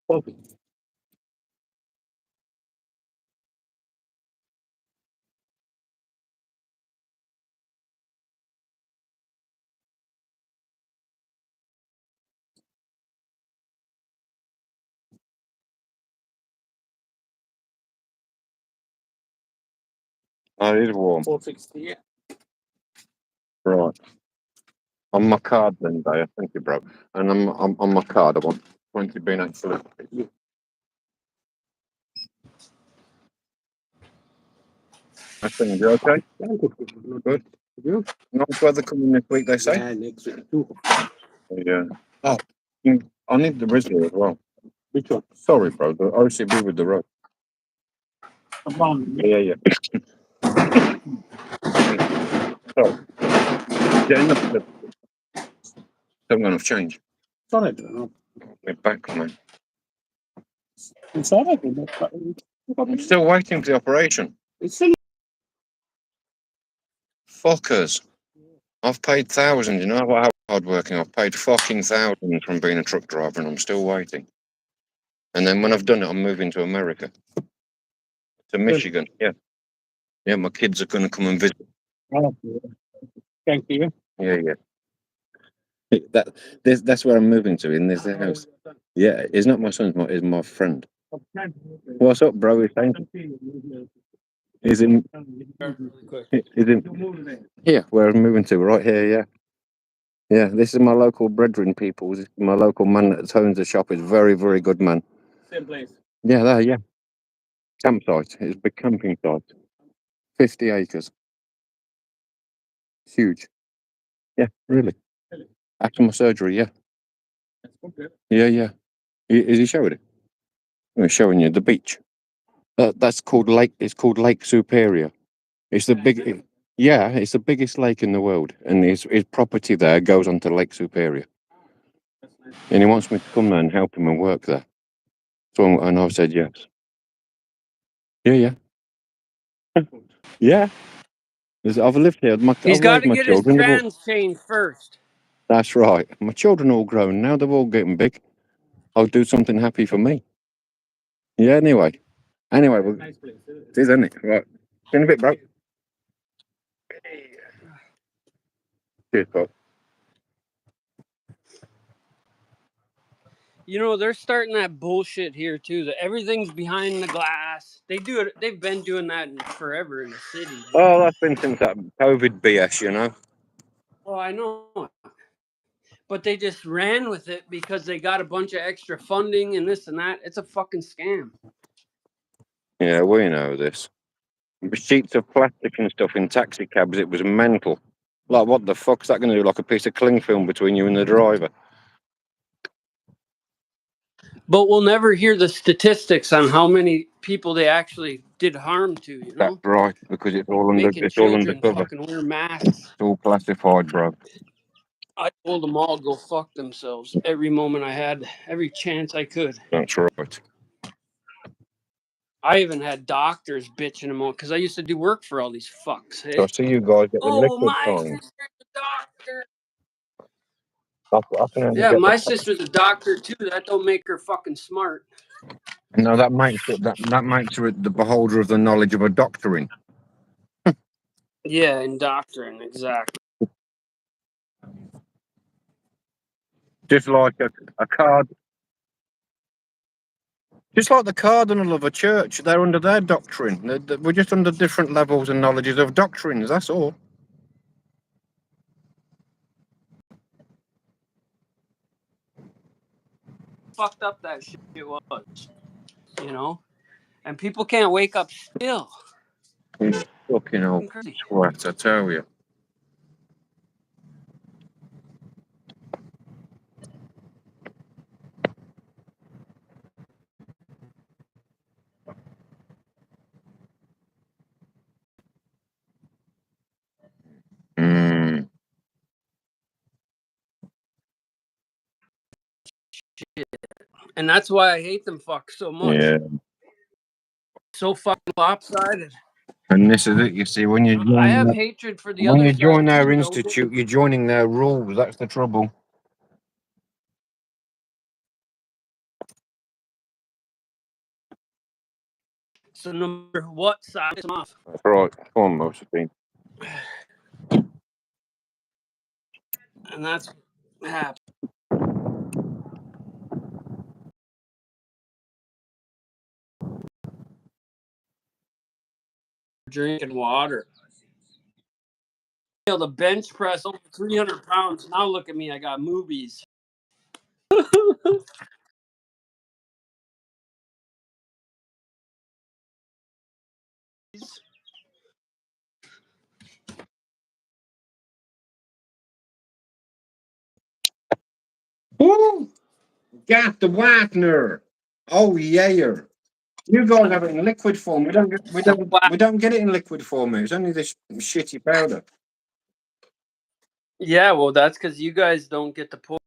Bobby. Oh, it is warm. 460, yeah. Right. On my card then, Dave. Thank you, bro. And I'm on my card. I want 20 bean actually. I think you're okay. Yeah, good. Good. You? Nice weather coming this week, they say. Yeah, next week too. Yeah. Oh, I need the Rizla as well. Which one? Sorry, bro. The OCB with the rope. Yeah. So, getting up to don't got enough change. Sorry, I don't know. My back, man. It's all right. I'm still waiting for the operation. It's still Fuckers. I've paid thousands, you know how hard working. I've paid fucking thousands from being a truck driver and I'm still waiting. And then when I've done it, I'm moving to America. To Michigan, yeah. Yeah, my kids are gonna come and visit. Thank you. Yeah. That's where I'm moving to, in this house. Yeah, it's not my son's, it's my friend. What's up, bro? He's in here, where I'm moving to, right here, yeah. Yeah, this is my local brethren people. This is my local man that owns the shop. Is very, very good man. Same place. Yeah, there, yeah. Campsite. It's a big camping site. 50 acres. Huge. Yeah, really. After my surgery, yeah. Yeah. Is he showing it? I'm showing you the beach. That's called Lake. It's called Lake Superior. It's the big. Yeah, it's the biggest lake in the world, and his property there goes onto Lake Superior. And he wants me to come there and help him and work there. So, and I've said yes. Yeah. Yeah. I've lived here. He's I've got raised to my get his children. trans changed first. That's right. My children are all grown now. They're all getting big. I'll do something happy for me. Yeah. Anyway, well, Nice place. it is, isn't it? Right. See you in a bit, bro. Cheers, bro. You know, they're starting that bullshit here too. That everything's behind the glass. They do it. They've been doing that forever in the city. Oh, that's been since that COVID BS, you know. Oh, I know. But they just ran with it because they got a bunch of extra funding and this and that. It's a fucking scam. Yeah, we know this. Sheets of plastic and stuff in taxi cabs. It was mental. Like, what the fuck's that going to do? Like a piece of cling film between you and the driver. But we'll never hear the statistics on how many people they actually did harm to. You know, That's right, because it's all making children undercover. fucking wear masks. It's all classified, bro. I told them all to go fuck themselves every moment I had, every chance I could. That's right. I even had doctors bitching them out because I used to do work for all these fucks. Hey? So I see you guys get the liquid my sign. sister's a doctor. I can only Yeah, get my sister's a doctor too. That don't make her fucking smart. No, that makes her the beholder of the knowledge of a doctoring. Yeah, in doctoring, exactly. Just like a card. Just like the cardinal of a church, they're under their doctrine. We're just under different levels and knowledges of doctrines, that's all. Fucked up that shit was, you know? And people can't wake up still. Fucking hell, sweat, I tell you. Mm. And that's why I hate them fucks so much. Yeah. So fucking lopsided. And this is it, you see, when you join, I have hatred for the other when you side join their too, institute, you're joining their rules. That's the trouble. So no matter what side it's off. That's right. Come on, Josephine. And that's what happened. Drinking water. The bench press over 300 pounds. Now look at me. I got movies. Woo! Got the Wagner. Oh yeah. You guys have it in liquid form. We don't get it in liquid form. It's only this shitty powder. Yeah, well, that's because you guys don't get to pour.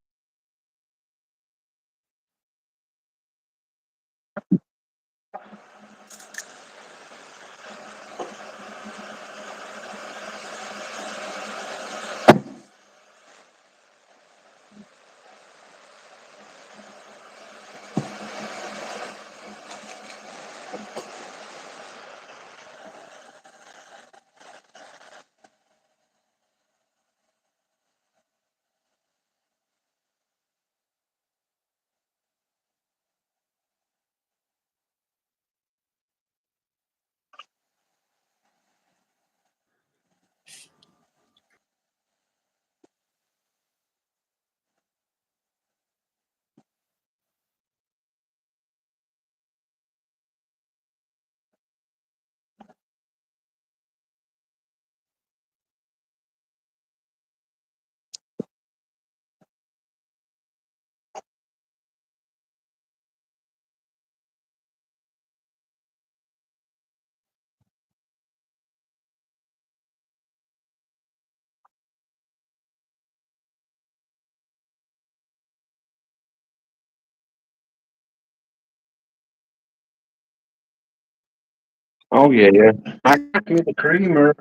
Oh yeah. I get the creamer.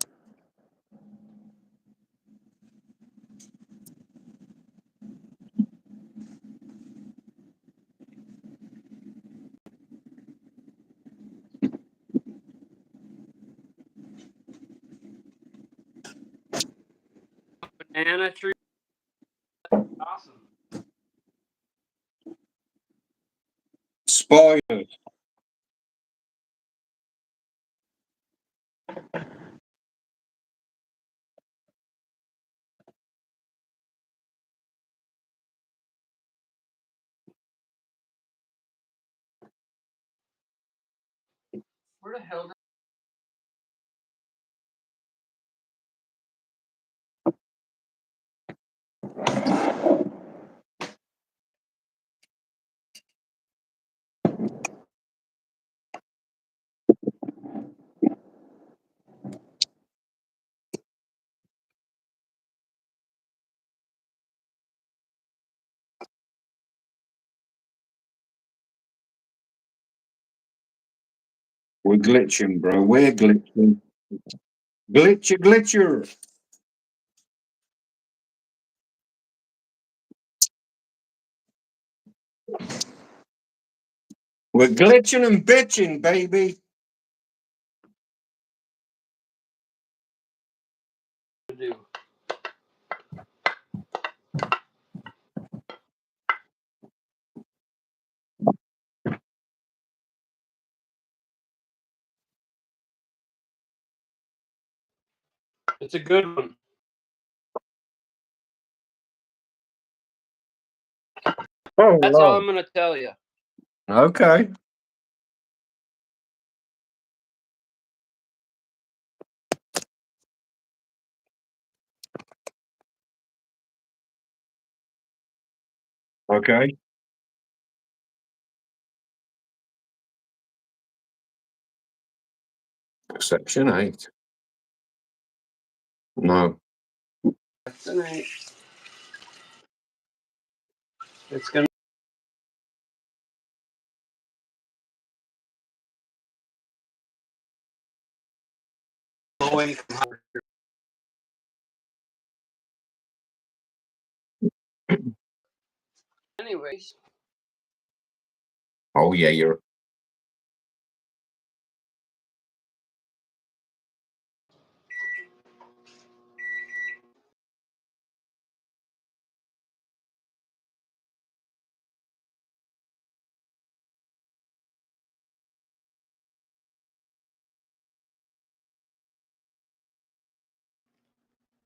Banana tree. Awesome. Spiders. Where the hell? We're glitching, bro. We're glitching. Glitcher. We're glitching and bitching, baby. Do. It's a good one. Oh, That's all I'm gonna tell you. Okay. Okay. Section 8. No. That's tonight. It's gonna. Low income. Anyways. Oh, yeah, you're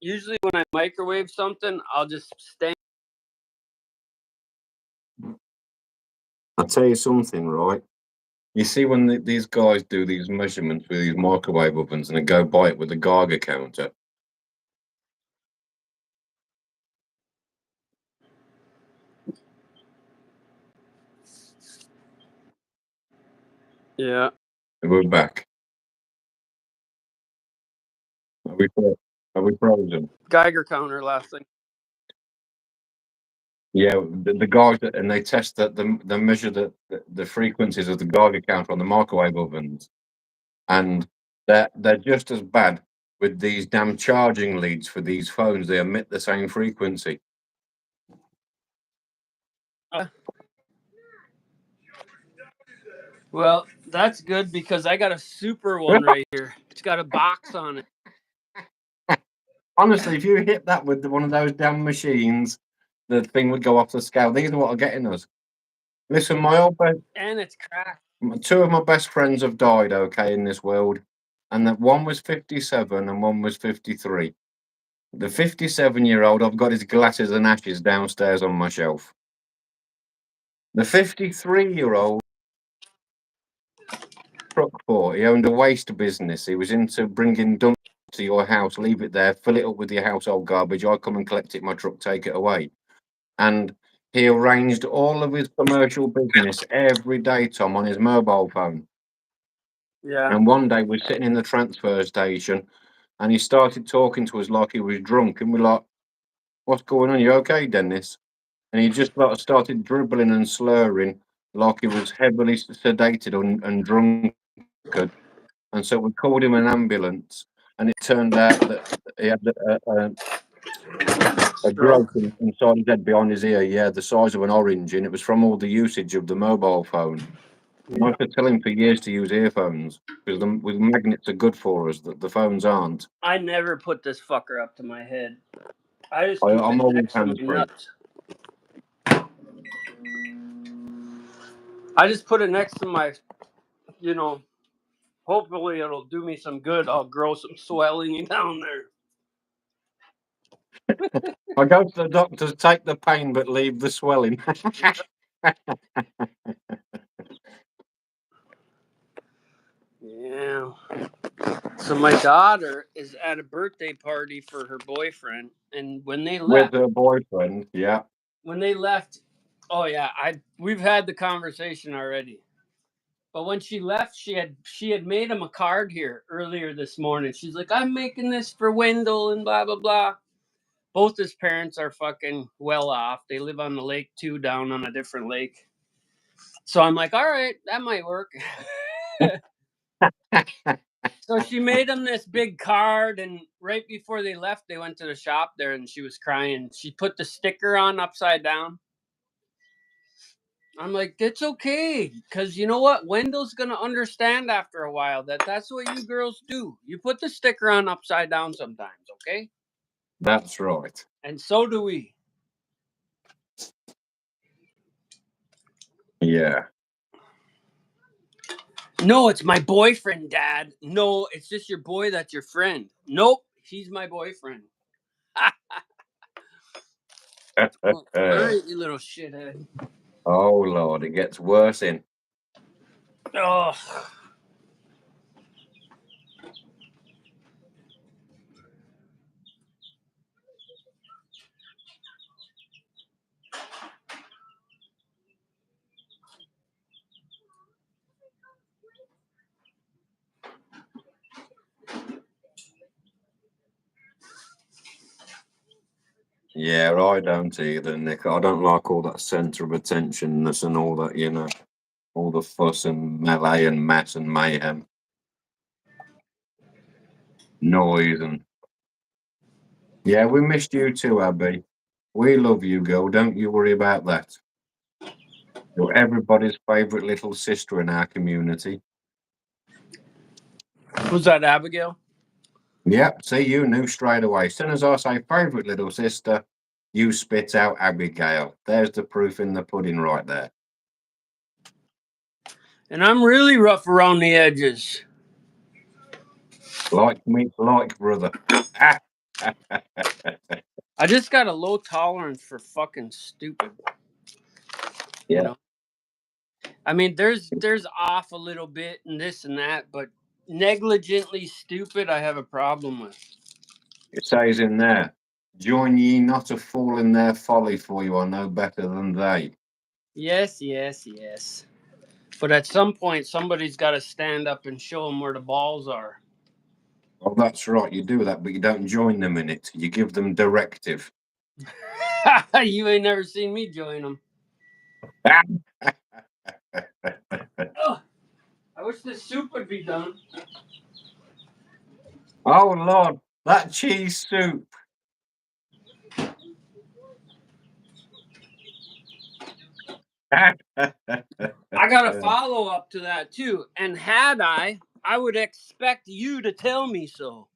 Usually when I microwave something, I'll just stand. I'll tell you something, right? You see when these guys do these measurements with these microwave ovens and they go by it with the Geiger counter. Yeah. We're back. Are we frozen? Geiger counter last thing. Yeah, the guys and they test that they measure the frequencies of the Geiger counter on the microwave ovens, and they're just as bad with these damn charging leads for these phones. They emit the same frequency. Well, that's good because I got a super one right here. It's got a box on it. Honestly, if you hit that with one of those damn machines, the thing would go off the scale. These are what are getting us. Listen, And it's cracked. two of my best friends have died, okay, in this world, and that one was 57 and one was 53. The 57-year-old, I've got his glasses and ashes downstairs on my shelf. The 53-year-old truck for, he owned a waste business. He was into bringing dump to your house, leave it there, fill it up with your household garbage. I come and collect it in my truck, take it away. And he arranged all of his commercial business every day, Tom, on his mobile phone. Yeah. And one day we're sitting in the transfer station and he started talking to us like he was drunk. And we're like, what's going on? You okay, Dennis? And he just started dribbling and slurring like he was heavily sedated and drunk. And so we called him an ambulance. And it turned out that he had a growth inside his head behind his ear, yeah, the size of an orange. And it was from all the usage of the mobile phone. I had to tell him for years to use earphones because the magnets are good for us, the phones aren't. I never put this fucker up to my head. I just I'm keep it always next to my hands-free. nuts. I just put it next to my, hopefully it'll do me some good. I'll grow some swelling down there. I go to the doctors, take the pain, but leave the swelling. Yeah. So my daughter is at a birthday party for her boyfriend, and when they left, With her boyfriend, yeah. oh yeah, we've had the conversation already. But when she left, she had made him a card here earlier this morning. She's like, I'm making this for Wendell and blah blah blah. Both his parents are fucking well off. They live on the lake too, down on a different lake. So I'm like, all right, that might work. So she made him this big card, and right before they left, they went to the shop there, and she was crying. She put the sticker on upside down. I'm like, it's okay, because you know what? Wendell's going to understand after a while that that's what you girls do. You put the sticker on upside down sometimes, okay? That's right. And so do we. Yeah. No, it's my boyfriend, Dad. No, it's just your boy that's your friend. Nope, he's my boyfriend. All right, you little shithead. Oh, Lord, it gets worse in. Oh. Yeah, I don't either, Nick. I don't like all that centre of attentionness and all that, all the fuss and melee and mess and mayhem. Noise and... Yeah, we missed you too, Abby. We love you, girl. Don't you worry about that. You're everybody's favourite little sister in our community. Was that Abigail? Yep, see, you knew straight away. As soon as I say favourite little sister, you spit out Abigail. There's the proof in the pudding right there. And I'm really rough around the edges. Like me, like brother. Ah. I just got a low tolerance for fucking stupid. You Yeah. know. I mean, there's off a little bit and this and that, but negligently stupid, I have a problem with. It says in there, join ye not a fool in their folly, for you are no better than they. Yes, yes, yes. But at some point, somebody's got to stand up and show them where the balls are. Oh, that's right, you do that, but you don't join them in it. You give them directive. You ain't never seen me join them. Oh, I wish this soup would be done. Oh, Lord, that cheese soup. I got a follow up to that too. And had I would expect you to tell me so,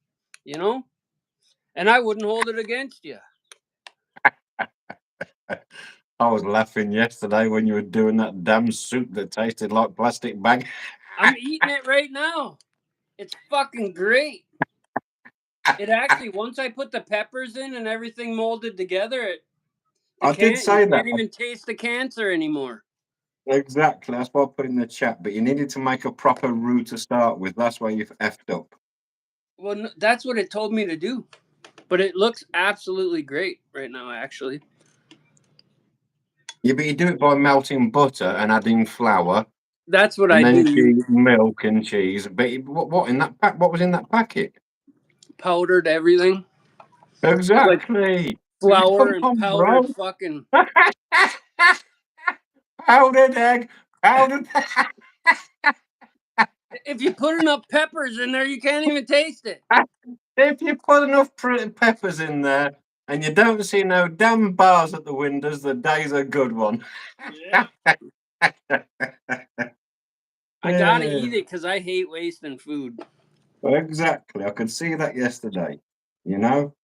you know? And I wouldn't hold it against you. I was laughing yesterday when you were doing that damn soup that tasted like plastic bag. I'm eating it right now. It's fucking great. It actually, once I put the peppers in and everything molded together, I did say you that. can't even taste the cancer anymore. Exactly. That's what I put in the chat. But you needed to make a proper roux to start with. That's why you've effed up. Well, that's what it told me to do. But it looks absolutely great right now, actually. Yeah, but you do it by melting butter and adding flour. That's what and I then do. milk and cheese. But what in that pack? What was in that packet? Powdered everything. Exactly. Flour Come and on, powdered bro. fucking. Powdered egg. Powdered. If you put enough peppers in there, you can't even taste it. If you put enough peppers in there and you don't see no damn bars at the windows, the day's a good one. Yeah. I gotta eat it because I hate wasting food. Exactly. I could see that yesterday. You know,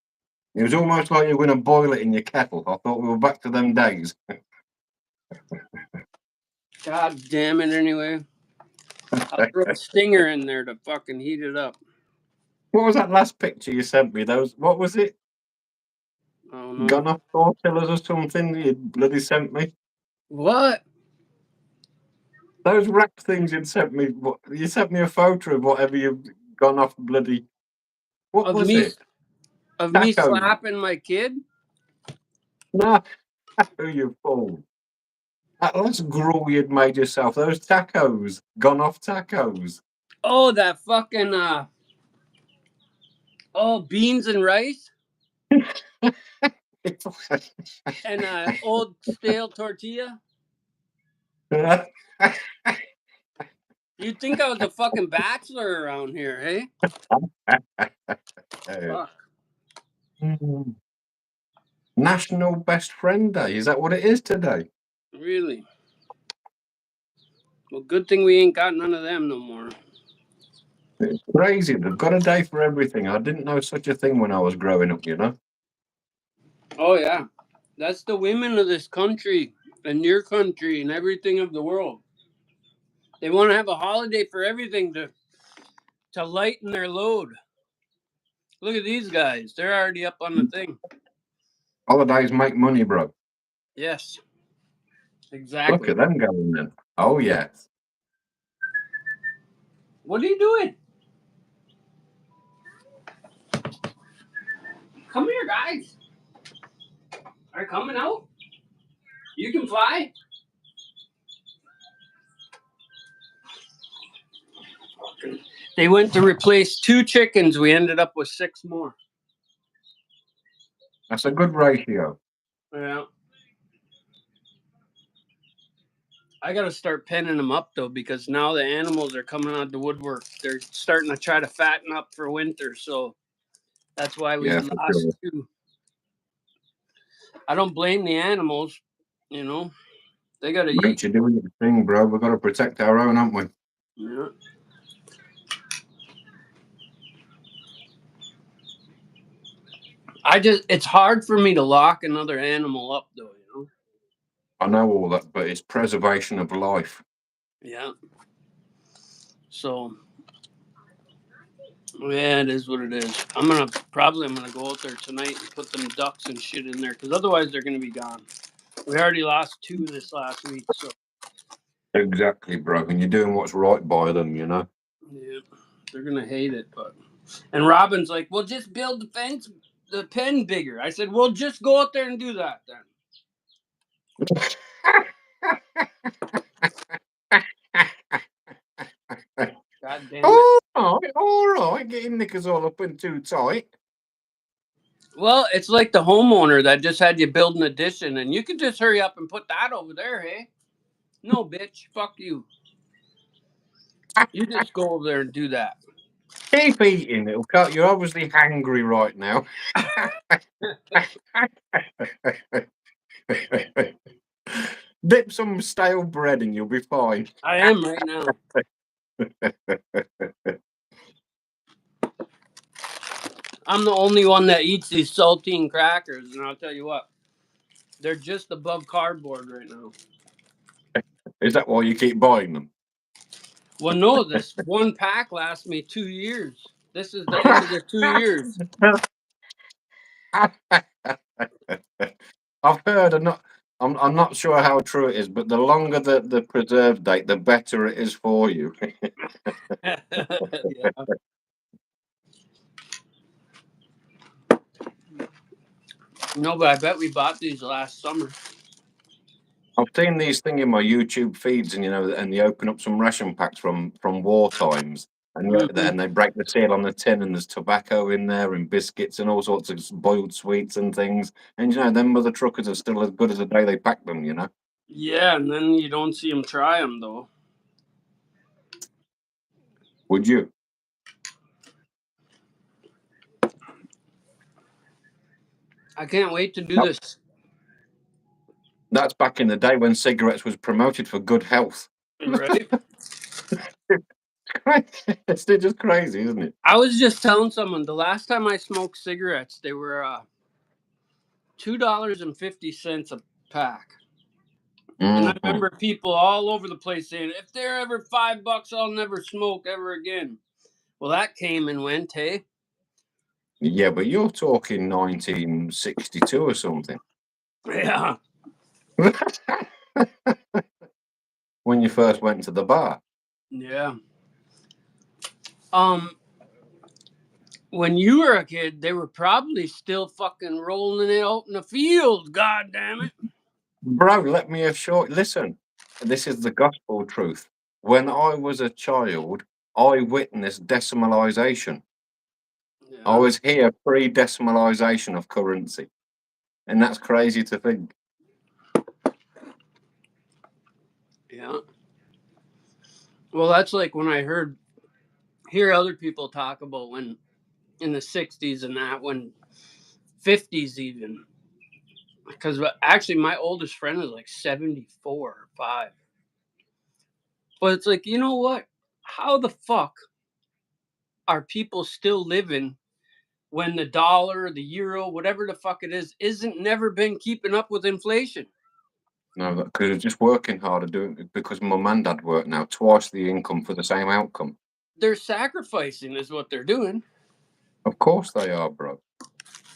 it was almost like you were going to boil it in your kettle. I thought we were back to them days. God damn it, anyway. I'll throw a stinger in there to fucking heat it up. What was that last picture you sent me? What was it? Oh, no. Gun off tortillas or something you bloody sent me? What? Those wrap things you'd sent me. You sent me a photo of whatever you've gone off bloody. What Of was me, it? of me Tacos. slapping my kid? No, you fool. That last gruel you'd made yourself. Those tacos. Gone off tacos. Oh, that fucking, beans and rice? And old stale tortilla? You'd think I was a fucking bachelor around here, hey? Fuck. National Best Friend Day. Is that what it is today? Really? Well, good thing we ain't got none of them no more. It's crazy. They've got a day for everything. I didn't know such a thing when I was growing up, you know? Oh, yeah. That's the women of this country and your country and everything of the world. They want to have a holiday for everything to lighten their load. Look at these guys. They're already up on the thing. Holidays make money, bro. Yes. Look Exactly. at them going then. Oh, yes. What are you doing? Come here, guys. Are you coming out? You can fly. They went to replace 2 chickens. We ended up with 6 more. That's a good ratio. Yeah. I got to start penning them up, though, because now the animals are coming out of the woodwork. They're starting to try to fatten up for winter, so that's why we Yeah, for lost sure. 2. I don't blame the animals, you know. They got to eat. Mate, you're doing your thing, bro. We've got to protect our own, haven't we? Yeah. It's hard for me to lock another animal up, though, you know. I know all that, but it's preservation of life. Yeah. So Yeah, it is what it is. I'm gonna go out there tonight and put them ducks and shit in there because otherwise they're gonna be gone. We already lost 2 this last week, so Exactly, bro. And you're doing what's right by them, you know. yeah, they're gonna hate it. And Robin's like, "Well, just build the pen bigger." I said, "Well, just go out there and do that then." God damn it! All right, getting knickers all up and too tight. Well, it's like the homeowner that just had you build an addition, and you can just hurry up and put that over there, hey? No, bitch, fuck you. You just go over there and do that. Keep eating, it'll cut. You're obviously hangry right now. Dip some stale bread and you'll be fine. I am right now. I'm the only one that eats these saltine crackers, and I'll tell you what, they're just above cardboard right now. Is that why you keep buying them? Well, no, this one pack lasts me 2 years. This is the end of the 2 years. I've heard, I'm not sure how true it is, but the longer the preserve date, the better it is for you. Yeah. No, but I bet we bought these last summer. I've seen these things in my YouTube feeds, and and they open up some ration packs from war times, and they break the seal on the tin, and there's tobacco in there, and biscuits, and all sorts of boiled sweets and things. And them mother truckers are still as good as the day they packed them. Yeah, and then you don't see them try them though. Would you? I can't wait to do No. this. That's back in the day when cigarettes was promoted for good health. Right? It's just crazy, isn't it? I was just telling someone the last time I smoked cigarettes, they were $2.50 a pack. And I remember people all over the place saying, if they're ever $5, I'll never smoke ever again. Well, that came and went, hey? Yeah, but you're talking 1962 or something. Yeah. When you first went to the bar. Yeah. When you were a kid, they were probably still fucking rolling it out in the field, god damn it. Bro, let me assure you, listen, this is the gospel truth. When I was a child, I witnessed decimalisation. Yeah. I was here pre-decimalisation of currency. And that's crazy to think. Yeah. Well, that's like when I hear other people talk about when in the 60s and that, when 50s even. Because actually, my oldest friend is like 74 or 5. But it's like, you know what? How the fuck are people still living when the dollar, the euro, whatever the fuck it is, isn't never been keeping up with inflation? No, because they're just working harder doing it because mum and dad work now, twice the income for the same outcome. They're sacrificing is what they're doing. Of course they are, bro.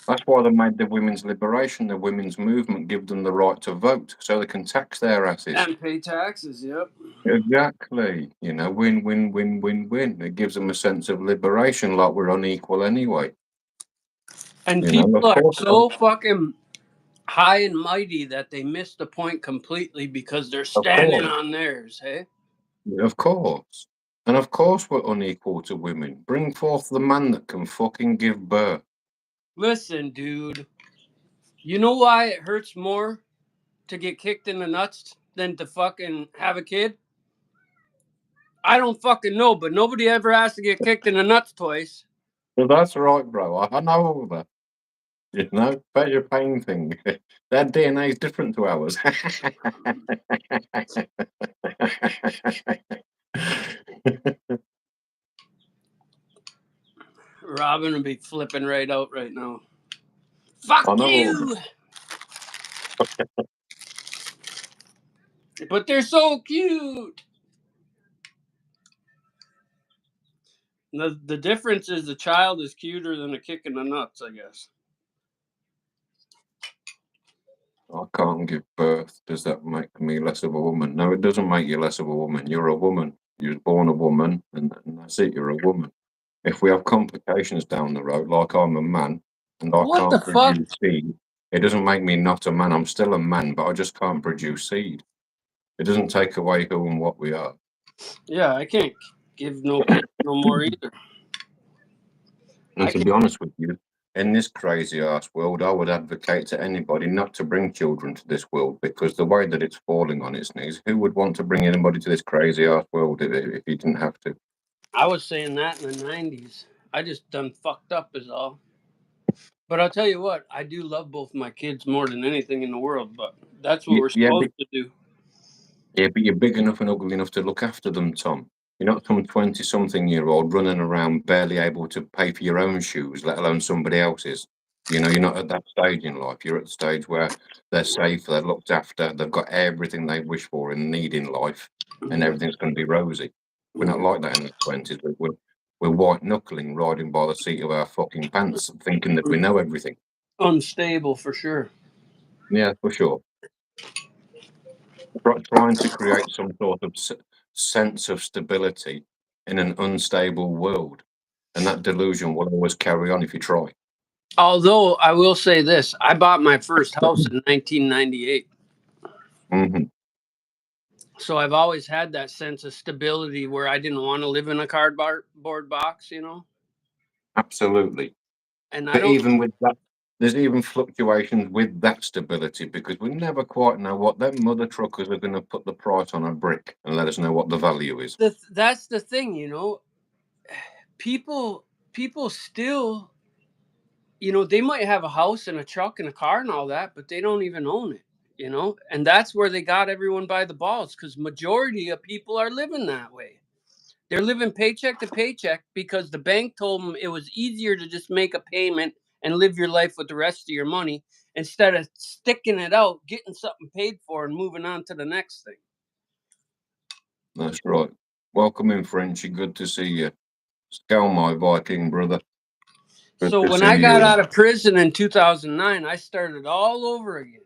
That's why they made the women's liberation, the women's movement, give them the right to vote so they can tax their asses. And pay taxes, yep. Exactly. Win, win, win, win, win. It gives them a sense of liberation, like we're unequal anyway. And of people are course. so fucking high and mighty that they miss the point completely because they're standing on theirs, hey? Of course. And of course we're unequal to women. Bring forth the man that can fucking give birth. Listen, dude. You know why it hurts more to get kicked in the nuts than to fucking have a kid? I don't fucking know, but nobody ever has to get kicked in the nuts twice. Well, that's right, bro. I know all that. Pleasure pain thing. Their DNA is different to ours. Robin would be flipping right out right now. Fuck I know all you! But they're so cute. The difference is the child is cuter than a kick in the nuts, I guess. I can't give birth. Does that make me less of a woman? No, it doesn't make you less of a woman. You're a woman. You was born a woman, and that's it. You're a woman. If we have complications down the road, like I'm a man and I What the can't fuck? produce seed, it doesn't make me not a man. I'm still a man, but I just can't produce seed. It doesn't take away who and what we are. Yeah, I can't give no kids no more either. And I to be honest with you, in this crazy ass world, I would advocate to anybody not to bring children to this world, because the way that it's falling on its knees, who would want to bring anybody to this crazy ass world if you didn't have to? I was saying that in the 90s. I just done fucked up is all. But I'll tell you what, I do love both my kids more than anything in the world, but that's what we're Yeah, supposed to do. Yeah, but you're big enough and ugly enough to look after them, Tom. You're not some 20-something-year-old running around barely able to pay for your own shoes, let alone somebody else's. You know, you're not at that stage in life. You're at the stage where they're safe, they're looked after, they've got everything they wish for and need in life, and everything's going to be rosy. We're not like that in the 20s. We're white-knuckling, riding by the seat of our fucking pants, thinking that we know everything. Unstable for sure. Yeah, for sure. Trying to create some sort of sense of stability in an unstable world, and that delusion will always carry on if you try. Although I will say this, I bought my first house in 1998. Hmm. So I've always had that sense of stability where I didn't want to live in a cardboard box, you know? Absolutely. And I But don't even with that, there's even fluctuations with that stability, because we never quite know what them mother truckers are going to put the price on a brick and let us know what the value is. that's the thing, you know. People still, you know, they might have a house and a truck and a car and all that, but they don't even own it, you know? And that's where they got everyone by the balls, because majority of people are living that way. They're living paycheck to paycheck because the bank told them it was easier to just make a payment and live your life with the rest of your money instead of sticking it out, getting something paid for, and moving on to the next thing. That's right. Welcome in, Frenchie. Good to see you. Scowl, my Viking brother. Good So to when see I got you. out of prison in 2009, I started all over again.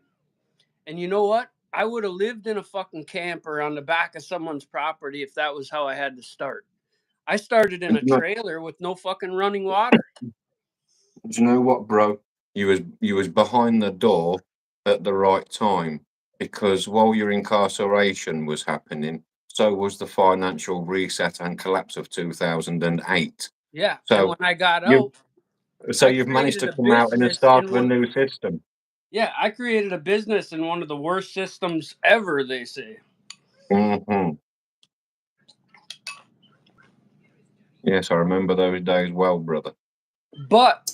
And you know what? I would have lived in a fucking camper on the back of someone's property if that was how I had to start. I started in a trailer with no fucking running water. Do you know what, bro? You was behind the door at the right time, because while your incarceration was happening, so was the financial reset and collapse of 2008. Yeah. And So when I got you out, so I you've managed created to a come out in the business start in of a one. new system. Yeah, I created a business in one of the worst systems ever, they say. Hmm. Yes, I remember those days well, brother. But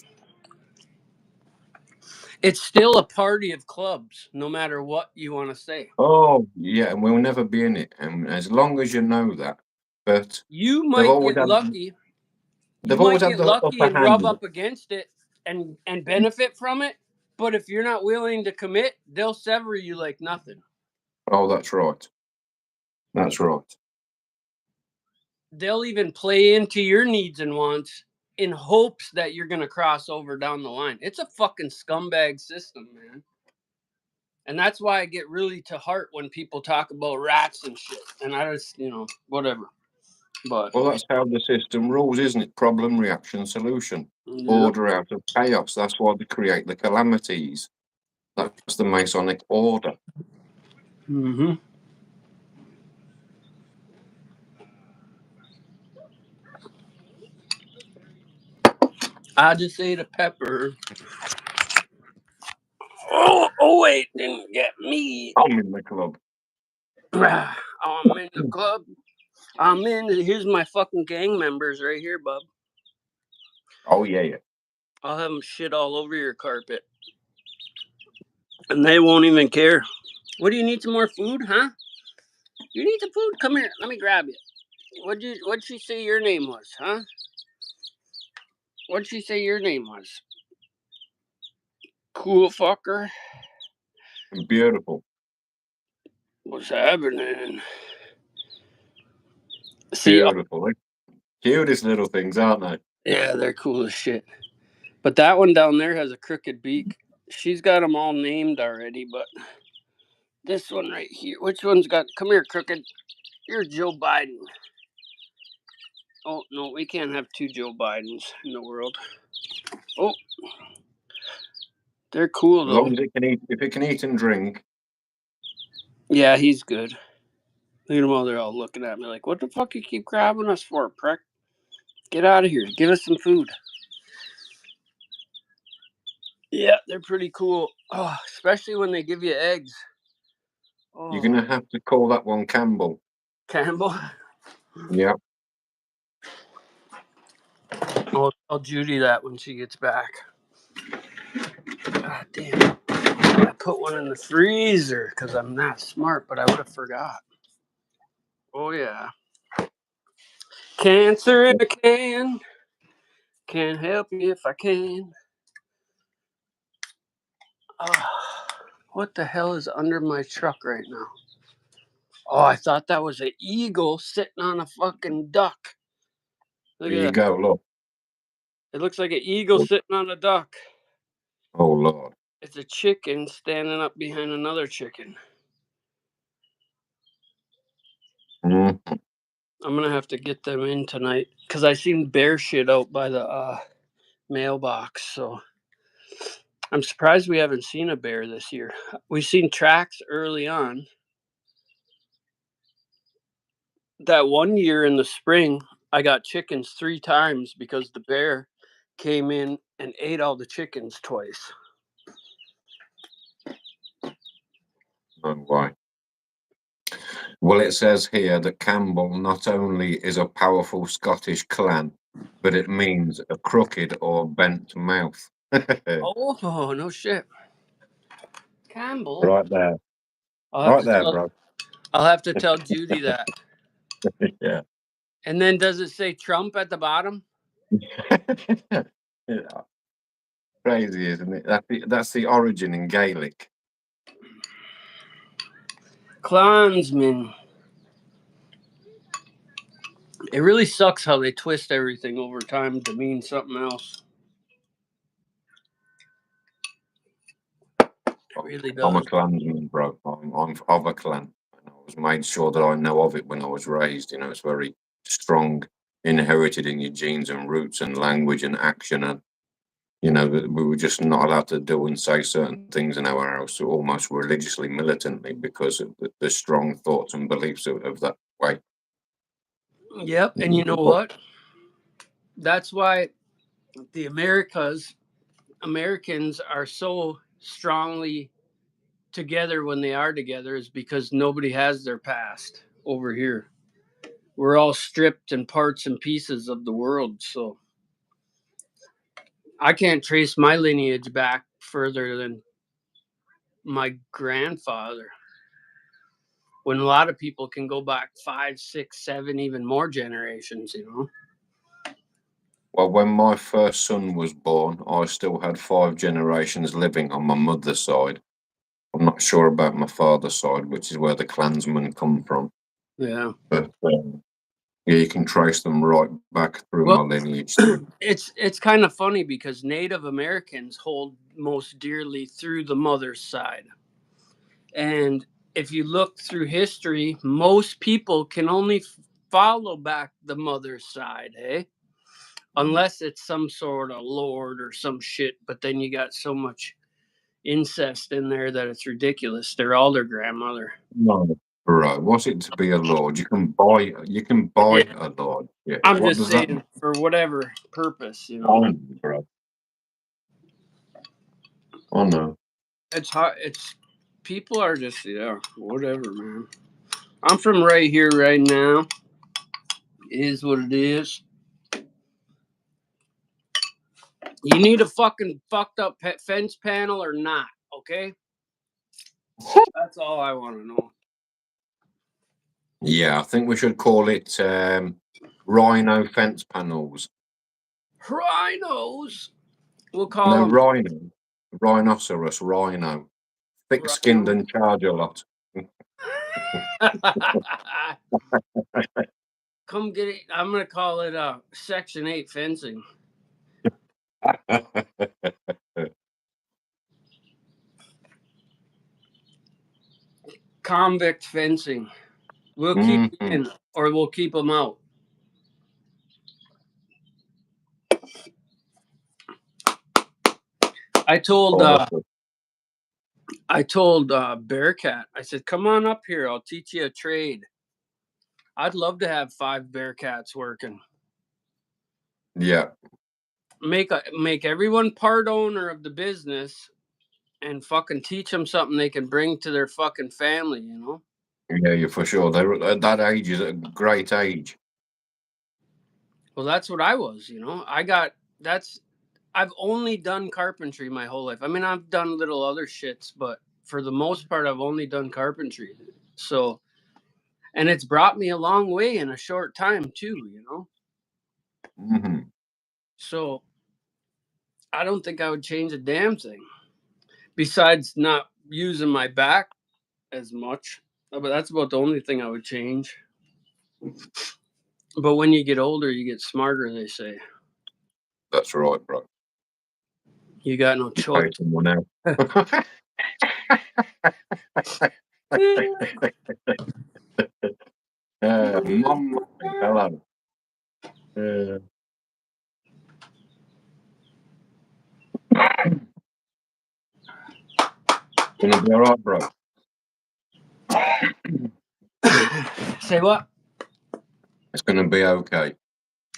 it's still a party of clubs, no matter what you want to say. Oh, yeah, and we'll never be in it, and as long as you know that. But You they've might always get had lucky. You they've always might had get the lucky upper and rub hand. up against it and benefit from it. But if you're not willing to commit, they'll sever you like nothing. Oh, that's right. That's right. They'll even play into your needs and wants in hopes that you're going to cross over down the line. It's a fucking scumbag system, man. And that's why I get really to heart when people talk about rats and shit. And I just, you know, whatever. But Well, that's how the system rules, isn't it? Problem, reaction, solution. yeah. Order out of chaos. That's why they create the calamities. That's the Masonic order. Mm-hmm. I just ate a pepper. Oh wait, didn't get me. I'm in the club. I'm in the club. I'm in. Here's my fucking gang members right here, bub. Oh, yeah, yeah. I'll have them shit all over your carpet. And they won't even care. What do you need, some more food, huh? You need some food? Come here. Let me grab you. What'd she say your name was, huh? What'd she say your name was? Cool fucker. Beautiful. What's happening? See, Beautiful. Cutest little things, aren't they? Yeah, they're cool as shit. But that one down there has a crooked beak. She's got them all named already, but this one right here, which one's got? Come here, crooked. You're Joe Biden. Oh no, we can't have two Joe Bidens in the world. Oh, they're cool As long though. as it can eat, if it can eat and drink. Yeah, he's good. Look at them all. They're all looking at me like, "What the fuck you keep grabbing us for, prick? Get out of here. Give us some food." Yeah, they're pretty cool. Oh, especially when they give you eggs. Oh, You're gonna have to call that one Campbell. Campbell. Yeah. I'll tell Judy that when she gets back. God damn. I put one in the freezer because I'm not smart, but I would have forgot. Oh, yeah. Cancer in a can. Can't help you if I can. What the hell is under my truck right now? Oh, I thought that was an eagle sitting on a fucking duck. Look There at you that. go. Look. It looks like an eagle sitting on a duck. Oh Lord. It's a chicken standing up behind another chicken. Mm. I'm going to have to get them in tonight because I seen bear shit out by the mailbox. So I'm surprised we haven't seen a bear this year. We've seen tracks early on. That one year in the spring, I got chickens 3 times because the bear came in and ate all the chickens twice. No way. Well, it says here that Campbell not only is a powerful Scottish clan, but it means a crooked or bent mouth. Oh, no shit. Campbell. Right there. I'll Right there, bro. I'll have to tell Judy that. Yeah. And then does it say Trump at the bottom? Yeah. Crazy, isn't it? That's the origin in Gaelic. Klansman. It really sucks how they twist everything over time to mean something else. It really does. I'm a clansman, bro. I'm of a clan. And I was made sure that I know of it when I was raised. You know, it's very strong, inherited in your genes and roots and language and action. And, you know, we were just not allowed to do and say certain things in our house, almost religiously, militantly, because of the strong thoughts and beliefs of that way. Yep. And you know what? That's why the Americans are so strongly together when they are together, is because nobody has their past over here. We're all stripped in parts and pieces of the world. So I can't trace my lineage back further than my grandfather, when a lot of people can go back 5, 6, 7, even more generations, you know. Well, when my first son was born, I still had 5 generations living on my mother's side. I'm not sure about my father's side, which is where the clansmen come from. Yeah. But yeah, you can trace them right back through my lineage. It's kind of funny because Native Americans hold most dearly through the mother's side. And if you look through history, most people can only follow back the mother's side, eh? Unless it's some sort of lord or some shit, but then you got so much incest in there that it's ridiculous. They're all their grandmother. No, bro, what's it to be a lord? You can buy a lord. Yeah. I'm What just does that saying, for whatever purpose, you know. mean, bro? Oh no. It's hard. It's people are just, yeah, whatever, man. I'm from right here, right now. It is what it is. You need a fucking fucked up fence panel or not, okay? That's all I want to know. Yeah, I think we should call it rhino fence panels. Rhinos. We'll call No, them. rhino. Rhinoceros, rhino. Thick-skinned Rhino. and charge a lot. Come come get it. I'm gonna call it Section 8 fencing. Convict fencing. We'll keep them in, or we'll keep them out. I told Bearcat, I said, come on up here. I'll teach you a trade. I'd love to have 5 Bearcats working. Yeah. Make everyone part owner of the business and fucking teach them something they can bring to their fucking family, you know? Yeah, for sure. They're at that age is a great age. Well, that's what I was, you know? I've only done carpentry my whole life. I mean, I've done little other shits, but for the most part, I've only done carpentry. So, and it's brought me a long way in a short time too, you know? Mm-hmm. So, I don't think I would change a damn thing besides not using my back as much. But that's about the only thing I would change. But when you get older, you get smarter, they say. That's right, bro. You got no choice. Someone else. Mum, hello. Gonna be all right, bro. Say what? It's gonna be okay.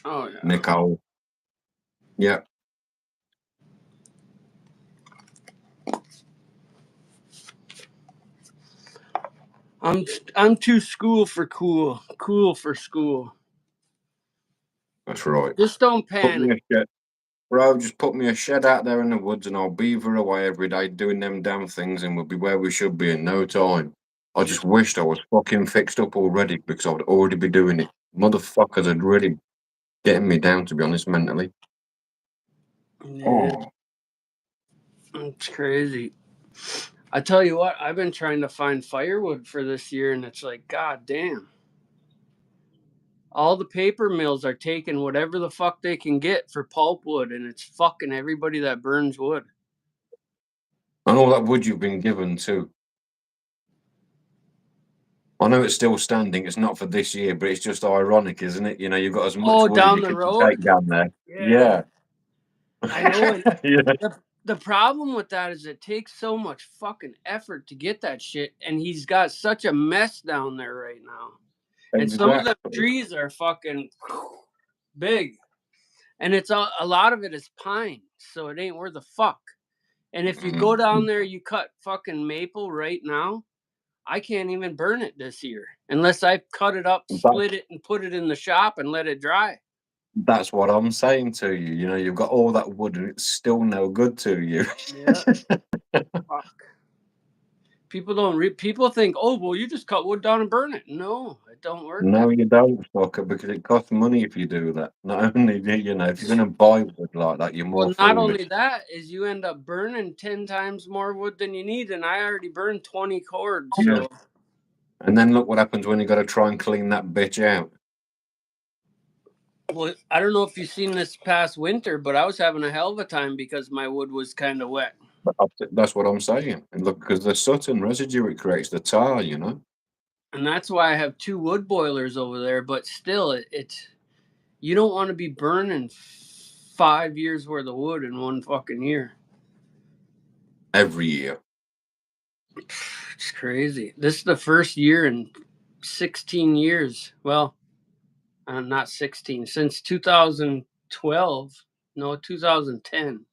Oh yeah, Nicole. Yeah. I'm too cool for school. That's right. Just don't panic. Bro, just put me a shed out there in the woods and I'll beaver away every day doing them damn things and we'll be where we should be in no time. I just wished I was fucking fixed up already because I would already be doing it. Motherfuckers are really getting me down, to be honest, mentally. Yeah, Oh. it's crazy. I tell you what, I've been trying to find firewood for this year, and it's like, god damn. All the paper mills are taking whatever the fuck they can get for pulpwood, and it's fucking everybody that burns wood. And all that wood you've been given too. I know it's still standing. It's not for this year, but it's just ironic, isn't it? You know, you've got as much wood down as the you road? can take down there. Yeah. I know. Yeah. The problem with that is it takes so much fucking effort to get that shit, and he's got such a mess down there right now. And some of the trees are fucking big. And it's a lot of it is pine, so it ain't worth a fuck. And if you go down there, you cut fucking maple right now, I can't even burn it this year unless I cut it up, split it, and put it in the shop and let it dry. That's what I'm saying to you. You know, you've got all that wood and it's still no good to you. Yeah. Fuck. People think, oh, well, you just cut wood down and burn it. No, it don't work. No, you don't, fucker, because it costs money if you do that. Not only do you know, if you're going to buy wood like that, you're more Well, foolish. not only that is you end up burning 10 times more wood than you need, and I already burned 20 cords. Yeah. So. And then look what happens when you got to try and clean that bitch out. Well, I don't know if you've seen this past winter, but I was having a hell of a time because my wood was kind of wet. That's what I'm saying. And look, because the soot and residue it creates, the tar, you know. And that's why I have 2 wood boilers over there. But still, it's you don't want to be burning 5 years worth of wood in one fucking year. Every year. It's crazy. This is the first year in 16 years. Well, not 16, since 2012. No, 2010.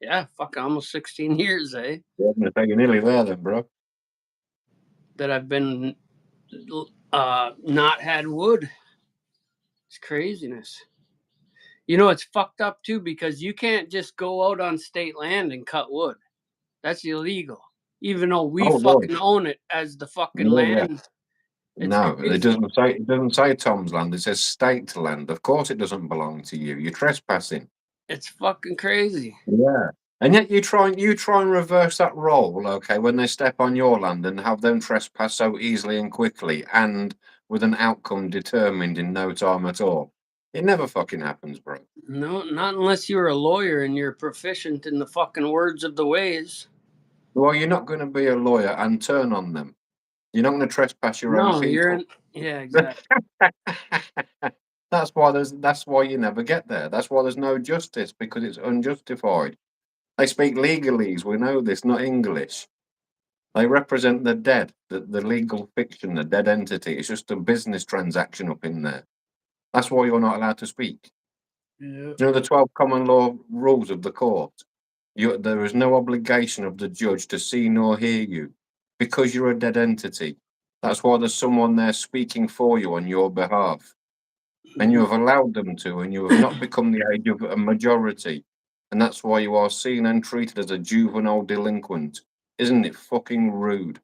Yeah, fuck, almost 16 years, eh? Yeah, you're nearly there then, bro. That I've been not had wood. It's craziness. You know, it's fucked up too because you can't just go out on state land and cut wood. That's illegal. Even though we fucking own it as the fucking land. No, it doesn't say Tom's land. It says state land. Of course, it doesn't belong to you. You're trespassing. It's fucking crazy. Yeah, and yet you try and reverse that role. Okay, when they step on your land and have them trespass so easily and quickly, and with an outcome determined in no time at all. It never fucking happens, bro. No, not unless you're a lawyer and you're proficient in the fucking words of the ways. Well, you're not going to be a lawyer and turn on them. You're not going to trespass your own No, people. you're in. Yeah, exactly. That's why you never get there. That's why there's no justice, because it's unjustified. They speak legalese. We know this, not English. They represent the dead, the legal fiction, the dead entity. It's just a business transaction up in there. That's why you're not allowed to speak. Yeah. You know the 12 common law rules of the court? There is no obligation of the judge to see nor hear you because you're a dead entity. That's why there's someone there speaking for you on your behalf. And you have allowed them to, and you have not become the age of a majority. And that's why you are seen and treated as a juvenile delinquent. Isn't it fucking rude?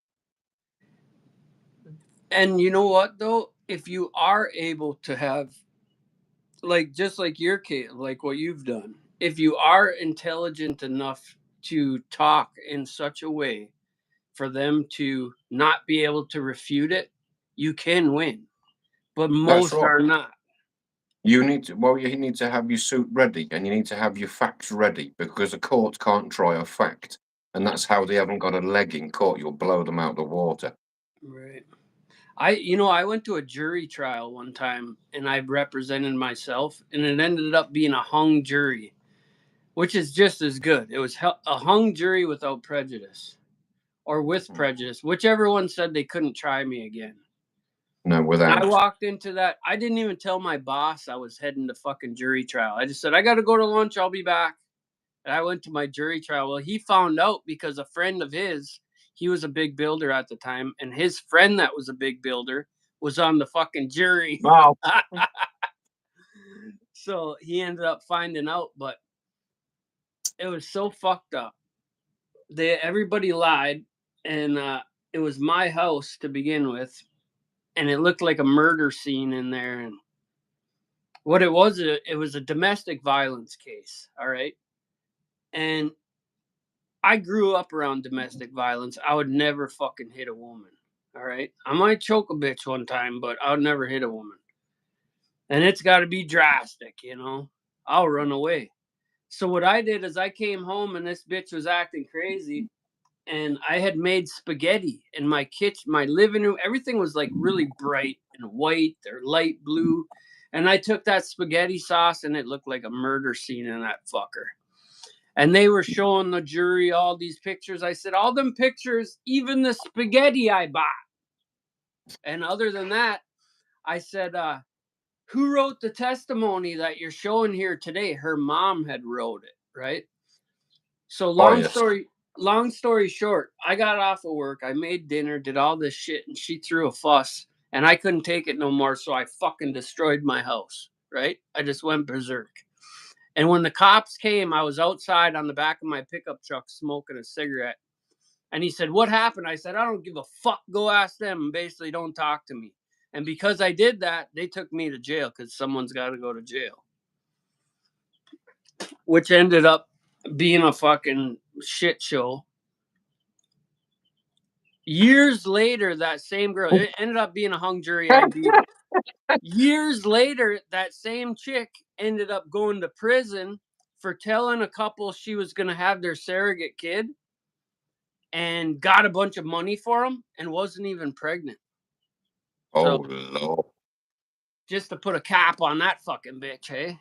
And you know what, though? If you are able to have, like, just like your kid, like what you've done, if you are intelligent enough to talk in such a way for them to not be able to refute it, you can win. But most right. are not. You need to have your suit ready, and you need to have your facts ready, because a court can't try a fact. And that's how they haven't got a leg in court. You'll blow them out the water. Right. I went to a jury trial one time, and I represented myself, and it ended up being a hung jury, which is just as good. It was a hung jury without prejudice, or with prejudice, whichever one said they couldn't try me again. No, without. I walked into that. I didn't even tell my boss I was heading to fucking jury trial. I just said, I got to go to lunch. I'll be back. And I went to my jury trial. Well, he found out because a friend of his, he was a big builder at the time, and his friend that was a big builder was on the fucking jury. Wow. So he ended up finding out, but it was so fucked up. Everybody lied, and it was my house to begin with, and it looked like a murder scene in there. And what it was a domestic violence case, all right? And I grew up around domestic violence. I would never fucking hit a woman, all right? I might choke a bitch one time, but I would never hit a woman. And it's got to be drastic, I'll run away. So what I did is I came home, and this bitch was acting crazy, and I had made spaghetti in my kitchen, my living room. Everything was like really bright and white or light blue. And I took that spaghetti sauce, and it looked like a murder scene in that fucker. And they were showing the jury all these pictures. I said, all them pictures, even the spaghetti I bought. And other than that, I said, who wrote the testimony that you're showing here today? Her mom had wrote it, right? So long story short, I got off of work. I made dinner, did all this shit, and she threw a fuss. And I couldn't take it no more, so I fucking destroyed my house, right? I just went berserk. And when the cops came, I was outside on the back of my pickup truck smoking a cigarette. And he said, what happened? I said, I don't give a fuck. Go ask them. And basically, don't talk to me. And because I did that, they took me to jail because someone's got to go to jail. Which ended up being a fucking shit show. Years later, that same girl, it ended up being a hung jury. I beat it. Years later, that same chick ended up going to prison for telling a couple she was going to have their surrogate kid and got a bunch of money for them and wasn't even pregnant. Oh, Lord. Just to put a cap on that fucking bitch, hey?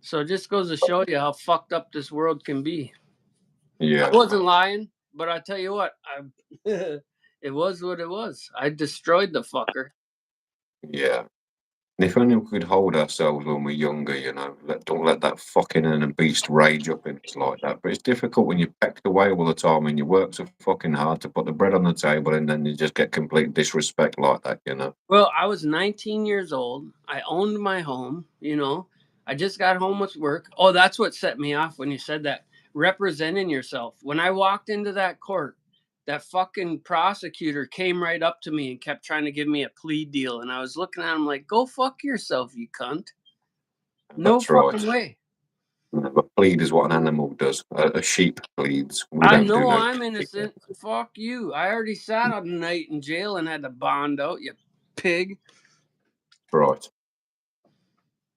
So it just goes to show you how fucked up this world can be. Yeah. I wasn't lying, but I tell you what, it was what it was. I destroyed the fucker. Yeah. And if only we could hold ourselves when we're younger, don't let that fucking inner beast rage up in us like that. But it's difficult when you're pecked away all the time and you work so fucking hard to put the bread on the table, and then you just get complete disrespect like that, Well, I was 19 years old. I owned my home, I just got home with work. Oh, that's what set me off when you said that. Representing yourself. When I walked into that court, that fucking prosecutor came right up to me and kept trying to give me a plea deal. And I was looking at him like, go fuck yourself, you cunt. No fucking way. But plead is what an animal does. A sheep pleads. I know I'm innocent. Fuck you. I already sat on the night in jail and had to bond out, you pig. Right.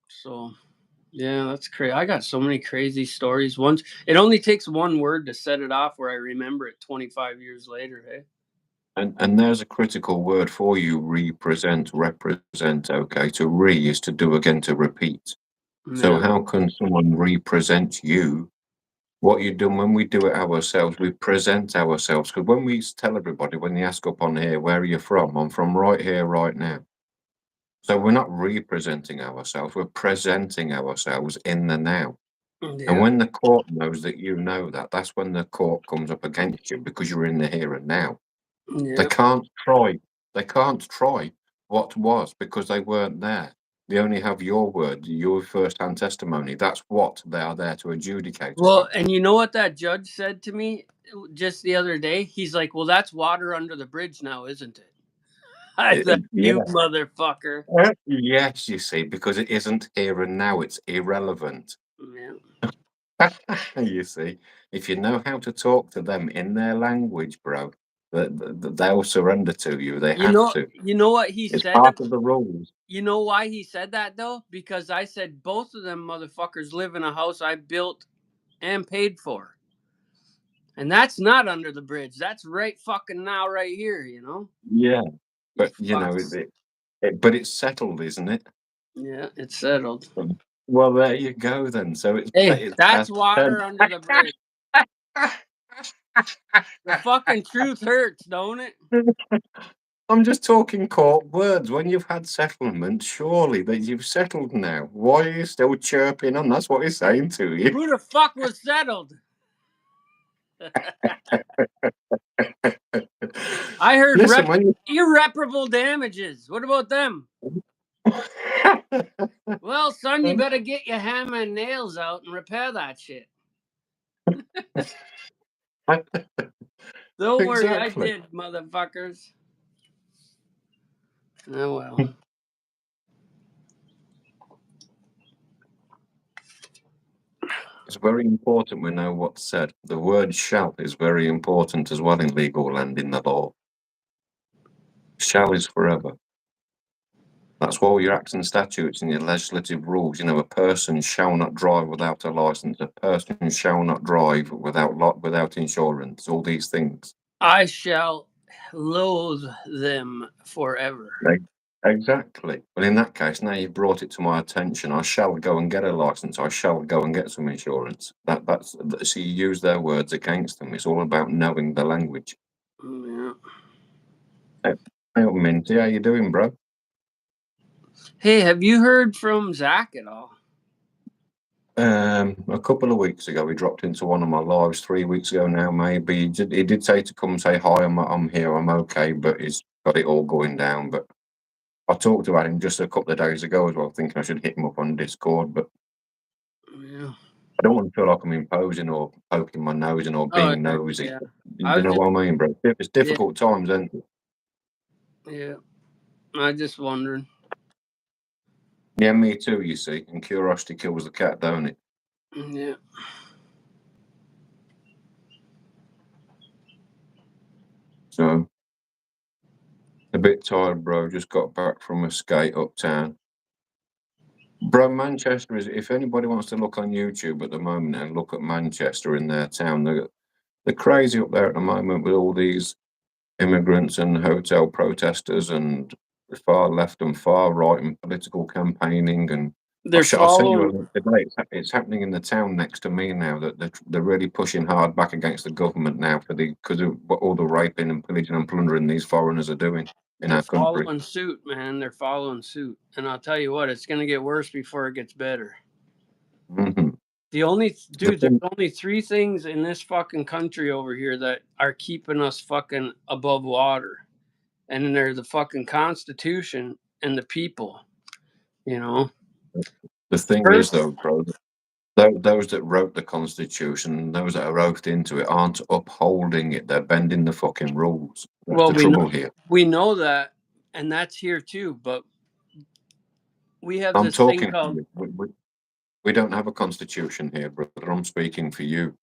So, yeah, that's crazy. I got so many crazy stories. Once it only takes one word to set it off where I remember it 25 years later, hey? And there's a critical word for you, represent. Okay, to re is to do again, to repeat. So Yeah. how can someone represent you? What you do when we do it ourselves, we present ourselves. Because when we tell everybody, when they ask up on here, where are you from? I'm from right here, right now. So we're not representing ourselves, we're presenting ourselves in the now. And Yeah. when the court knows that you know that, that's when the court comes up against you because you're in the here and now. They Yeah. can't try. They can't try what was because they weren't there. They only have your word, your first-hand testimony. That's what they are there to adjudicate. Well, and you know what that judge said to me just the other day? He's like, "Well, that's water under the bridge now, isn't it?" I thought, you motherfucker. Yes, you see, because it isn't here and now. It's irrelevant. Yeah. You see, if you know how to talk to them in their language, bro, they'll surrender to you. They have to. You know what he It's said? part of the rules. You know why he said that though? Because I said both of them motherfuckers live in a house I built and paid for. And that's not under the bridge. That's right fucking now right here, you know? Yeah, but you know, Fucks. but it's settled, isn't it? Yeah, it's settled. Well, there you go then. So it's Hey, that's water under the bridge. The fucking truth hurts, don't it? I'm just talking court words. When you've had settlement, surely that you've settled now. Why are you still chirping on? That's what he's saying to you. Who the fuck was settled? I heard Listen, irreparable damages. What about them? Well, son, you better get your hammer and nails out and repair that shit. Don't worry, I did, motherfuckers. Oh well. It's very important we know what's said. The word shall is very important as well in legal and in the law. Shall is forever. That's why your acts and statutes and your legislative rules, you know, a person shall not drive without a license. A person shall not drive without insurance. All these things. I shall loathe them forever. Exactly. Well, in that case, now you've brought it to my attention. I shall go and get a license. I shall go and get some insurance. That's so you use their words against them. It's all about knowing the language. Yeah. Hey, Minty, how you doing, bro? Hey, have you heard from Zach at all? A couple of weeks ago, he dropped into one of my lives. 3 weeks ago now, maybe. He did say to come say hi. I'm here. I'm okay, but he's got it all going down. But I talked about him just a couple of days ago as well, thinking I should hit him up on Discord, but Yeah. I don't want to feel like I'm imposing or poking my nose in or being nosy. Yeah. You know what I mean, bro? It's difficult times, isn't it? Yeah. I just wondering. Yeah, me too, you see. And curiosity kills the cat, don't it? Yeah. So, a bit tired, bro. Just got back from a skate uptown. Bro, Manchester is, if anybody wants to look on YouTube at the moment and look at Manchester in their town, they're crazy up there at the moment with all these immigrants and hotel protesters and far left and far right and political campaigning. And I'll send you a link today. It's happening in the town next to me now that they're really pushing hard back against the government now because of what all the raping and pillaging and plundering these foreigners are doing in our country. Following suit, man. They're following suit. And I'll tell you what, it's going to get worse before it gets better. Mm-hmm. There's only 3 things in this fucking country over here that are keeping us fucking above water. And then they're the fucking Constitution and the people, you know? The thing is, though, bro, those that wrote the Constitution, those that are oathed into it, aren't upholding it. They're bending the fucking rules. That's the trouble here. We know that, and that's here too, but we have I'm this talking thing called... We don't have a constitution here, brother. I'm speaking for you.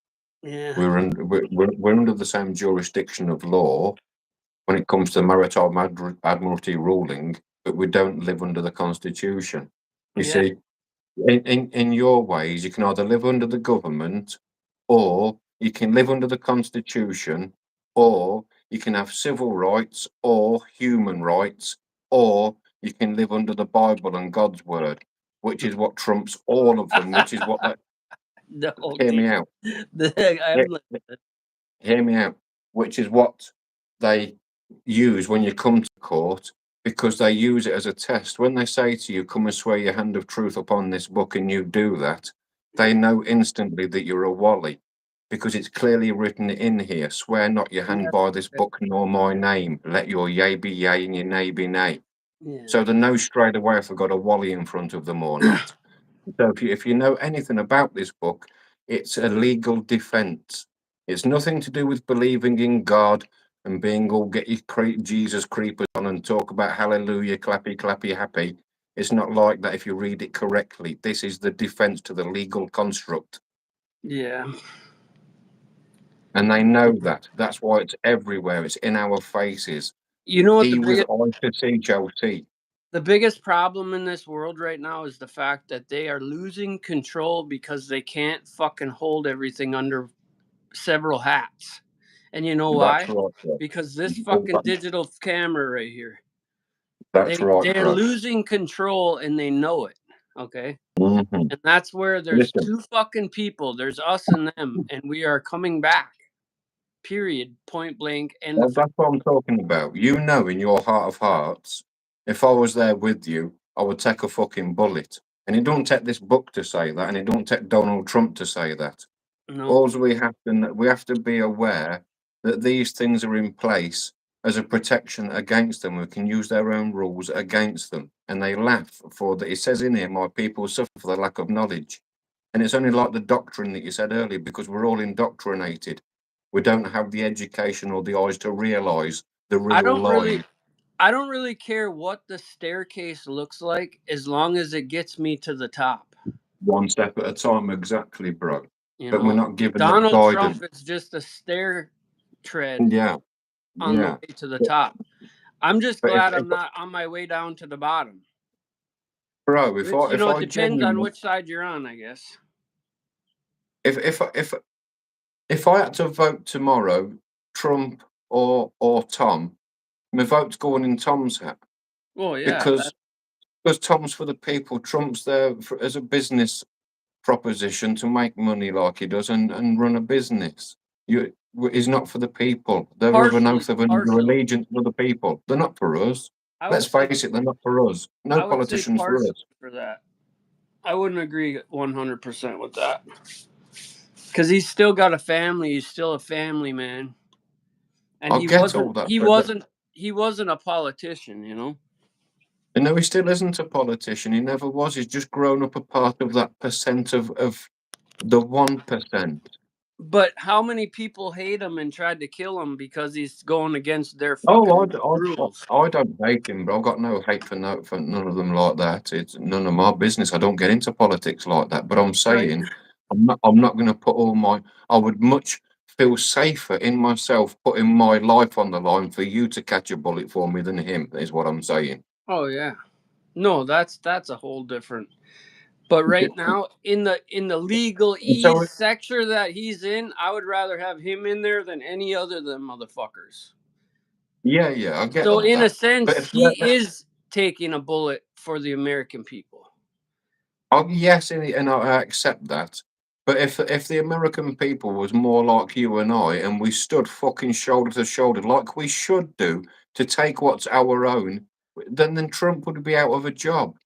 Yeah. We're under the same jurisdiction of law when it comes to maritime admiralty ruling but we don't live under the Constitution. You Yeah. see, in your ways, you can either live under the government, or you can live under the Constitution, or you can have civil rights or human rights, or you can live under the Bible and God's word, which is what trumps all of them, which is what that, No, hear me dude. out. I'm Hear, like, hear me out. Which is what they use when you come to court, because they use it as a test. When they say to you, come and swear your hand of truth upon this book, and you do that, they know instantly that you're a wally, because it's clearly written in here, swear not your hand by this book nor my name. Let your yea be yea and your nay be nay. yeah. So they know straight away if they've got a wally in front of them or not. So if you know anything about this book, it's a legal defense. It's nothing to do with believing in God and being all get your Jesus creepers on and talk about hallelujah, clappy, clappy, happy. It's not like that if you read it correctly. This is the defense to the legal construct. Yeah. And they know that. That's why it's everywhere. It's in our faces. You know what He the was biggest, I to see Joe T. the biggest problem in this world right now is the fact that they are losing control because they can't fucking hold everything under several hats. And you know why? That's right, bro. Because this fucking digital camera right here. That's right, They're bro. losing control and they know it. Okay. Mhm. And that's where there's Listen. two fucking people. There's us and them, and we are coming back. Period. Point blank. And Well, that's what I'm talking about. You know, in your heart of hearts, if I was there with you, I would take a fucking bullet. And it don't take this book to say that, and it don't take Donald Trump to say that. no, All we have to be aware that these things are in place as a protection against them. We can use their own rules against them, and they laugh for that. It says in here, "My people suffer for the lack of knowledge," and it's only like the doctrine that you said earlier, because we're all indoctrinated. We don't have the education or the eyes to realise the I real line. don't really care what the staircase looks like as long as it gets me to the top. One step at a time, exactly, bro. You But we're know, not given that Donald guidance. Trump is just a stair tread Yeah, on the yeah. way to the top. I'm just But glad I'm not on my way down to the bottom. bro, Which, if it I depends on genuinely, which side you're on, I guess. if I had to vote tomorrow, Trump or Tom, my vote's going in Tom's hat, Oh yeah, because Tom's for the people. Trump's there as a business proposition to make money like he does and run a business. He's not for the people. They're of an oath of an allegiance to the people. They're not for us. Let's face it, they're not for us. No I would say politicians for partially us. for that. I wouldn't agree 100% with that. Because he's still got a family. He's still a family man, and I get all that. he wasn't a politician, you know. And no, he still isn't a politician. He never was. He's just grown up a part of that percent of the 1%. But how many people hate him and tried to kill him because he's going against their Oh, fucking rules? I don't hate him, but I've got no hate for none of them like that. It's none of my business. I don't get into politics like that. But I'm saying, I'm not going to put all my. I would much feel safer in myself putting my life on the line for you to catch a bullet for me than him. Is what I'm saying. Oh yeah, no, that's a whole different. But right now, in the legalese sector that he's in, I would rather have him in there than any other of them motherfuckers. Yeah, yeah, I get So all in a that. sense, But if he is taking a bullet for the American people. oh, yes, and I accept that. But if the American people was more like you and I, and we stood fucking shoulder to shoulder like we should do to take what's our own, then Trump would be out of a job,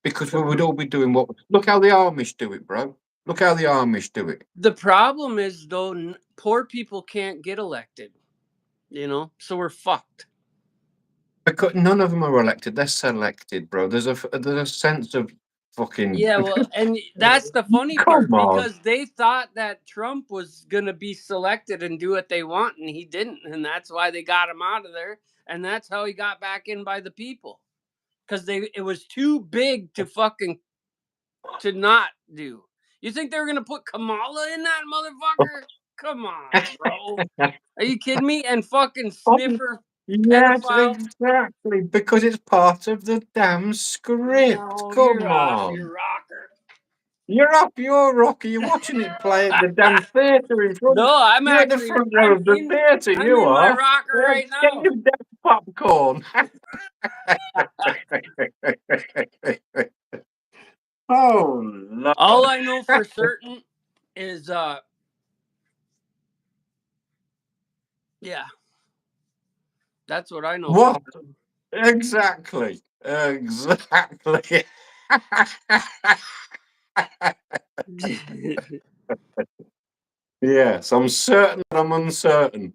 because we would all be doing what. Look how the Amish do it, bro. Look how the Amish do it. The problem is though, poor people can't get elected. You know, so we're fucked. Because none of them are elected; they're selected, bro. There's a sense of fucking. Yeah, well, and that's the funny Come part, on. because they thought that Trump was gonna be selected and do what they want, and he didn't, and that's why they got him out of there, and that's how he got back in by the people, because it was too big to fucking to not do. You think they were gonna put Kamala in that motherfucker? Come on, bro. Are you kidding me? And fucking Sniffer Yes, Pedophile. exactly. Because it's part of the damn script. No, Come you're off on. your rocker. You're up your rocker. You're watching it play at the damn theatre in front. No, I'm You're at the actually. front row of the theatre. I'm You in my are. rocker Yeah, right get now. your damn popcorn. Oh no! All I know for certain is, yeah, that's what I know. What? Exactly. Exactly. Yes, I'm certain. I'm uncertain.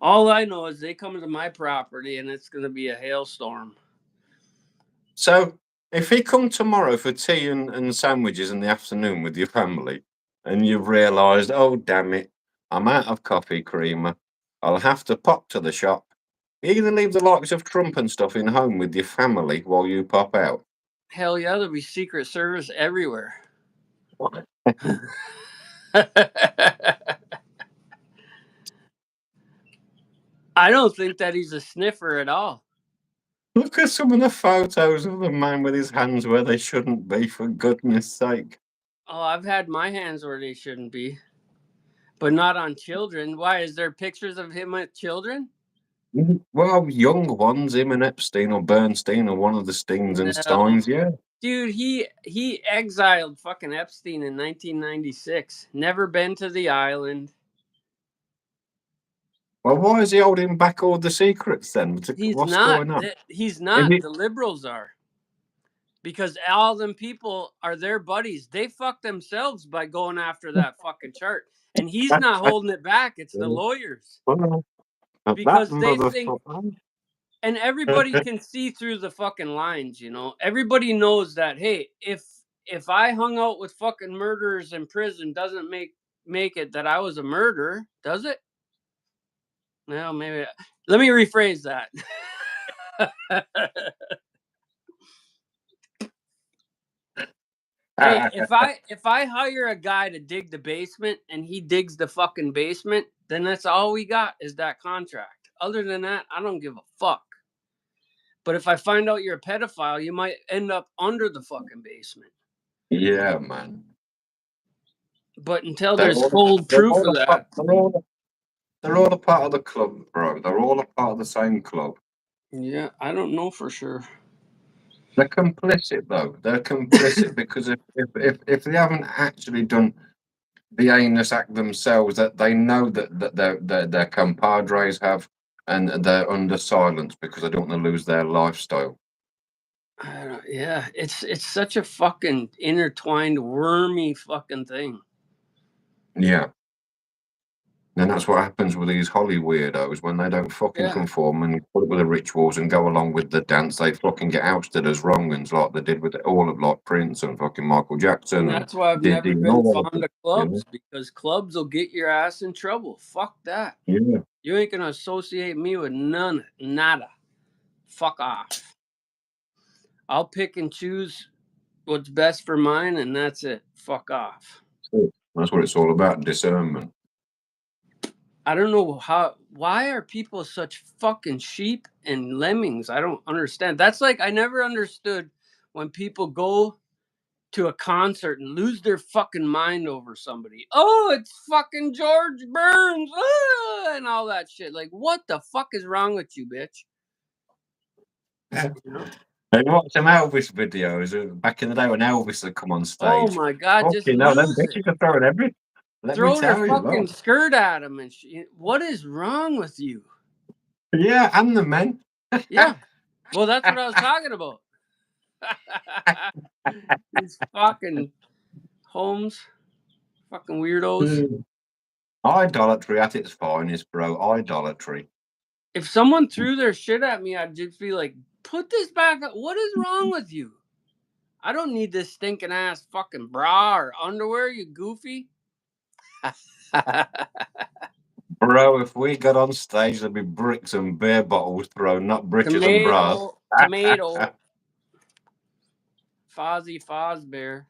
All I know is they come to my property and it's going to be a hailstorm. So, if he come tomorrow for tea and sandwiches in the afternoon with your family, and you've realised, oh damn it, I'm out of coffee creamer, I'll have to pop to the shop. You're going to leave the likes of Trump and stuff in home with your family while you pop out. Hell yeah, there'll be Secret Service everywhere. I don't think that he's a sniffer at all. Look at some of the photos of the man with his hands where they shouldn't be, for goodness sake. Oh, I've had my hands where they shouldn't be, but not on children. Why? Is there pictures of him with children? Well, young ones, him and Epstein or Bernstein or one of the Steens and No. Steins, yeah. Dude, he exiled fucking Epstein in 1996. Never been to the island. Well, why is he holding back all the secrets then? He's What's not. going on? He's not. he- The liberals are. Because all them people are their buddies. They fuck themselves by going after that fucking chart. And he's not holding it back. It's the lawyers. Because they think, and everybody can see through the fucking lines, you know. Everybody knows that, hey, if I hung out with fucking murderers in prison doesn't make it that I was a murderer, does it? Well, maybe. Let me rephrase that. Hey, if I hire a guy to dig the basement and he digs the fucking basement, then that's all we got is that contract. Other than that, I don't give a fuck. But if I find out you're a pedophile, you might end up under the fucking basement. Yeah, man. But until They're there's all- cold they're proof all of a that, part- They're all a part of the club, bro. They're all a part of the same club. yeah, I don't know for sure. They're complicit, though. They're complicit because if they haven't actually done the heinous act themselves, that they know that their compadres have, and they're under silence because they don't want to lose their lifestyle. Yeah, it's such a fucking intertwined, wormy fucking thing. Yeah. And that's what happens with these Holly weirdos when they don't fucking conform and put up with the rituals and go along with the dance. They fucking get ousted as wrong-uns like they did with all of like Prince and fucking Michael Jackson. And that's why I've never been fond of clubs, because clubs will get your ass in trouble. Fuck that. Yeah. You ain't gonna associate me with nada. Fuck off. I'll pick and choose what's best for mine, and that's it. Fuck off. That's what it's all about, discernment. I don't know why are people such fucking sheep and lemmings? I don't understand. That's like, I never understood when people go to a concert and lose their fucking mind over somebody. Oh, it's fucking George Burns, and all that shit. Like, what the fuck is wrong with you, bitch? You know? Have you watched some Elvis videos back in the day when Elvis would come on stage? Oh my god, just them bitches are throwing everything. Throw their fucking skirt at him and shit. What is wrong with you? Yeah, and the men. Yeah. Well, that's what I was talking about. These fucking Holmes, fucking weirdos. Idolatry at its finest, bro. Idolatry. If someone threw their shit at me, I'd just be like, put this back up. What is wrong with you? I don't need this stinking ass fucking bra or underwear, you goofy. Bro, if we got on stage, there'd be bricks and beer bottles thrown, not britches and bras. Tomato. Fozzie Fozbear.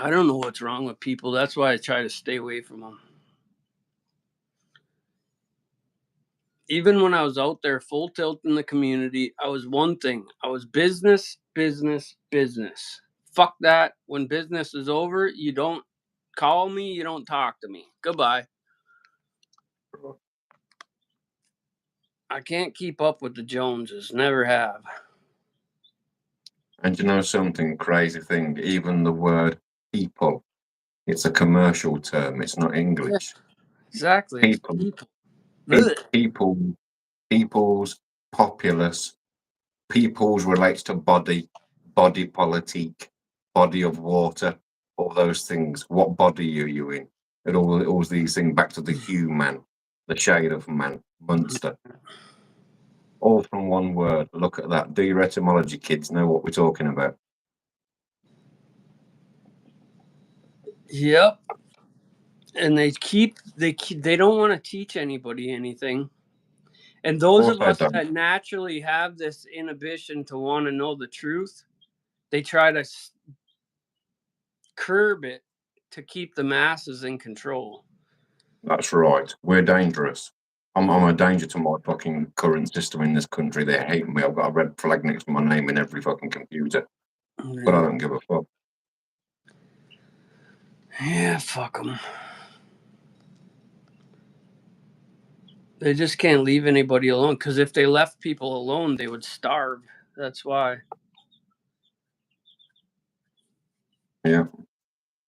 I don't know what's wrong with people. That's why I try to stay away from them. Even when I was out there full tilt in the community, I was one thing. I was business, business, business. Fuck that. When business is over, you don't call me, you don't talk to me. Goodbye. I can't keep up with the Joneses. Never have. And you know something crazy thing? Even the word people, it's a commercial term. It's not English. Exactly. It's People, people. pe- Ugh. people, people's, populace, people's relates to body, body politique, body of water, all those things. What body are you in? It all these things back to the human, the shade of man, Munster. All from one word. Look at that. Do your etymology, kids. Know what we're talking about. Yep. And they don't want to teach anybody anything. And those Of of course I us don't. that naturally have this inhibition to want to know the truth, they try to curb it to keep the masses in control. That's right. We're dangerous. I'm a danger to my fucking current system in this country. They hate me. I've got a red flag next to my name in every fucking computer, but I don't give a fuck. Yeah, fuck them. They just can't leave anybody alone, because if they left people alone, they would starve. That's why. Yeah.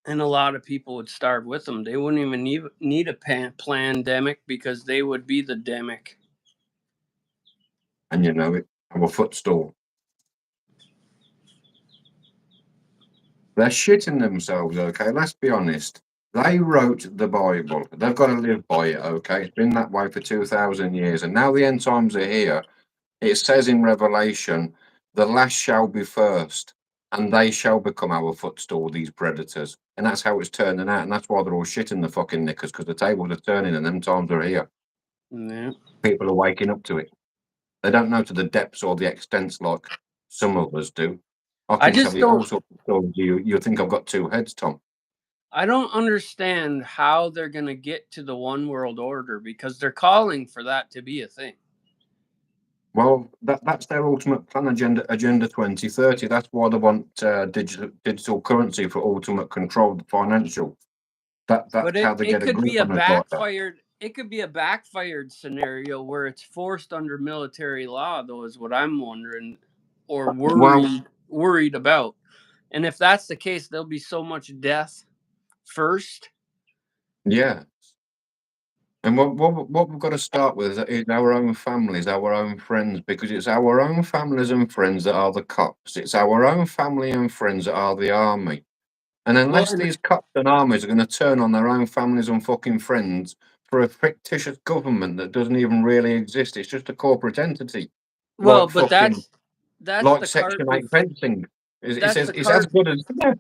And a lot of people would starve with them. They wouldn't even need a pandemic, because they would be the demic. And you know it. I'm a footstool. They're shitting themselves, okay? Let's be honest. They wrote the Bible. They've got to live by it, okay? It's been that way for 2,000 years. And now the end times are here. It says in Revelation, the last shall be first, and they shall become our footstool, these predators. And that's how it's turning out. And that's why they're all shitting the fucking knickers, because the tables are turning and them times are here. Yeah. People are waking up to it. They don't know to the depths or the extents like some of us do. I I can just tell you all don't. sorts of stories. You think I've got two heads, Tom? I don't understand how they're going to get to the one world order, because they're calling for that to be a thing. Well, that's their ultimate plan, agenda 2030. That's why they want digital currency for ultimate control, financial. That's But how they it get a could grip be a on us like that. backfired. It could be a backfired scenario where it's forced under military law, though, is what I'm wondering, or worried about. And if that's the case, there'll be so much death first. Yeah. And what we've got to start with is our own families, our own friends, because it's our own families and friends that are the cops. It's our own family and friends that are the army. And Well, unless these cops and armies are going to turn on their own families and fucking friends for a fictitious government that doesn't even really exist, it's just a corporate entity. Like but fucking, that's like the cart. Section 8 fencing. That's the It's as cart. good as, yeah.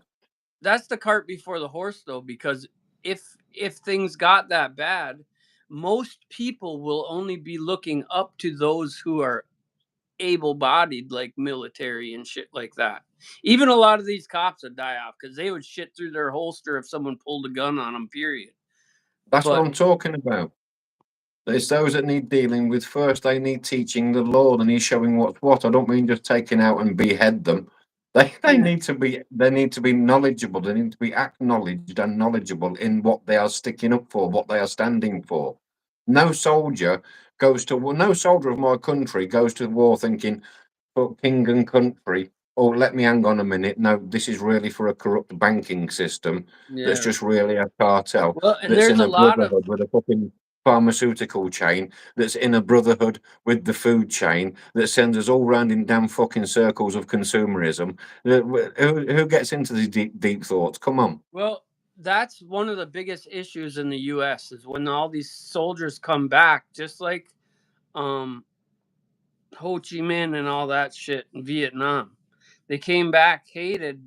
That's the cart before the horse, though, because if things got that bad, most people will only be looking up to those who are able-bodied, like military and shit like that. Even a lot of these cops would die off, because they would shit through their holster if someone pulled a gun on them. Period. That's what But I'm talking about. It's those that need dealing with first. They need teaching the law. They need showing what's what. I don't mean just taking out and behead them. They yeah. need to be knowledgeable. They need to be acknowledged and knowledgeable in what they are sticking up for, what they are standing for. No soldier no soldier of my country goes to war thinking, for king and country. Oh, let me hang on a minute. No, this is really for a corrupt banking system that's Yeah. just really a cartel Well, and that's there's in a a lot of brotherhood with a fucking pharmaceutical chain that's in a brotherhood with the food chain that sends us all round in damn fucking circles of consumerism. Who gets into these deep thoughts? Come on. well, that's one of the biggest issues in the U.S. is when all these soldiers come back, just like um, Ho Chi Minh and all that shit in Vietnam. They came back hated,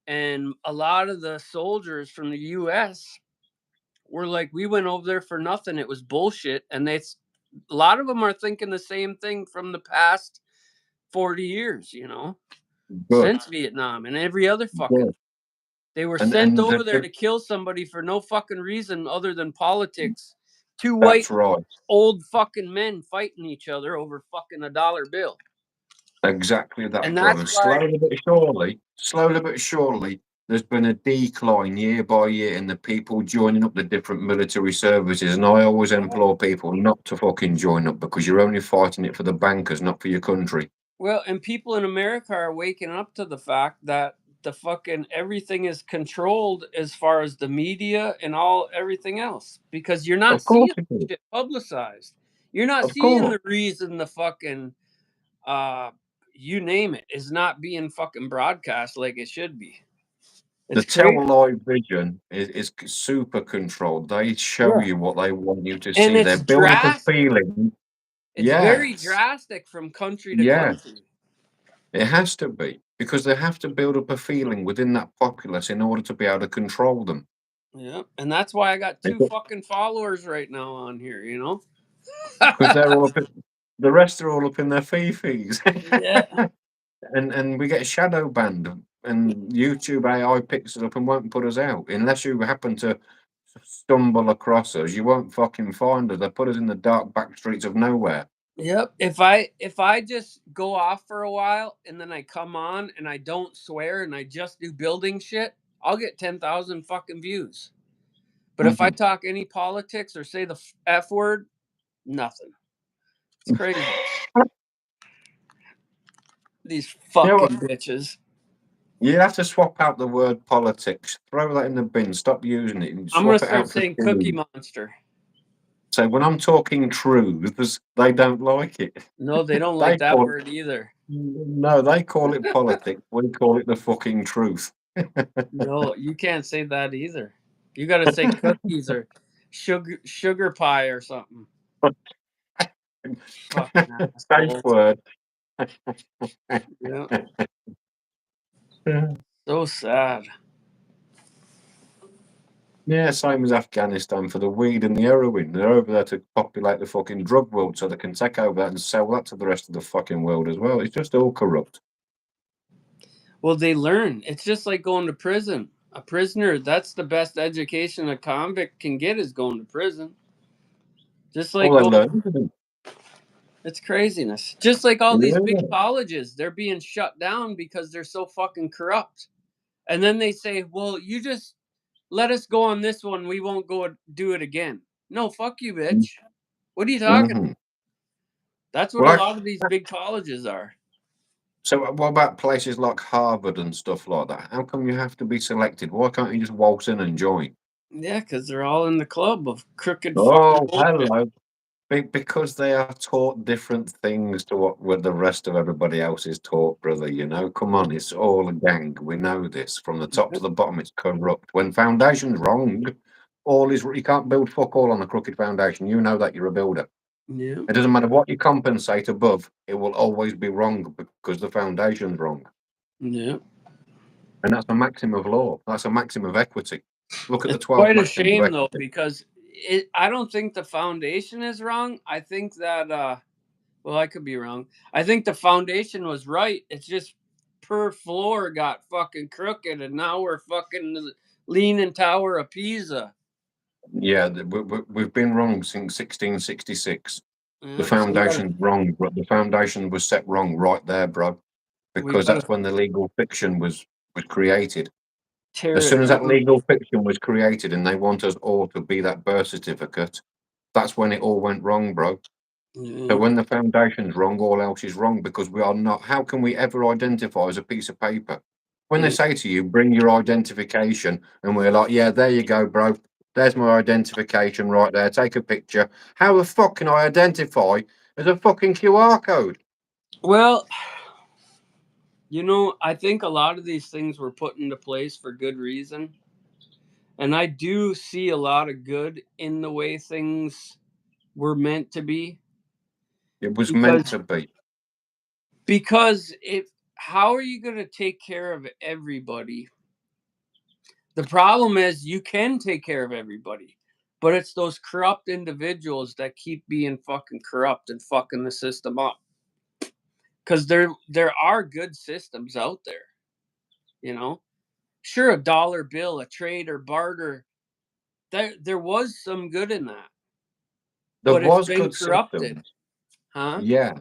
and a lot of the soldiers from the U.S. were like, "We went over there for nothing. It was bullshit." And a lot of them are thinking the same thing from the past 40 years, Good. since Vietnam and every other fucking. Good. They were And- sent and over the- there to kill somebody for no fucking reason other than politics. Two That's white right. old fucking men fighting each other over fucking a dollar bill. Exactly that, And bro. that's And why slowly but surely, there's been a decline year by year in the people joining up the different military services. And I always implore people not to fucking join up because you're only fighting it for the bankers, not for your country. well, and people in America are waking up to the fact that the fucking everything is controlled as far as the media and everything else because you're not Of course seeing it is. shit publicized. You're not Of seeing course. the reason the fucking you name it is not being fucking broadcast like it should be. The It's crazy. Tell Live Vision is super controlled. They show Yeah. you what they want you to And see. it's They build up a drastic. feeling. It's very Yes. drastic from country to Yes. country. It has to be because they have to build up a feeling within that populace in order to be able to control them. Yeah, and that's why I got 2 Because fucking followers right now on here, you know? they're all up in, the rest are all up in their fifis. Yeah. And we get shadow banned and YouTube AI picks us up and won't put us out. Unless you happen to stumble across us, you won't fucking find us. They put us in the dark back streets of nowhere. Yep. If I just go off for a while and then I come on and I don't swear and I just do building shit, I'll get 10,000 fucking views. But if I talk any politics or say the F word, nothing. It's crazy. These You know what? fucking bitches. You have to swap out the word politics. Throw that in the bin. Stop using it. And I'm gonna swap it start out for saying Cookie food. Monster. So when I'm talking truths, they don't like it. No, they don't They like that call word either. no, they call it politics. We call it the fucking truth. No, you can't say that either. You got to say cookies or sugar pie or something. Fucking Safe assholes. word. Yeah, so sad. Yeah, same as Afghanistan for the weed and the heroin. They're over there to populate the fucking drug world so they can take over that and sell that to the rest of the fucking world as well. It's just all corrupt. Well, they learn. It's just like going to prison. A prisoner, that's the best education a convict can get is going to prison. Just like All they going, learn. it's craziness. Just like all these big Yeah. colleges, they're being shut down because they're so fucking corrupt. And then they say, well, you just let us go on this one. We won't go do it again. No, fuck you, bitch. What are you talking? Mhm. That's what a Well, lot of these big colleges are. so what about places like Harvard and stuff like that? How come you have to be selected? Why can't you just waltz in and join? Yeah, because they're all in the club of crooked fucking Oh, bullshit. hello. Because they are taught different things to what the rest of everybody else is taught, brother. You know, come on, it's all a gang. We know this from the top to the bottom. It's corrupt. When foundation's wrong, all is you can't build fuck all on a crooked foundation. You know that you're a builder. Yeah, It doesn't matter what you compensate above; it will always be wrong because the foundation's wrong. yeah. And that's a maxim of law. That's a maxim of equity. Look at the It's 12 quite a maxims of shame though, equity. because I don't think the foundation is wrong. I think that well, I could be wrong. I think the foundation was right. It's just per floor got fucking crooked, and now we're fucking the Leaning Tower of Pisa. Yeah, we've been wrong since 1666. The Yeah, so foundation's wrong, but the foundation was set wrong right there, bro. we Because gotta that's when the legal fiction was created. tear As it soon as that down. legal fiction was created and they want us all to be that birth certificate, that's when it all went wrong, bro. So Yeah. when the foundation's wrong, all else is wrong because we are not. How can we ever identify as a piece of paper? When they Yeah. say to you, bring your identification, and we're like, yeah, there you go, bro. There's my identification right there. Take a picture. How the fuck can I identify as a fucking QR code? Well, I think a lot of these things were put into place for good reason. And I do see a lot of good in the way things were meant to be. It was meant Because to be. if how are you going to take care of everybody? The problem is you can take care of everybody, but it's those corrupt individuals that keep being fucking corrupt and fucking the system up. Because there are good systems out there, you know. sure, a dollar bill, a trade or barter, there was some good in that, There but it's was been good corrupted, systems. huh? Yeah,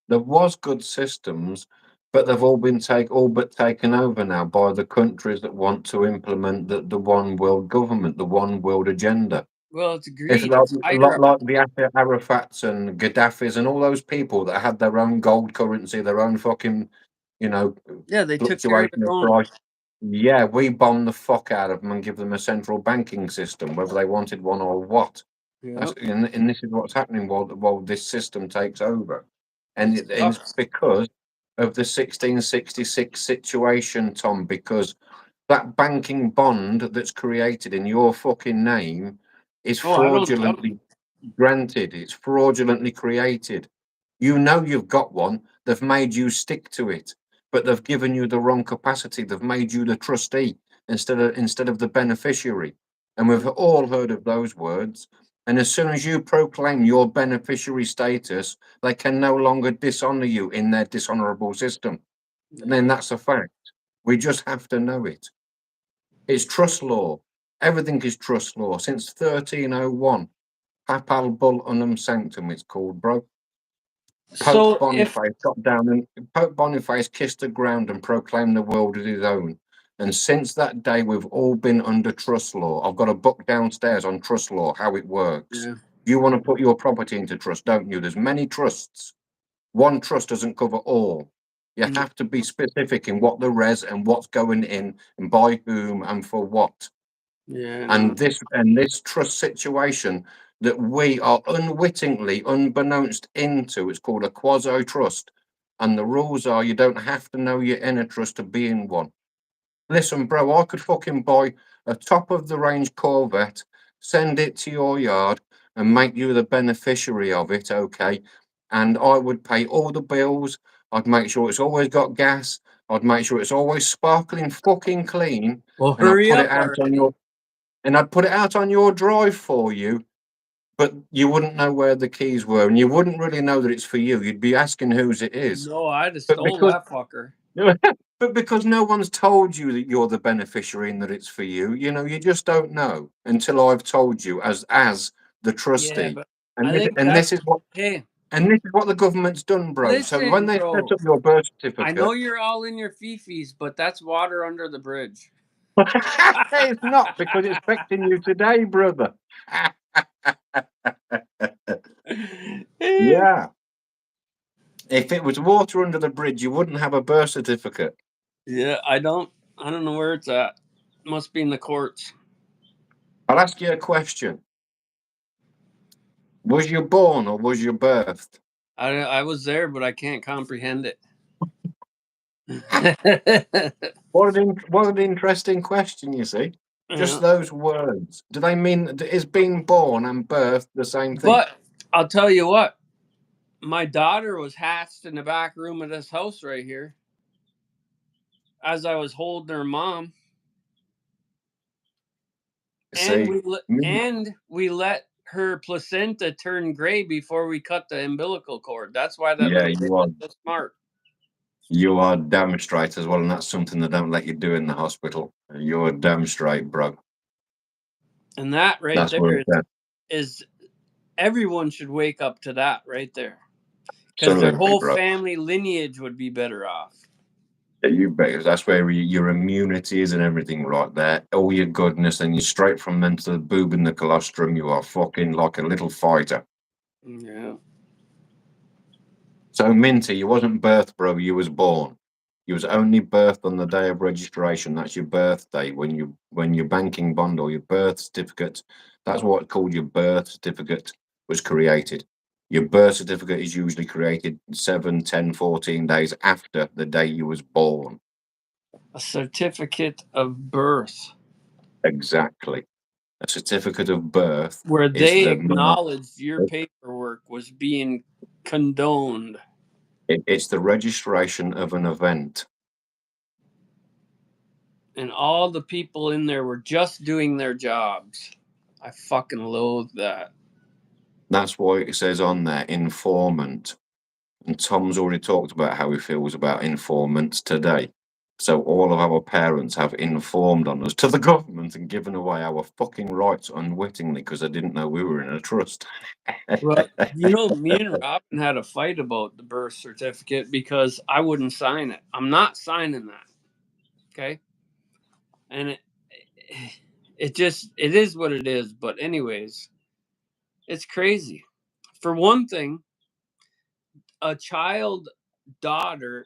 there was good systems, but they've all been all but taken over now by the countries that want to implement the one world government, the one world agenda. Well, it's It's greed. It's hierarchy. like the Arafats and Gaddafis and all those people that had their own gold currency, their own fucking, you know, Yeah, they took care of fluctuation their of own. price. Yeah, we bomb the fuck out of them and give them a central banking system, whether they wanted one or what. Yeah, And this is what's happening while this system takes over, and it's sucks. because of the 1666 situation, Tom. Because that banking bond that's created in your fucking name is Oh, I don't doubt fraudulently granted. It's fraudulently created. You know you've got one. They've made you stick to it, but they've given you the wrong capacity. They've made you the trustee instead of the beneficiary. And we've all heard of those words. And as soon as you proclaim your beneficiary status, they can no longer dishonor you in their dishonorable system. And then that's a fact. We just have to know it. It's trust law. Everything is trust law since 1301. Papal Bull Unum Sanctum, it's called, bro. Pope So if Boniface got down and Pope Boniface kissed the ground and proclaimed the world as his own. And since that day, we've all been under trust law. I've got a book downstairs on trust law, how it works. yeah, You want to put your property into trust, don't you? There's many trusts. One trust doesn't cover all. You mm, have to be specific in what the res and what's going in and by whom and for what. yeah, no. And this trust situation that we are unwittingly, unbeknownst into, it's called a quasi trust. And the rules are you don't have to know you're in a trust to be in one. Listen, bro, I could fucking buy a top of the range Corvette, send it to your yard, and make you the beneficiary of it, okay? And I would pay all the bills. I'd make sure it's always got gas. I'd make sure it's always sparkling fucking clean. Well, And I'd hurry put it up out on already. your drive for you, but you wouldn't know where the keys were, and you wouldn't really know that it's for you. You'd be asking whose it is. No, I'd have But stole that fucker. but because no one's told you that you're the beneficiary and that it's for you, you just don't know until I've told you as the Yeah, trustee. but And I this, think and that. this is what Hey, the government's done, bro. So when listen, they set bro. up your birth I know certificate, you're all in your fifis, but that's water under the bridge. it's not because it's affecting you today, brother. Yeah. If it was water under the bridge, you wouldn't have a birth certificate. Yeah, I don't know where it's at. Must be in the courts. I'll ask you a question. Was you born or was you birthed? I was there, but I can't comprehend it. What an interesting question, you see. Just Yeah. those words. Do they mean is being born and birthed the same thing? But I'll tell you what, my daughter was hatched in the back room of this house right here as I was holding her mom. And See, we let her placenta turn gray before we cut the umbilical cord. That's why that yeah, little bitch is so smart. you are damn straight as well, and that's something they don't let you do in the hospital. You're damn straight, bro. And that right That's where there it's at. is everyone should wake up to that right there. Because their Absolutely, whole bro. family lineage would be better off. Yeah, you bet. That's where your immunity is and everything right there. All your goodness, and you're straight from them to the boob and the colostrum. You are fucking like a little fighter. Yeah. So, Minty, you wasn't birthed, bro. You was born. You was only birthed on the day of registration. That's your birthday. When your banking bond or your birth certificate, that's what called your birth certificate, was created. Your birth certificate is usually created 7, 10, 14 days after the day you was born. A certificate of birth. Exactly. A certificate of birth Where is they the mark. acknowledged your paperwork was being condoned. It's the registration of an event. And all the people in there were just doing their jobs. I fucking loathe that. That's why it says on there, informant. And Tom's already talked about how he feels about informants today. So all of our parents have informed on us to the government and given away our fucking rights unwittingly because they didn't know we were in a trust. Well, me and Robin had a fight about the birth certificate because I wouldn't sign it. I'm not signing that. Okay. And it is what it is. But anyways, it's crazy. For one thing, a child daughter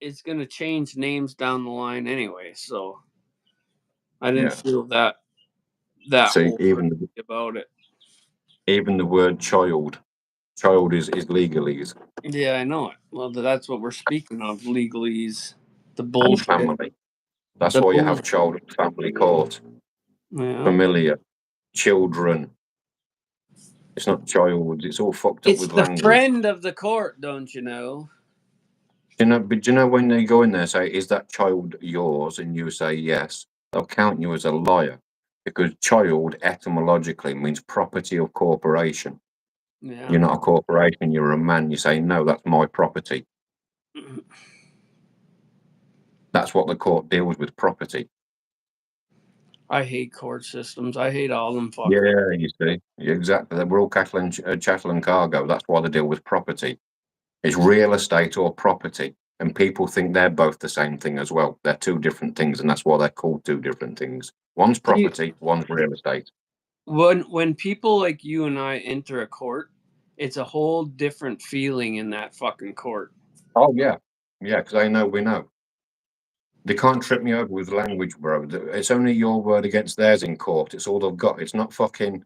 is going to change names down the line anyway. So I didn't feel that See, even about it. even the word child is legalese. Yeah, I know it. Well, that's what we're speaking of, legalese. The And bullshit. family. That's The why you have bullshit. child and family court. Yeah. Familiar. Children. It's not child. It's all fucked up It's with the language. friend of the court, don't you know? Do you know when they go in there and say, is that child yours? And you say yes, they'll count you as a liar. Because child etymologically means property of corporation. Yeah. You're not a corporation, you're a man. You say, no, that's my property. That's what the court deals with, property. I hate court systems. I hate all them fuckers. Yeah, you see. Exactly. We're all chattel and cargo. That's why they deal with property. It's real estate or property. And people think they're both the same thing as well. They're two different things, and that's why they're called two different things. One's property, one's real estate. When people like you and I enter a court, it's a whole different feeling in that fucking court. Oh, yeah. Yeah, because they know we know. They can't trip me over with language, bro. It's only your word against theirs in court. It's all they've got. It's not fucking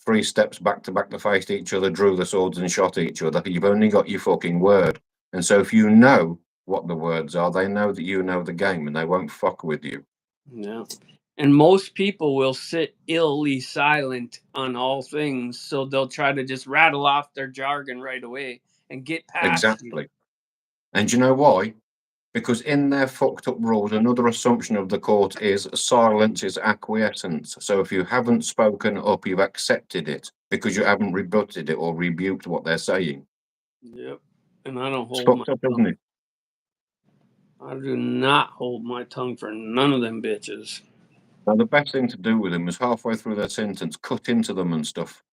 3 steps back to face each other, drew the swords and shot each other. You've only got your fucking word. And so if you know what the words are, they know that you know the game and they won't fuck with you. Yeah. And most people will sit illy silent on all things, so they'll try to just rattle off their jargon right away and get past Exactly. you. And you know why? Because in their fucked up rules, another assumption of the court is silence is acquiescence. So if you haven't spoken up, you've accepted it because you haven't rebutted it or rebuked what they're saying. Yep. And I don't It's hold fucked up, isn't it? I do not hold my tongue for none of them bitches. Now, the best thing to do with them is halfway through their sentence, cut into them and stuff.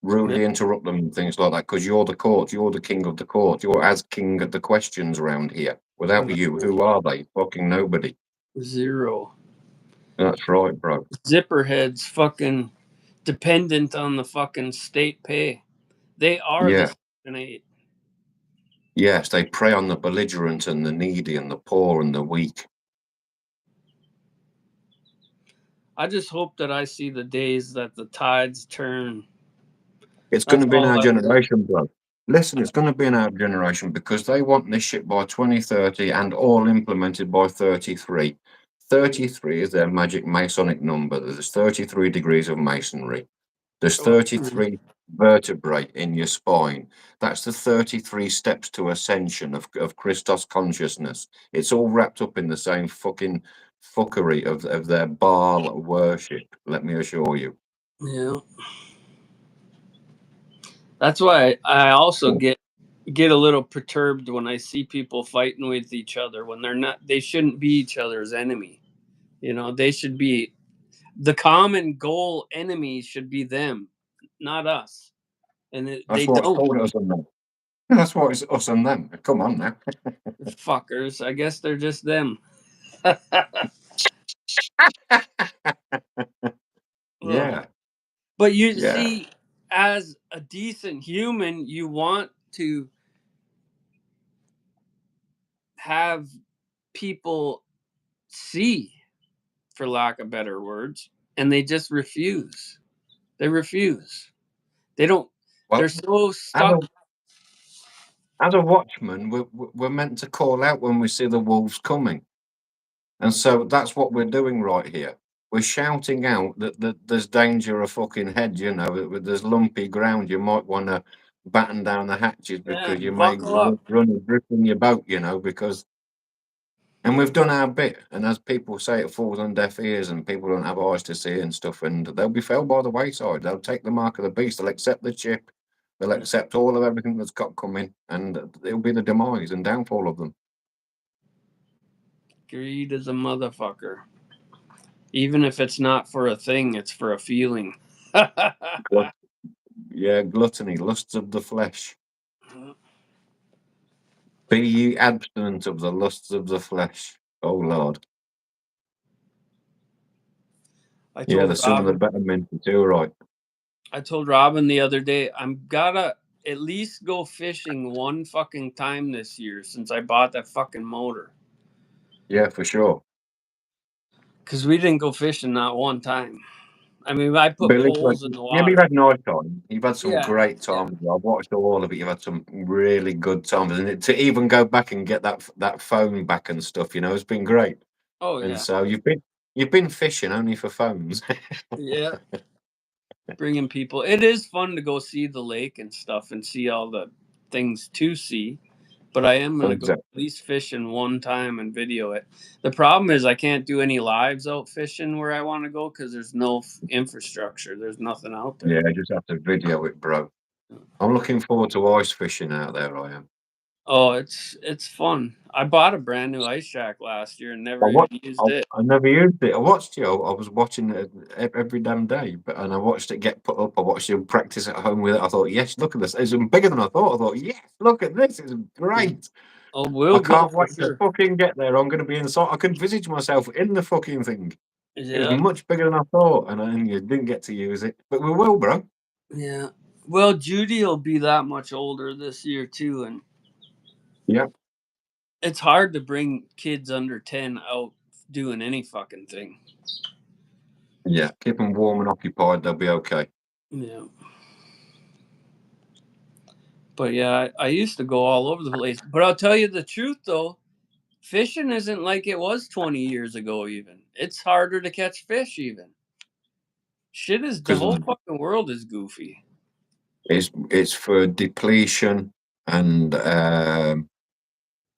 Rudely interrupt them and things like that, because you're the court, you're the king of the court, you're as king of the questions around here. Without you, who are they? Fucking nobody. Zero. That's right, bro. Zipperheads fucking dependent on the fucking state pay. They are the Section 8. Yes, they prey on the belligerent and the needy and the poor and the weak. I just hope that I see the days that the tides turn. It's going to be in our generation, bro. Listen, it's going to be in our generation because they want this shit by 2030 and all implemented by 33. 33 is their magic Masonic number. There's 33 degrees of masonry. There's 33 vertebrae in your spine. That's the 33 steps to ascension of Christos consciousness. It's all wrapped up in the same fucking fuckery of their Baal worship, let me assure you. Yeah. That's why I also get a little perturbed when I see people fighting with each other when they shouldn't be each other's enemy. You know, they should be the common goal enemy should be them, not us. And they That's don't. why it's us and them. That's why it's us and them. Come on now. Fuckers. I guess they're just them. Yeah. But you see, as a decent human, you want to have people see, for lack of better words, and they just refuse. They refuse. They don't. Well, they're so stuck. As a watchman, we're meant to call out when we see the wolves coming. And so that's what we're doing right here. We're shouting out that there's danger of fucking head, you know, there's lumpy ground. You might want to batten down the hatches because you may run adrift in your boat, you know, because. And we've done our bit. And as people say, it falls on deaf ears and people don't have eyes to see and stuff. And they'll be felled by the wayside. They'll take the mark of the beast. They'll accept the chip. They'll accept all of everything that's got coming. And it'll be the demise and downfall of them. Greed is a motherfucker. Even if it's not for a thing, it's for a feeling. Yeah, gluttony, lusts of the flesh. Be ye abstinent of the lusts of the flesh. Oh Lord. I Yeah, told the son of the Robin, better men too, right? I told Robin the other day, I'm gotta at least go fishing one fucking time this year since I bought that fucking motor. Yeah, for sure. Because we didn't go fishing not one time. I mean, I put Billy, poles in the yeah, but you've water. had nice time. You've had some Yeah, great yeah. times. I've watched all of it. You've had some really good times, and to even go back and get that phone back and stuff, it's been great. Oh And yeah, so you've been fishing only for phones. yeah. Bringing people. It is fun to go see the lake and stuff and see all the things to see. But I am gonna go at Exactly. least fishing one time and video it. The problem is I can't do any lives out fishing where I want to go because there's no infrastructure. There's nothing out there. Yeah, I just have to video it, bro. I'm looking forward to ice fishing out there. I am. Oh, it's fun. I bought a brand new ice shack last year and I never even watched. used it. I never used it. I watched you. I was watching it every damn day, and I watched it get put up. I watched you practice at home with it. I thought, yes, look at this. It's bigger than I thought. I thought, yes, look at this. It's great. Oh, I we'll go can't for wait to sure. fucking get there. I'm going to be inside. I can visage myself in the fucking thing. It's Yeah, much bigger than I thought, and I didn't get to use it, but we will, bro. yeah. Well, Judy will be that much older this year too, and Yeah, it's hard to bring kids under 10 out doing any fucking thing. yeah. Keep them warm and occupied. They'll be okay. Yeah. But yeah, I used to go all over the place. But I'll tell you the truth though, fishing isn't like it was 20 years ago even. It's harder to catch fish even. Shit is the Because whole fucking world is goofy. it's for depletion and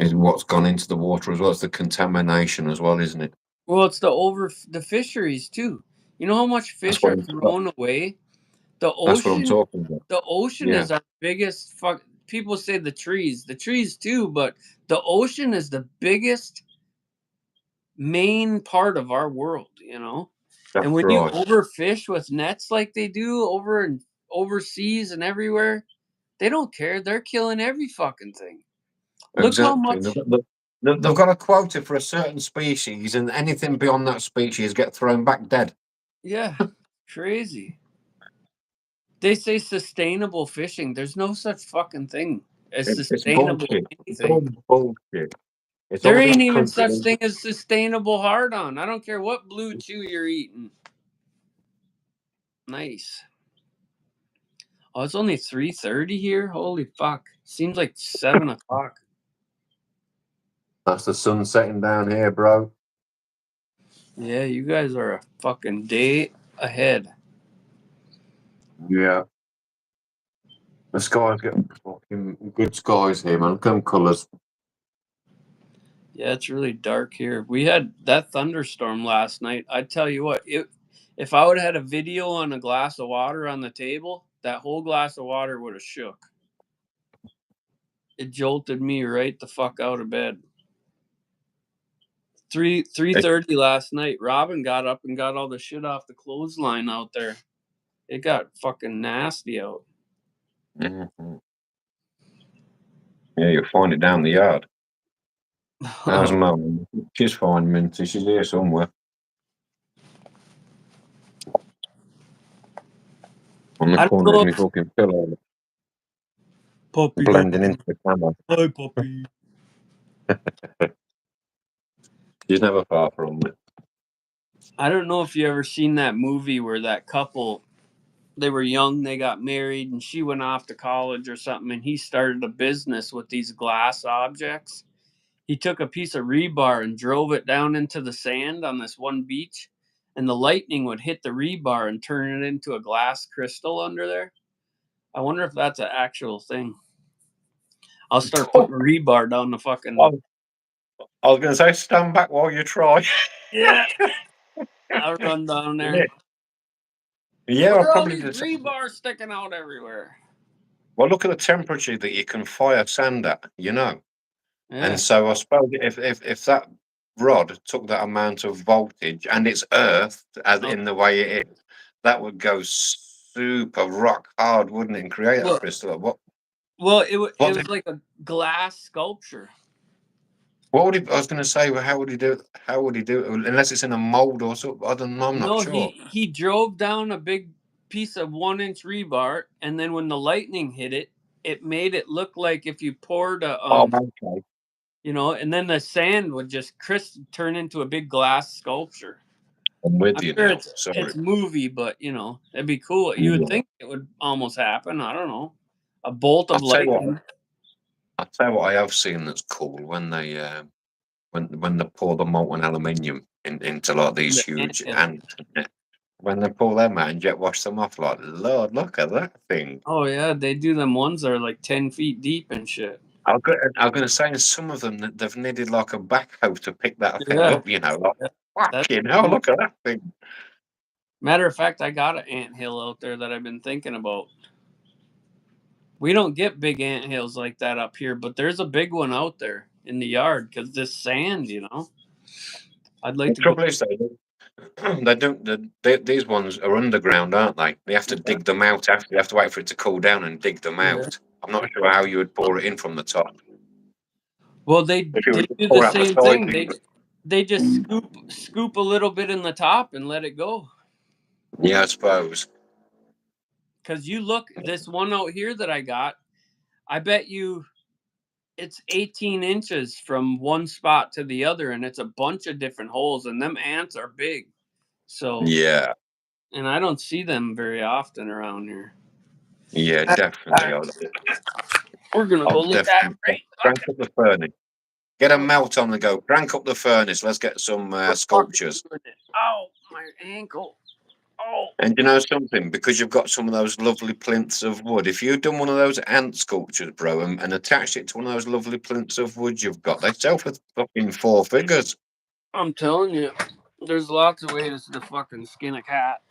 is what's gone into the water as well. It's the contamination as well, isn't it? Well, it's the fisheries too. You know how much That's fish what are thrown away? The that's what I'm ocean talking about. the ocean Yeah, is our biggest fuck. People say the trees too, but the ocean is the biggest main part of our world, you know. that's And when you right. overfish with nets like they do over and overseas and everywhere, they don't care. They're killing every fucking thing. Look how Exactly. much. They've got a quota for a certain species, and anything beyond that species get thrown back dead. Yeah, crazy. They say sustainable fishing. There's no such fucking thing as It's sustainable bullshit. It's all anything. bullshit. It's There all ain't these even such countries. thing as sustainable hard on. I don't care what blue chew you're eating. Nice. Oh, it's only 3:30 here. Holy fuck! Seems like 7 o'clock. That's the sun setting down here, bro. Yeah, you guys are a fucking day ahead. Yeah. The sky's getting fucking good skies here, man. Come colours. Yeah, it's really dark here. We had that thunderstorm last night. I tell you what, if I would have had a video on a glass of water on the table, that whole glass of water would have shook. It jolted me right the fuck out of bed. 3:30 last night. Robin got up and got all the shit off the clothesline out there. It got fucking nasty out. Mm-hmm. Yeah, you'll find it down the yard. How's Mum? She's fine, Minty. She's here somewhere. On the I don't corner know of my if fucking pillow, puppy blending into the camera. Hi puppy. She's never far from me. I don't know if you ever seen that movie where that couple, they were young, they got married, and she went off to college or something, and he started a business with these glass objects. He took a piece of rebar and drove it down into the sand on this one beach, and the lightning would hit the rebar and turn it into a glass crystal under there. I wonder if that's an actual thing. I'll start putting rebar down the fucking. I was going to say, stand back while you try. Yeah, I'll run down there. Yeah, What I'll are all probably these do the same. rebar sticking out everywhere? Well, look at the temperature that you can fire sand at, Yeah. And so I suppose if that rod took that amount of voltage and it's earthed as Oh. in the way it is, that would go super rock hard, wouldn't it, and create a Well- crystal? What Well, it What was did- like a glass sculpture. would he? I was going to say, well, how would he do it? How would he do it? Unless it's in a mold or something. I don't know. I'm not No, sure. he drove down a big piece of 1-inch rebar, and then when the lightning hit it, it made it look like if you poured a Okay. you know, and then the sand would just turn into a big glass sculpture. I'm with I'm you sure now. Sorry. it's movie, but you know, it'd be cool. You would Yeah. think it would almost happen. I don't know. A bolt of I'll tell you what. lightning. I'll tell you what I have seen that's cool when they when they pour the molten aluminium into like these The huge anthill. ants. When they pull them out and jet wash them off, like, Lord, look at that thing. Oh yeah, they do them ones that are like 10 feet deep and shit. I'm going to say, some of them that they've needed like a backhoe to pick that thing Yeah. up. You know, like, That's fucking hell, cool. look at that thing. Matter of fact, I got an anthill out there that I've been thinking about. We don't get big anthills like that up here, but there's a big one out there in the yard because this sand, you know. I'd like The to go. trouble is, they don't. These ones are underground, aren't they? They have to dig them out after. You have to wait for it to cool down and dig them Yeah. out. I'm not sure how you would pour it in from the top. Well, they If you were to do pour the out the same side, thing. They just scoop a little bit in the top and let it go. yeah, I suppose. Because you look, this one out here that I got, I bet you it's 18 inches from one spot to the other, and it's a bunch of different holes, and them ants are big. So Yeah, and I don't see them very often around here. yeah, definitely. We're gonna go I'll look at it. definitely crank up the furnace. Get a melt on the go. Crank up the furnace. Let's get some sculptures. Oh, my ankle. Oh. And you know something? Because you've got some of those lovely plinths of wood. If you'd done one of those ant sculptures, bro, and attached it to one of those lovely plinths of wood you've got, they sell for fucking 4 figures. I'm telling you, there's lots of ways to fucking skin a cat.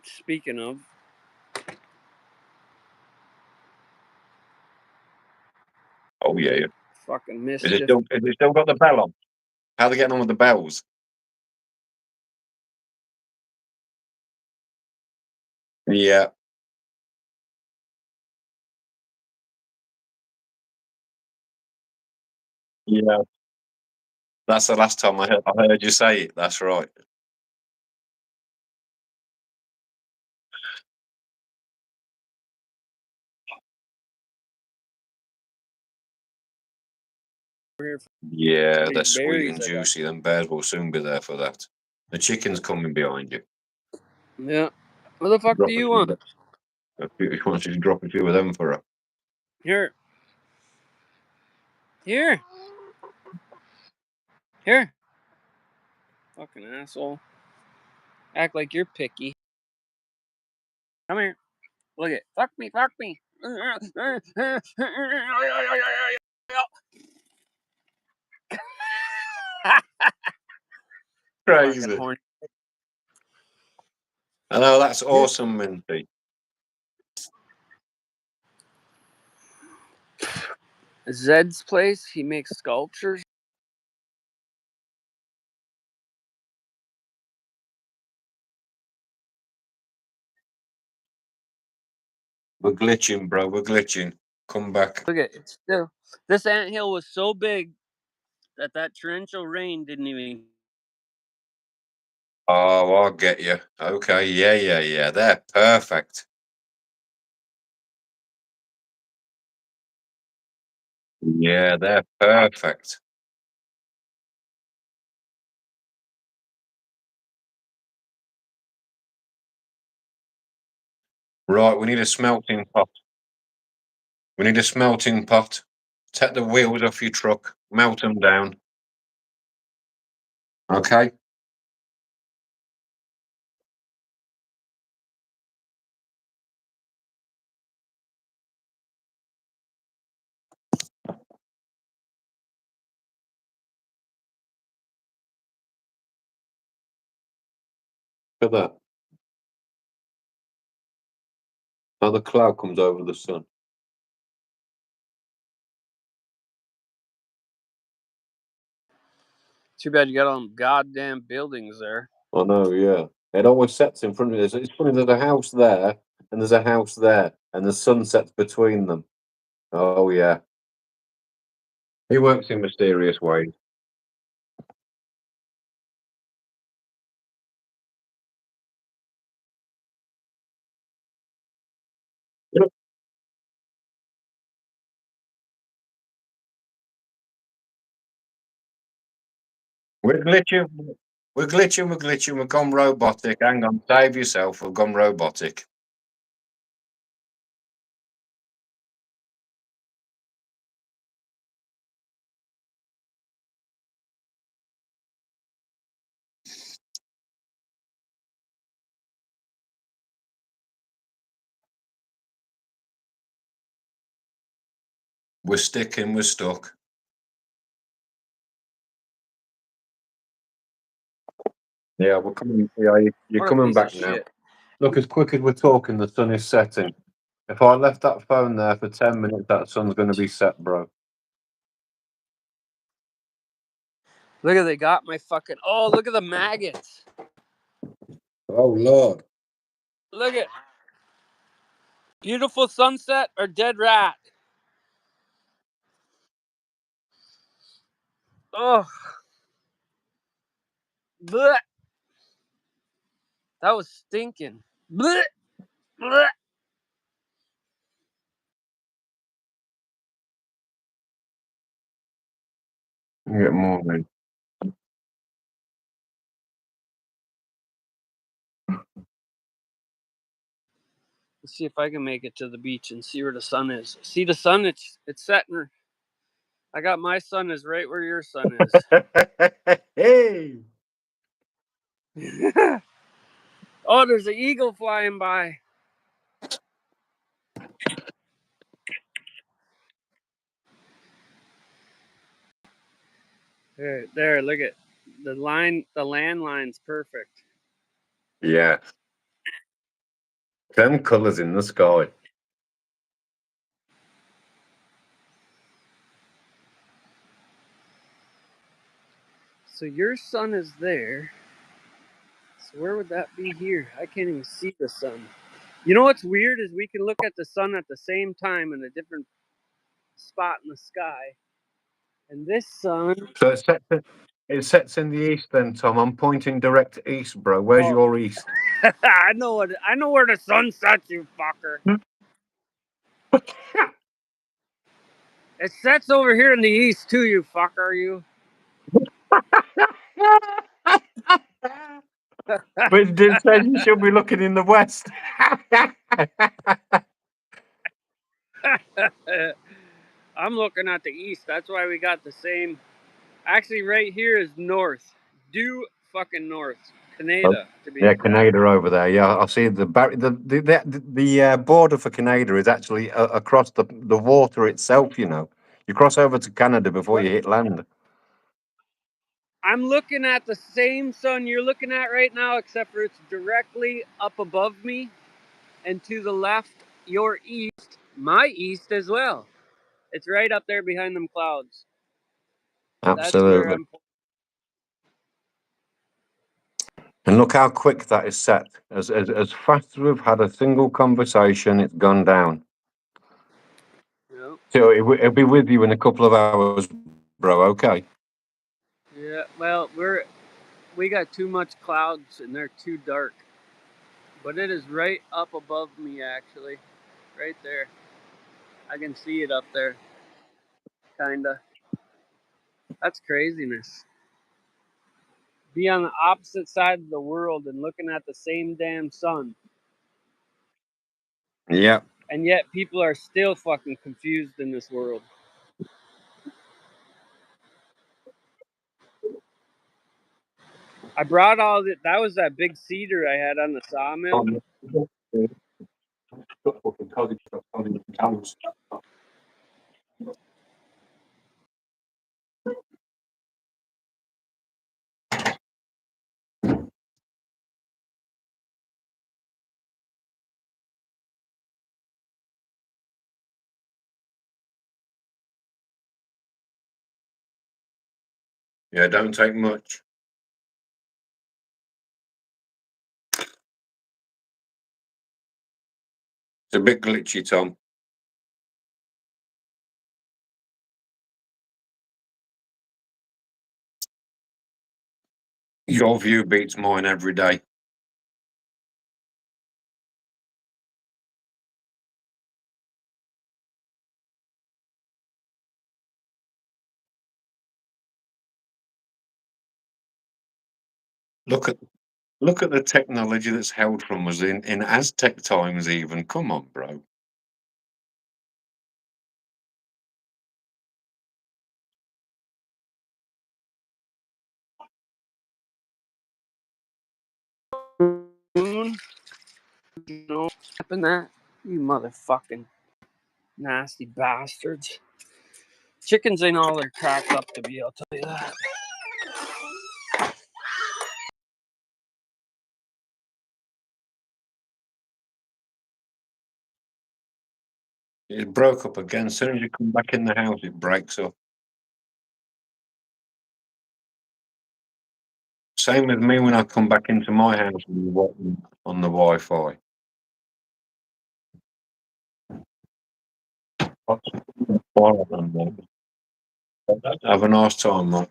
Speaking of. Oh yeah. Fucking Is mischief. it still got the bell on? How are they getting on with the bells? Yeah. Yeah. That's the last time I heard you say it. That's right. Yeah, they're These sweet berries and I got. juicy. Them bears will soon be there for that. The chicken's coming behind you. Yeah. What the fuck Drop do a you few want? of them. He wants you to drop a few of them for her. Here. Here. Here. Fucking asshole. Act like you're picky. Come here. Look it. Fuck me. Fuck me. Crazy. Horny. I know, that's awesome, Minty. Zed's place. He makes sculptures. We're glitching, bro. We're glitching. Come back. Look at it. Still, this anthill was so big that torrential rain didn't even. Oh, I'll get you. Okay. Yeah. They're perfect. Yeah, they're perfect. Right, we need a smelting pot. We need a smelting pot. Take the wheels off your truck, melt them down. Okay. Look at that. How the cloud comes over the sun. Too bad you got all them goddamn buildings there. I know, yeah. It always sets in front of it. It's funny, there's a house there, and there's a house there, and the sun sets between them. Oh, yeah. He works in mysterious ways. We're glitching. We're glitching. We're glitching. We've gone robotic. Hang on. Save yourself. We've gone robotic. We're sticking. We're stuck. Yeah, we're coming. Yeah, you're What a coming piece of back now. shit. Look, as quick as we're talking, the sun is setting. If I left that phone there for 10 minutes, that sun's going to be set, bro. Look at they got my fucking. Oh, look at the maggots. Oh, Lord. Look at beautiful sunset or dead rat. Oh, bleh. That was stinking. Bleh, bleh. You get more, man. Let's see if I can make it to the beach and see where the sun is. See the sun? It's setting. I got my sun is right where your sun is. Hey! Oh, there's an eagle flying by. There, look at the line. The landline's perfect. Yeah. Them colours in the sky. So your sun is there. So where would that be here? I can't even see the sun. You know what's weird is we can look at the sun at the same time in a different spot in the sky. And this sun. So it sets in the east then, Tom. I'm pointing direct east, bro. Where's Oh, your east? I know where the sun sets, you fucker. It sets over here in the east too, you fucker, you. But it did say you should be looking in the west. I'm looking at the east. That's why we got the same. Actually, right here is north. Due fucking north. Canada, to be Yeah, exact. Canada over there. Yeah, I see the border for Canada is actually across the water itself. You know, you cross over to Canada before you hit land. I'm looking at the same sun you're looking at right now, except for it's directly up above me, and to the left, your east, my east as well. It's right up there behind them clouds. That's where Absolutely. I'm. And look how quick that is set. As fast as we've had a single conversation, it's gone down. Yeah, So it'll be with you in a couple of hours, bro. Okay. yeah. Well, we got too much clouds and they're too dark. But it is right up above me, actually, right there. I can see it up there, kinda. That's craziness. Be on the opposite side of the world and looking at the same damn sun. Yeah. And yet people are still fucking confused in this world. I brought all that was that big cedar I had on the sawmill. Yeah, don't take much. It's a bit glitchy, Tom. Your view beats mine every day. Look at the technology that's held from us in Aztec times even. Come on, bro. Moon, happen that you motherfucking nasty bastards. Chickens ain't all they're cracked up to be. I'll tell you that. It broke up again. As soon as you come back in the house, it breaks up. Same with me when I come back into my house on the Wi-Fi. Have a nice time, mate.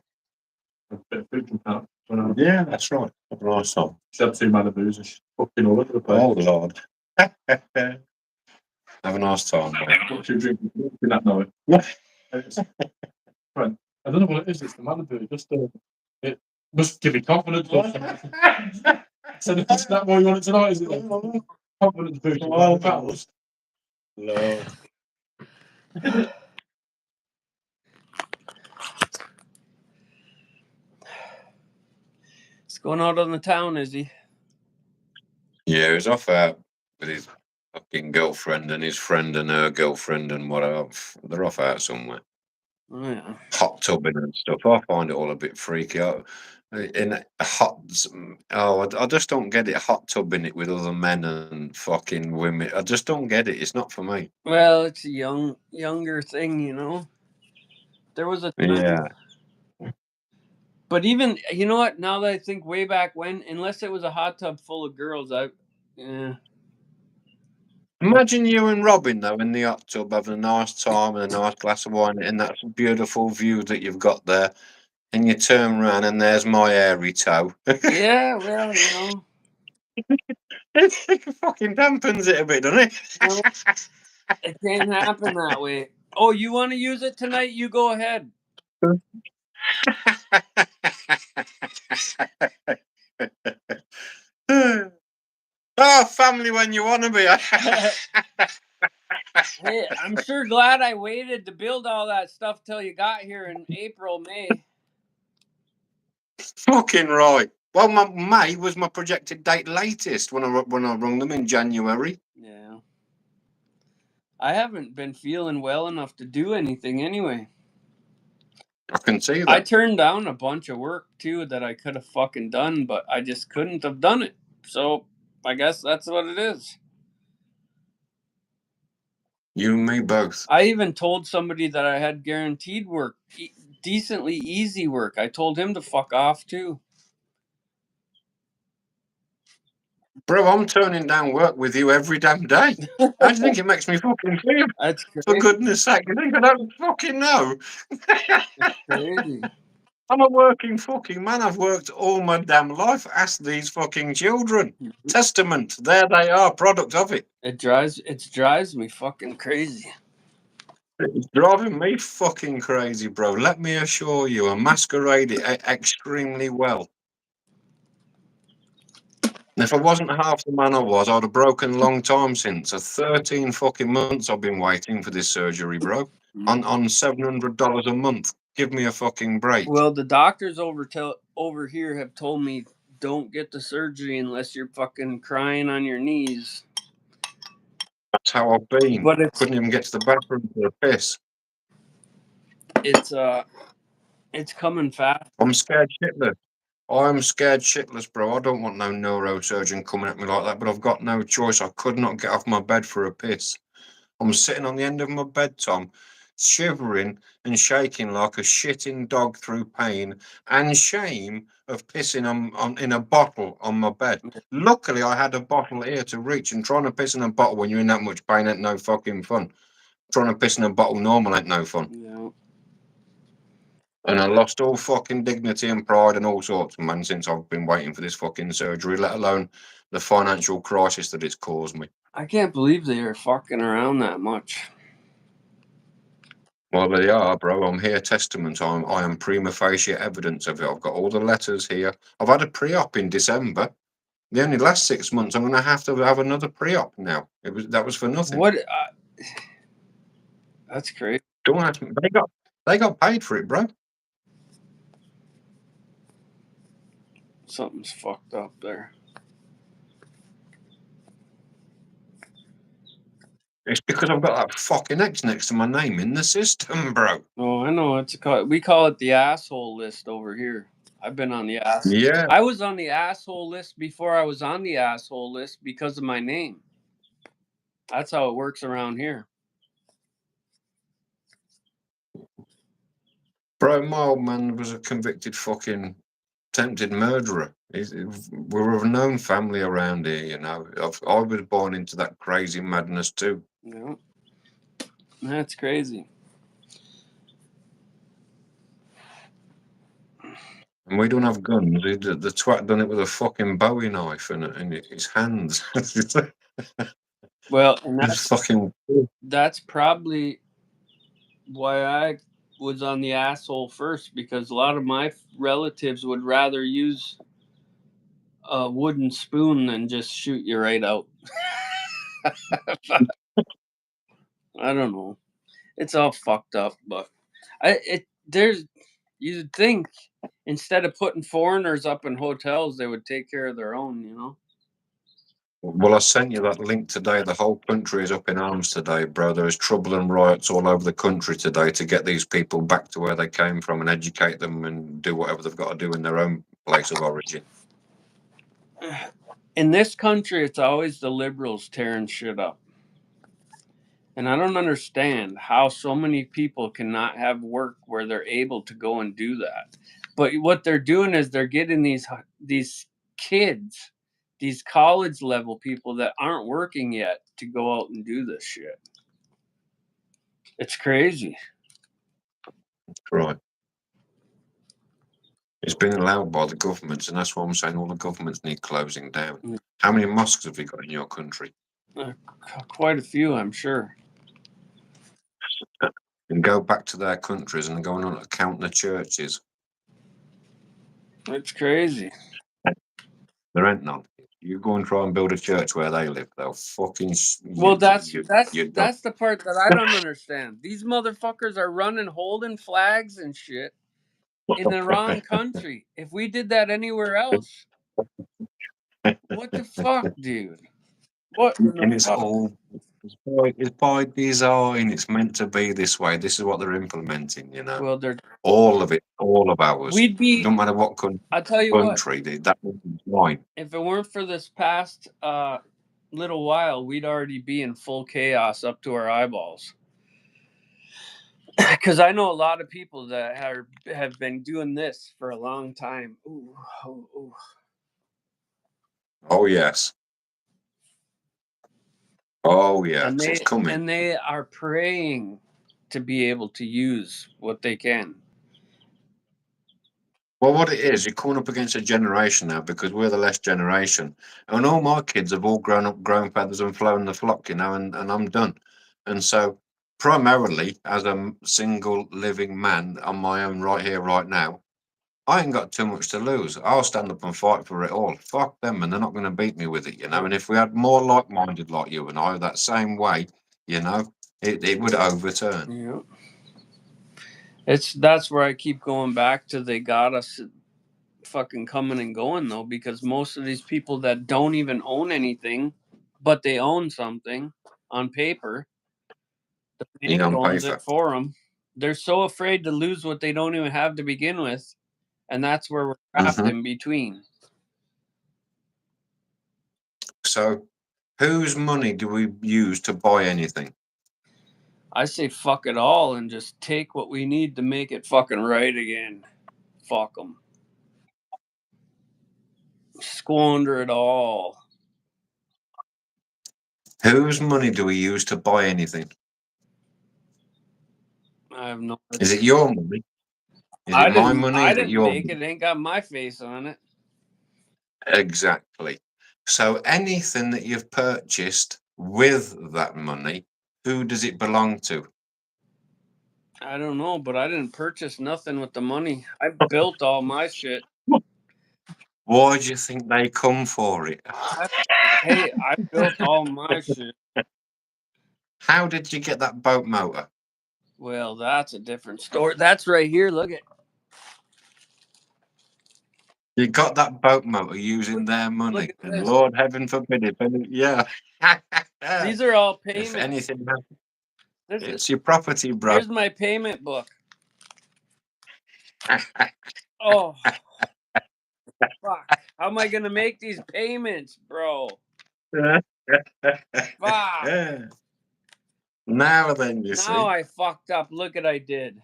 Yeah, that's right. Have a nice time. She had 2 Malibus and she's fucking all over the place. Oh, Lord. Have a nice time, mate. What she drinking that night? Right. I don't know what it is. It's the Malibu. Just it must give you confidence. So that's not what you want it tonight, is it? Then? Confidence boost. Oh, Battles. Lord. What's going on in the town, is he? Yeah, he's off out with his fucking girlfriend and his friend and her girlfriend and whatever. They're off out somewhere. Oh, yeah. Hot tubbing and stuff. I find it all a bit freaky. In a hot, I just don't get it. Hot tubbing it with other men and fucking women. I just don't get it. It's not for me. Well, it's a younger thing, you know. There was a time. Yeah. But even, you know what? Now that I think way back when, unless it was a hot tub full of girls, Imagine you and Robin though in the hot tub having a nice time and a nice glass of wine and that beautiful view that you've got there, and you turn around and there's my hairy toe. yeah, well, you know. It fucking dampens it a bit, doesn't it? No, it can't happen that way. Oh, you want to use it tonight? You go ahead. Oh, family when you want to be. Hey, I'm sure glad I waited to build all that stuff till you got here in April, May. Fucking right. Well, my May was my projected date latest when I rung them in January. Yeah. I haven't been feeling well enough to do anything anyway. I can see that. I turned down a bunch of work too that I could have fucking done, but I just couldn't have done it. So I guess that's what it is. You and me both. I even told somebody that I had guaranteed work, decently easy work. I told him to fuck off too. Bro, I'm turning down work with you every damn day. How do you think it makes me fucking feel? That's crazy. For goodness sake, you think I don't fucking know? That's crazy. I'm a working fucking man. I've worked all my damn life. Ask these fucking children. Testament. There they are, product of it. It drives me fucking crazy. It's driving me fucking crazy, bro. Let me assure you, I masquerade it extremely well. And if I wasn't half the man I was, I'd have broken a long time since. 13 fucking months I've been waiting for this surgery, bro. On $700 a month. Give me a fucking break. Well, the doctors over here have told me don't get the surgery unless you're fucking crying on your knees. That's how I've been. But Couldn't even get to the bathroom for a piss. It's coming fast. I'm scared shitless. I'm scared shitless, bro. I don't want no neurosurgeon coming at me like that, but I've got no choice. I could not get off my bed for a piss. I'm sitting on the end of my bed, Tom, shivering and shaking like a shitting dog through pain and shame of pissing on in a bottle on my bed. Luckily, I had a bottle here to reach, and trying to piss in a bottle when you're in that much pain ain't no fucking fun. Trying to piss in a bottle normal ain't no fun. Yeah. And I lost all fucking dignity and pride and all sorts, man, since I've been waiting for this fucking surgery, let alone the financial crisis that it's caused me. I can't believe they are fucking around that much. Well, they are, bro. I'm here testament. I am prima facie evidence of it. I've got all the letters here. I've had a pre-op in December. The only last 6 months, I'm going to have another pre-op now. That was for nothing. What? That's crazy. Don't ask me. They got paid for it, bro. Something's fucked up there. It's because I've got that fucking X next to my name in the system, bro. Oh, I know. We call it the asshole list over here. I've been on the ass. Yeah. I was on the asshole list before I was on the asshole list because of my name. That's how it works around here. Bro, my old man was a convicted fucking attempted murderer. We're a known family around here, you know. I was born into that crazy madness too. Yeah. That's crazy. And we don't have guns. The twat done it with a fucking Bowie knife and his hands. Well, and It's fucking. that's probably why I was on the asshole first, because a lot of my relatives would rather use a wooden spoon than just shoot you right out. I don't know. It's all fucked up, but you'd think instead of putting foreigners up in hotels, they would take care of their own, you know? Well, I sent you that link today. The whole country is up in arms today, bro. There's trouble and riots all over the country today to get these people back to where they came from and educate them and do whatever they've got to do in their own place of origin. In this country, it's always the liberals tearing shit up. And I don't understand how so many people cannot have work where they're able to go and do that. But what they're doing is they're getting these kids, these college level people that aren't working yet, to go out and do this shit. It's crazy. Right. It's been allowed by the governments, and that's why I'm saying all the governments need closing down. How many mosques have you got in your country? Quite a few, I'm sure. And go back to their countries and go on count the churches. It's crazy. There ain't none. You go and try and build a church where they live, they'll fucking. Well, that's the part that I don't understand. These motherfuckers are running, holding flags and shit in the wrong country. If we did that anywhere else, what the fuck, dude? What? And it's all. It's by design. It's meant to be this way. This is what they're implementing. You know. Well, they're all of it, all of ours. We'd be. No matter what country. I'll tell you country, what. That's fine. If it weren't for this past little while, we'd already be in full chaos up to our eyeballs. Because I know a lot of people that have been doing this for a long time. Ooh, ooh, ooh. Oh yes. Oh yeah, it's coming. And they are praying to be able to use what they can. Well, what it is, you're coming up against a generation now because we're the last generation, and all my kids have all grown up, grown feathers, and flown the flock, you know, and I'm done. And so, primarily, as a single living man on my own right here, right now, I ain't got too much to lose. I'll stand up and fight for it all. Fuck them, and they're not going to beat me with it, you know. And if we had more like-minded like you and I, that same way, you know, it would overturn. Yeah. That's where I keep going back to. They got us fucking coming and going though, because most of these people that don't even own anything, but they own something on paper, the bank owns it for them. They're so afraid to lose what they don't even have to begin with, and that's where we're trapped in between. So, whose money do we use to buy anything? I say fuck it all and just take what we need to make it fucking right again. Fuck them. Squander it all. Whose money do we use to buy anything? I have no Is idea. it your money? Is I it my didn't. money? I Is it didn't your make money? it. Ain't got my face on it. Exactly. So anything that you've purchased with that money, who does it belong to? I don't know, but I didn't purchase nothing with the money. I built all my shit. Why do you think they come for it? Hey, I built all my shit. How did you get that boat motor? Well, that's a different story. That's right here. Look at. You got that boat motor using their Look money, at and this. Lord heaven forbid if any, yeah. These are all If payments. anything happens, This is, it's your property, bro. here's my payment book. Oh, fuck. How am I going to make these payments, bro? Fuck. Now then, you see. Now I fucked up. Look what I did.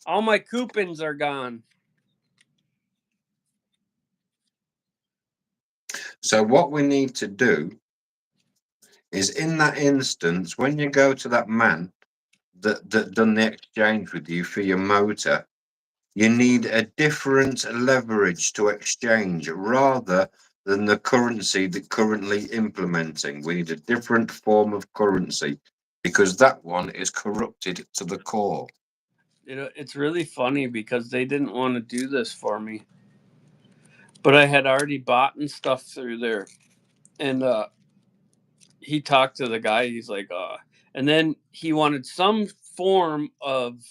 All my coupons are gone. So what we need to do is, in that instance, when you go to that man that done the exchange with you for your motor, you need a different leverage to exchange rather than the currency that currently implementing. We need a different form of currency because that one is corrupted to the core. It's really funny because they didn't want to do this for me. But I had already bought and stuff through there. And he talked to the guy. He's like, and then he wanted some form of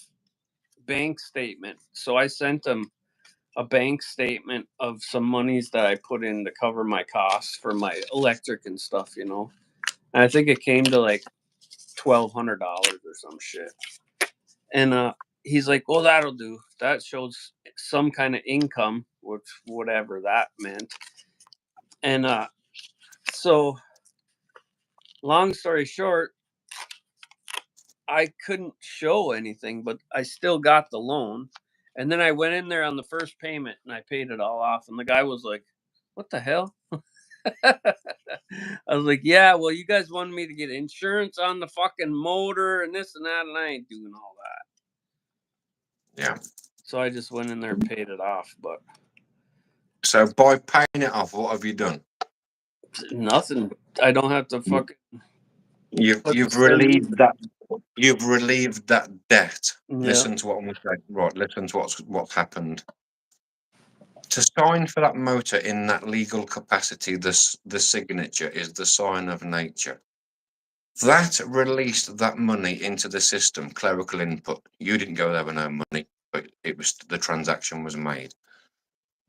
bank statement. So I sent him a bank statement of some monies that I put in to cover my costs for my electric and stuff, you know. And I think it came to like $1,200 or some shit. And he's like, well, that'll do. That shows some kind of income, which whatever that meant. And so long story short, I couldn't show anything, but I still got the loan. And then I went in there on the first payment and I paid it all off. And the guy was like, what the hell? I was like, yeah, well, you guys wanted me to get insurance on the fucking motor and this and that, and I ain't doing all that. Yeah. So I just went in there and paid it off. But So by paying it off, what have you done? nothing. I don't have to fucking. You've relieved that. You've relieved that debt. Yeah. Listen to what I'm saying. Right. Listen to what's happened. To sign for that motor in that legal capacity, the signature is the sign of nature. That released that money into the system, clerical input. You didn't go there with no money, but it was the transaction was made.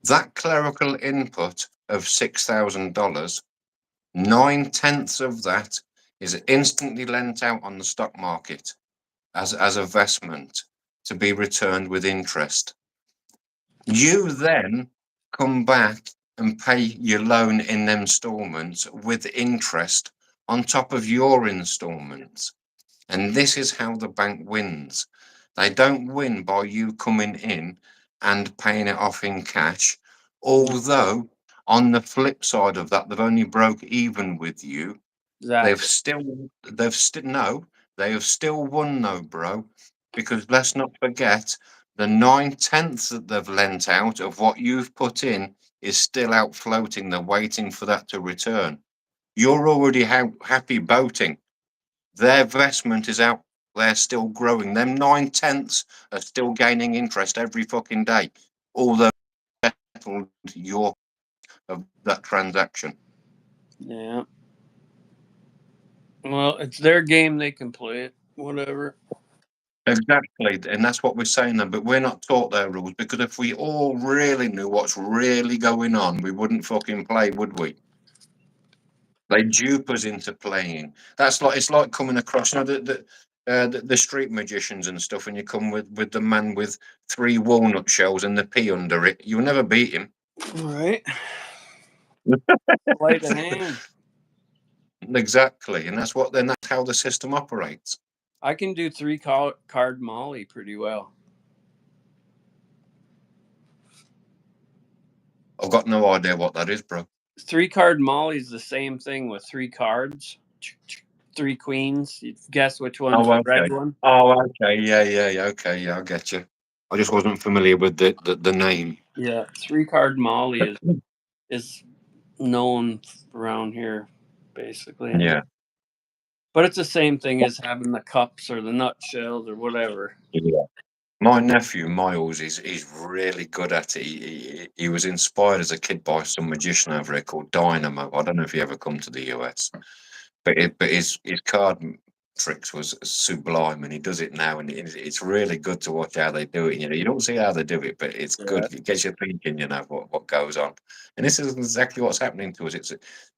That clerical input of $6,000, 9/10 of that is instantly lent out on the stock market as a investment to be returned with interest. You then come back and pay your loan in installments with interest on top of your installments. And this is how the bank wins. They don't win by you coming in and paying it off in cash. Although on the flip side of that, they've only broke even with you. Exactly. They have still won though, bro. Because let's not forget the 9/10 that they've lent out of what you've put in is still out floating. They're waiting for that to return. You're already happy boating. Their investment is out there still growing. Them 9/10 are still gaining interest every fucking day. Although settled your of that transaction. Yeah. Well, it's their game. They can play it. Whatever. Exactly, and that's what we're saying then. But we're not taught their rules because if we all really knew what's really going on, we wouldn't fucking play, would we? They dupe us into playing. That's like it's like coming across, you know, the street magicians and stuff, and you come with the man with 3 walnut shells and the pea under it. You'll never beat him. All right. Sleight of hand. Exactly, and that's how the system operates. I can do card Molly pretty well. I've got no idea what that is, bro. 3-card Molly's the same thing with 3 cards, 3 queens. You guess which one's the red one? Oh, okay. Yeah. Okay, yeah, I get you. I just wasn't familiar with the name. Yeah, 3-card Molly is known around here, basically. Yeah. But it's the same thing as having the cups or the nutshells or whatever. Yeah. My nephew Miles is really good at it. He was inspired as a kid by some magician over here called Dynamo. I don't know if he ever come to the US, but his card tricks was sublime, and he does it now, and it's really good to watch how they do it. You know, you don't see how they do it, but it's good. It gets you thinking. You know what goes on, and this is exactly what's happening to us. It's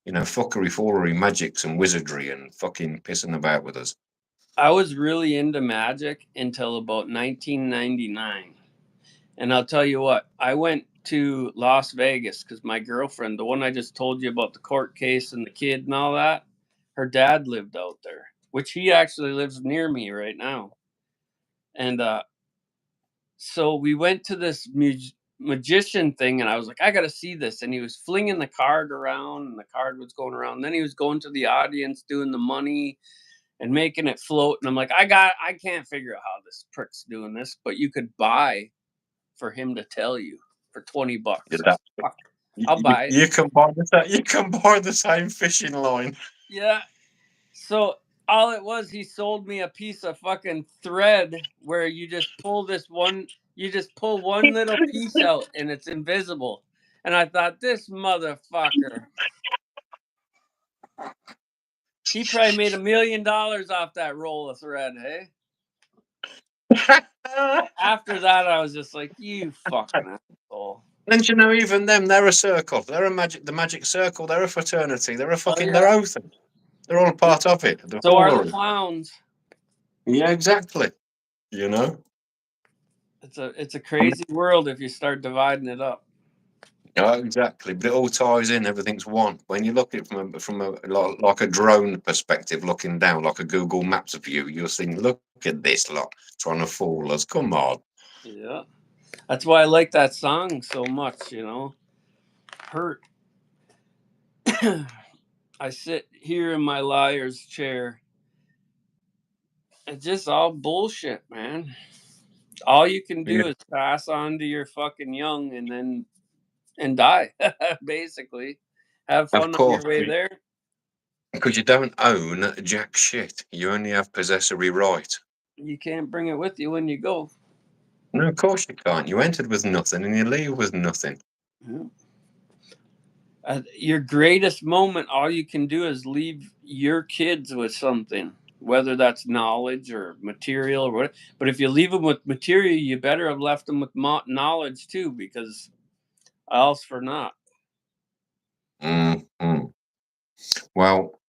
fuckery, foolery, magics, and wizardry, and fucking pissing about with us. I was really into magic until about 1999. And I'll tell you what, I went to Las Vegas because my girlfriend, the one I just told you about the court case and the kid and all that, her dad lived out there, which he actually lives near me right now. And so we went to this magician thing, and I was like, I got to see this. And he was flinging the card around, and the card was going around. And then he was going to the audience doing the money and making it float. And I'm like, I can't figure out how this prick's doing this, but you could buy for him to tell you for $20. I'll buy it. You can buy the same fishing line. Yeah. So all it was, he sold me a piece of fucking thread where you just pull one little piece out and it's invisible. And I thought, this motherfucker, he probably made $1 million off that roll of thread, hey? After that, I was just like, you fucking asshole. And you know, even them, they're a circle. They're the magic circle. They're a fraternity. They're a fucking, yeah. they're oath. They're all part of it. So are the clowns. Yeah, exactly. You know, it's a crazy world if you start dividing it up. Yeah, exactly. But it all ties in. Everything's one. When you look at it from a like a drone perspective, looking down, like a Google Maps view, you'll think, look at this lot trying to fool us. Come on. Yeah. That's why I like that song so much, you know. Hurt. I sit here in my liar's chair. It's just all bullshit, man. All you can do is pass on to your fucking young and die, basically. Have fun on your way there. Because you don't own jack shit. You only have possessory right. You can't bring it with you when you go. No, of course you can't. You entered with nothing and you leave with nothing. Yeah. Your greatest moment, all you can do is leave your kids with something, whether that's knowledge or material or whatever. But if you leave them with material, you better have left them with knowledge too, because else for not. Mm-hmm. Well,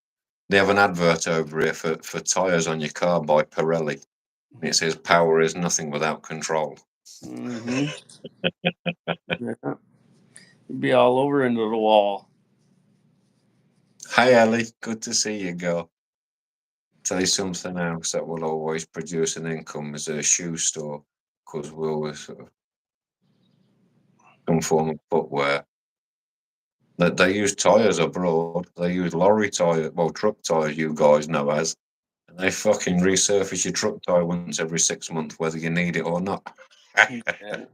they have an advert over here for tyres on your car by Pirelli. It says, power is nothing without control. Mm-hmm. Yeah. You'd be all over into the wall. Hi, Ellie. Good to see you, girl. Tell you something else that will always produce an income is a shoe store, because we always sort of some form of footwear. That they use tyres abroad. They use lorry tyres, well, truck tyres, you guys know as. And they fucking resurface your truck tyre once every 6 months, whether you need it or not. Yeah.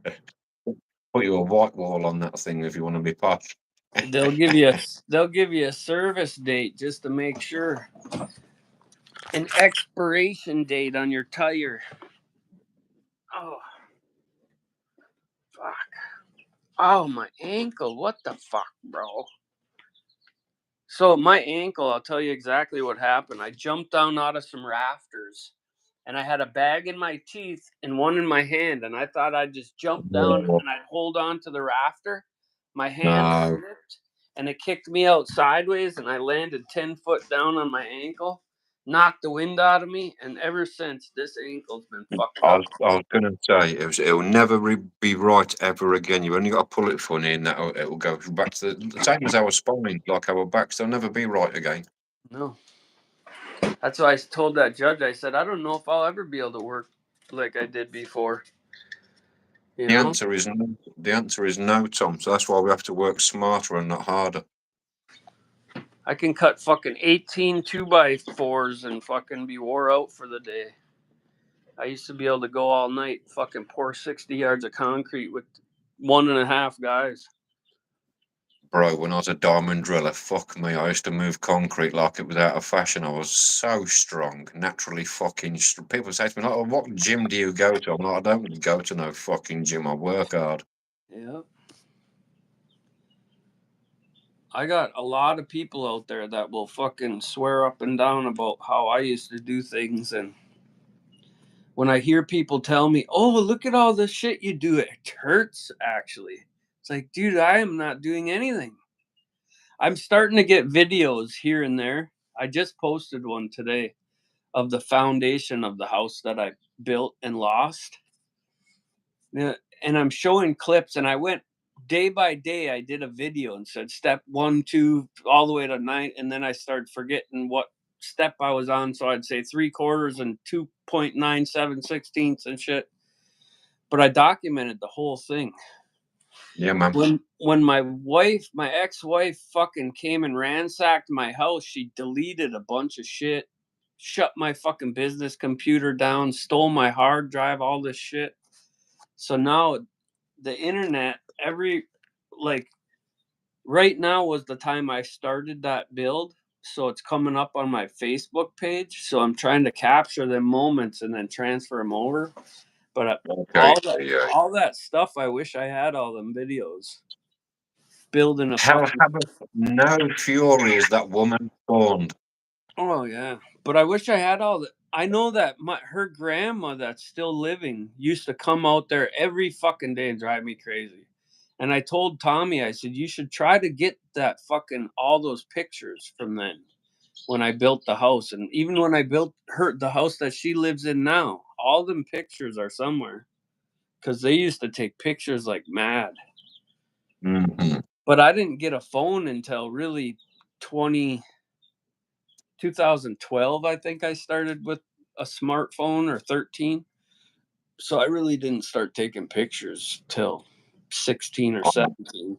Put you a white wall on that thing if you want to be posh. They'll give you a service date just to make sure. An expiration date on your tire. Oh, fuck. Oh, my ankle. What the fuck, bro? So my ankle, I'll tell you exactly what happened. I jumped down out of some rafters, and I had a bag in my teeth and one in my hand, and I thought I'd just jump down and I'd hold on to the rafter. My hand slipped, and it kicked me out sideways, and I landed 10 foot down on my ankle, knocked the wind out of me, and ever since, this ankle's been fucked up. I was going to say, it'll never be right ever again. You only got to pull it funny, and it'll go back to the same as our spine, like our backs. They'll never be right again. No. That's why I told that judge, I said, I don't know if I'll ever be able to work like I did before. You The know? answer is no. The answer is no, Tom. So that's why we have to work smarter and not harder. I can cut fucking 18 2x4s and fucking be wore out for the day. I used to be able to go all night, fucking pour 60 yards of concrete with 1.5 guys. Bro, when I was a diamond driller, fuck me, I used to move concrete like it was out of fashion. I was so strong, naturally fucking people say to me, like, oh, what gym do you go to? I'm like, I don't really go to no fucking gym. I work hard. Yeah. I got a lot of people out there that will fucking swear up and down about how I used to do things, and when I hear people tell me, "Oh, look at all the shit you do," it hurts actually. It's like, dude, I am not doing anything. I'm starting to get videos here and there. I just posted one today of the foundation of the house that I built and lost. Yeah, and I'm showing clips, and I went day by day. I did a video and said step 1, 2, all the way to 9, and then I started forgetting what step I was on. So I'd say 3/4 and 2.97 16ths and shit. But I documented the whole thing. Yeah, man. When my ex-wife, fucking came and ransacked my house, she deleted a bunch of shit, shut my fucking business computer down, stole my hard drive, all this shit. So now the internet, right now was the time I started that build. So it's coming up on my Facebook page. So I'm trying to capture them moments and then transfer them over. But Okay. Yeah. all that stuff, I wish I had all them videos. Building a How fucking. have no fury is that woman spawned. Oh yeah, but I wish I had all the. I know that her grandma that's still living used to come out there every fucking day and drive me crazy. And I told Tommy, I said, you should try to get that fucking all those pictures from then when I built the house, and even when I built the house that she lives in now, all them pictures are somewhere because they used to take pictures like mad. Mm-hmm. But I didn't get a phone until really 2012, I think I started with a smartphone, or 13. So I really didn't start taking pictures till 16 or 17.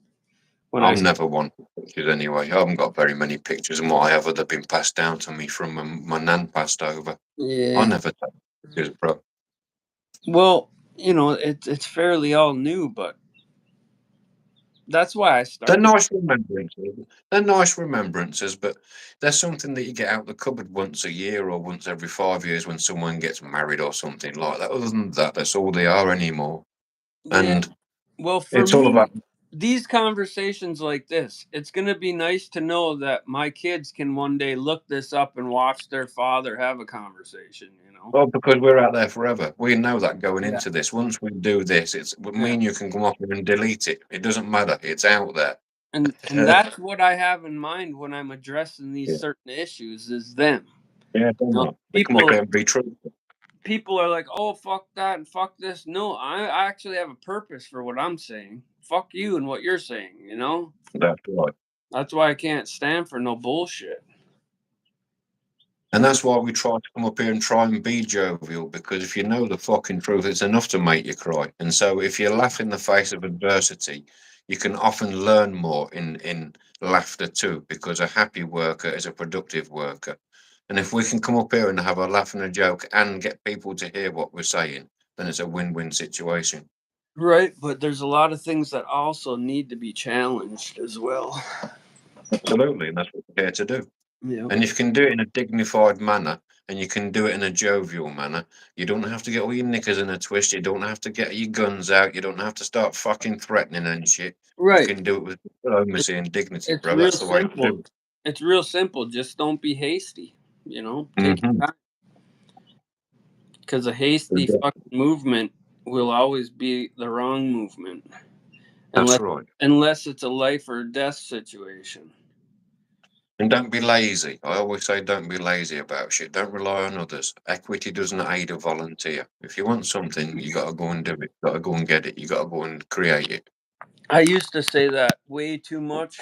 When I've never wanted pictures anyway. I haven't got very many pictures, and what I have have been passed down to me from my nan passed over. I Yeah. never take pictures, bro. Well, it's fairly all new, but that's why I They're started. nice remembrances. They're nice remembrances, but there's something that you get out the cupboard once a year or once every 5 years when someone gets married or something like that. Other than that, that's all they are anymore. Yeah. And Well, for it's all me, about. these conversations like this, it's going to be nice to know that my kids can one day look this up and watch their father have a conversation, Well, because we're out there forever. We know that going Yeah. into this. Once we do this, it's me Yeah. and you can come off and delete it. It doesn't matter. It's out there. And that's what I have in mind when I'm addressing these Yeah. certain issues is them. Yeah, they come up here and be truthful. People are like, oh, fuck that and fuck this. No, I actually have a purpose for what I'm saying. Fuck you and what you're saying, That's right. That's why I can't stand for no bullshit. And that's why we try to come up here and try and be jovial, because if you know the fucking truth, it's enough to make you cry. And so if you laugh in the face of adversity, you can often learn more in laughter too, because a happy worker is a productive worker. And if we can come up here and have a laugh and a joke and get people to hear what we're saying, then it's a win-win situation. Right, but there's a lot of things that also need to be challenged as well. Absolutely, and that's what we're here to do. Yeah. And if you can do it in a dignified manner and you can do it in a jovial manner, you don't have to get all your knickers in a twist. You don't have to get your guns out. You don't have to start fucking threatening and shit. Right. You can do it with diplomacy and dignity, It's bro. real That's the way to simple. do it. It's real simple. Just don't be hasty, Take your time. Because a hasty Mhm. fucking movement will always be the wrong movement. That's right. Unless it's a life or death situation. And don't be lazy. I always say don't be lazy about shit. Don't rely on others. Equity doesn't aid a volunteer. If you want something, you got to go and do it. You got to go and get it. You got to go and create it. I used to say that way too much,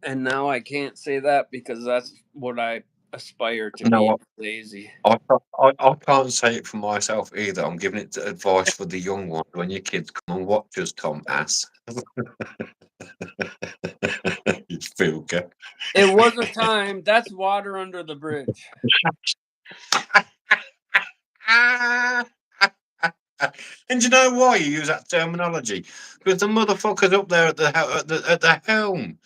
and now I can't say that because that's what I aspire to No, be lazy. I can't say it for myself either. I'm giving it advice for the young ones. When your kids come and watch us, Tom Ass. You feel good. It was a time. That's water under the bridge. And you know why you use that terminology? Because the motherfucker's up there at the helm.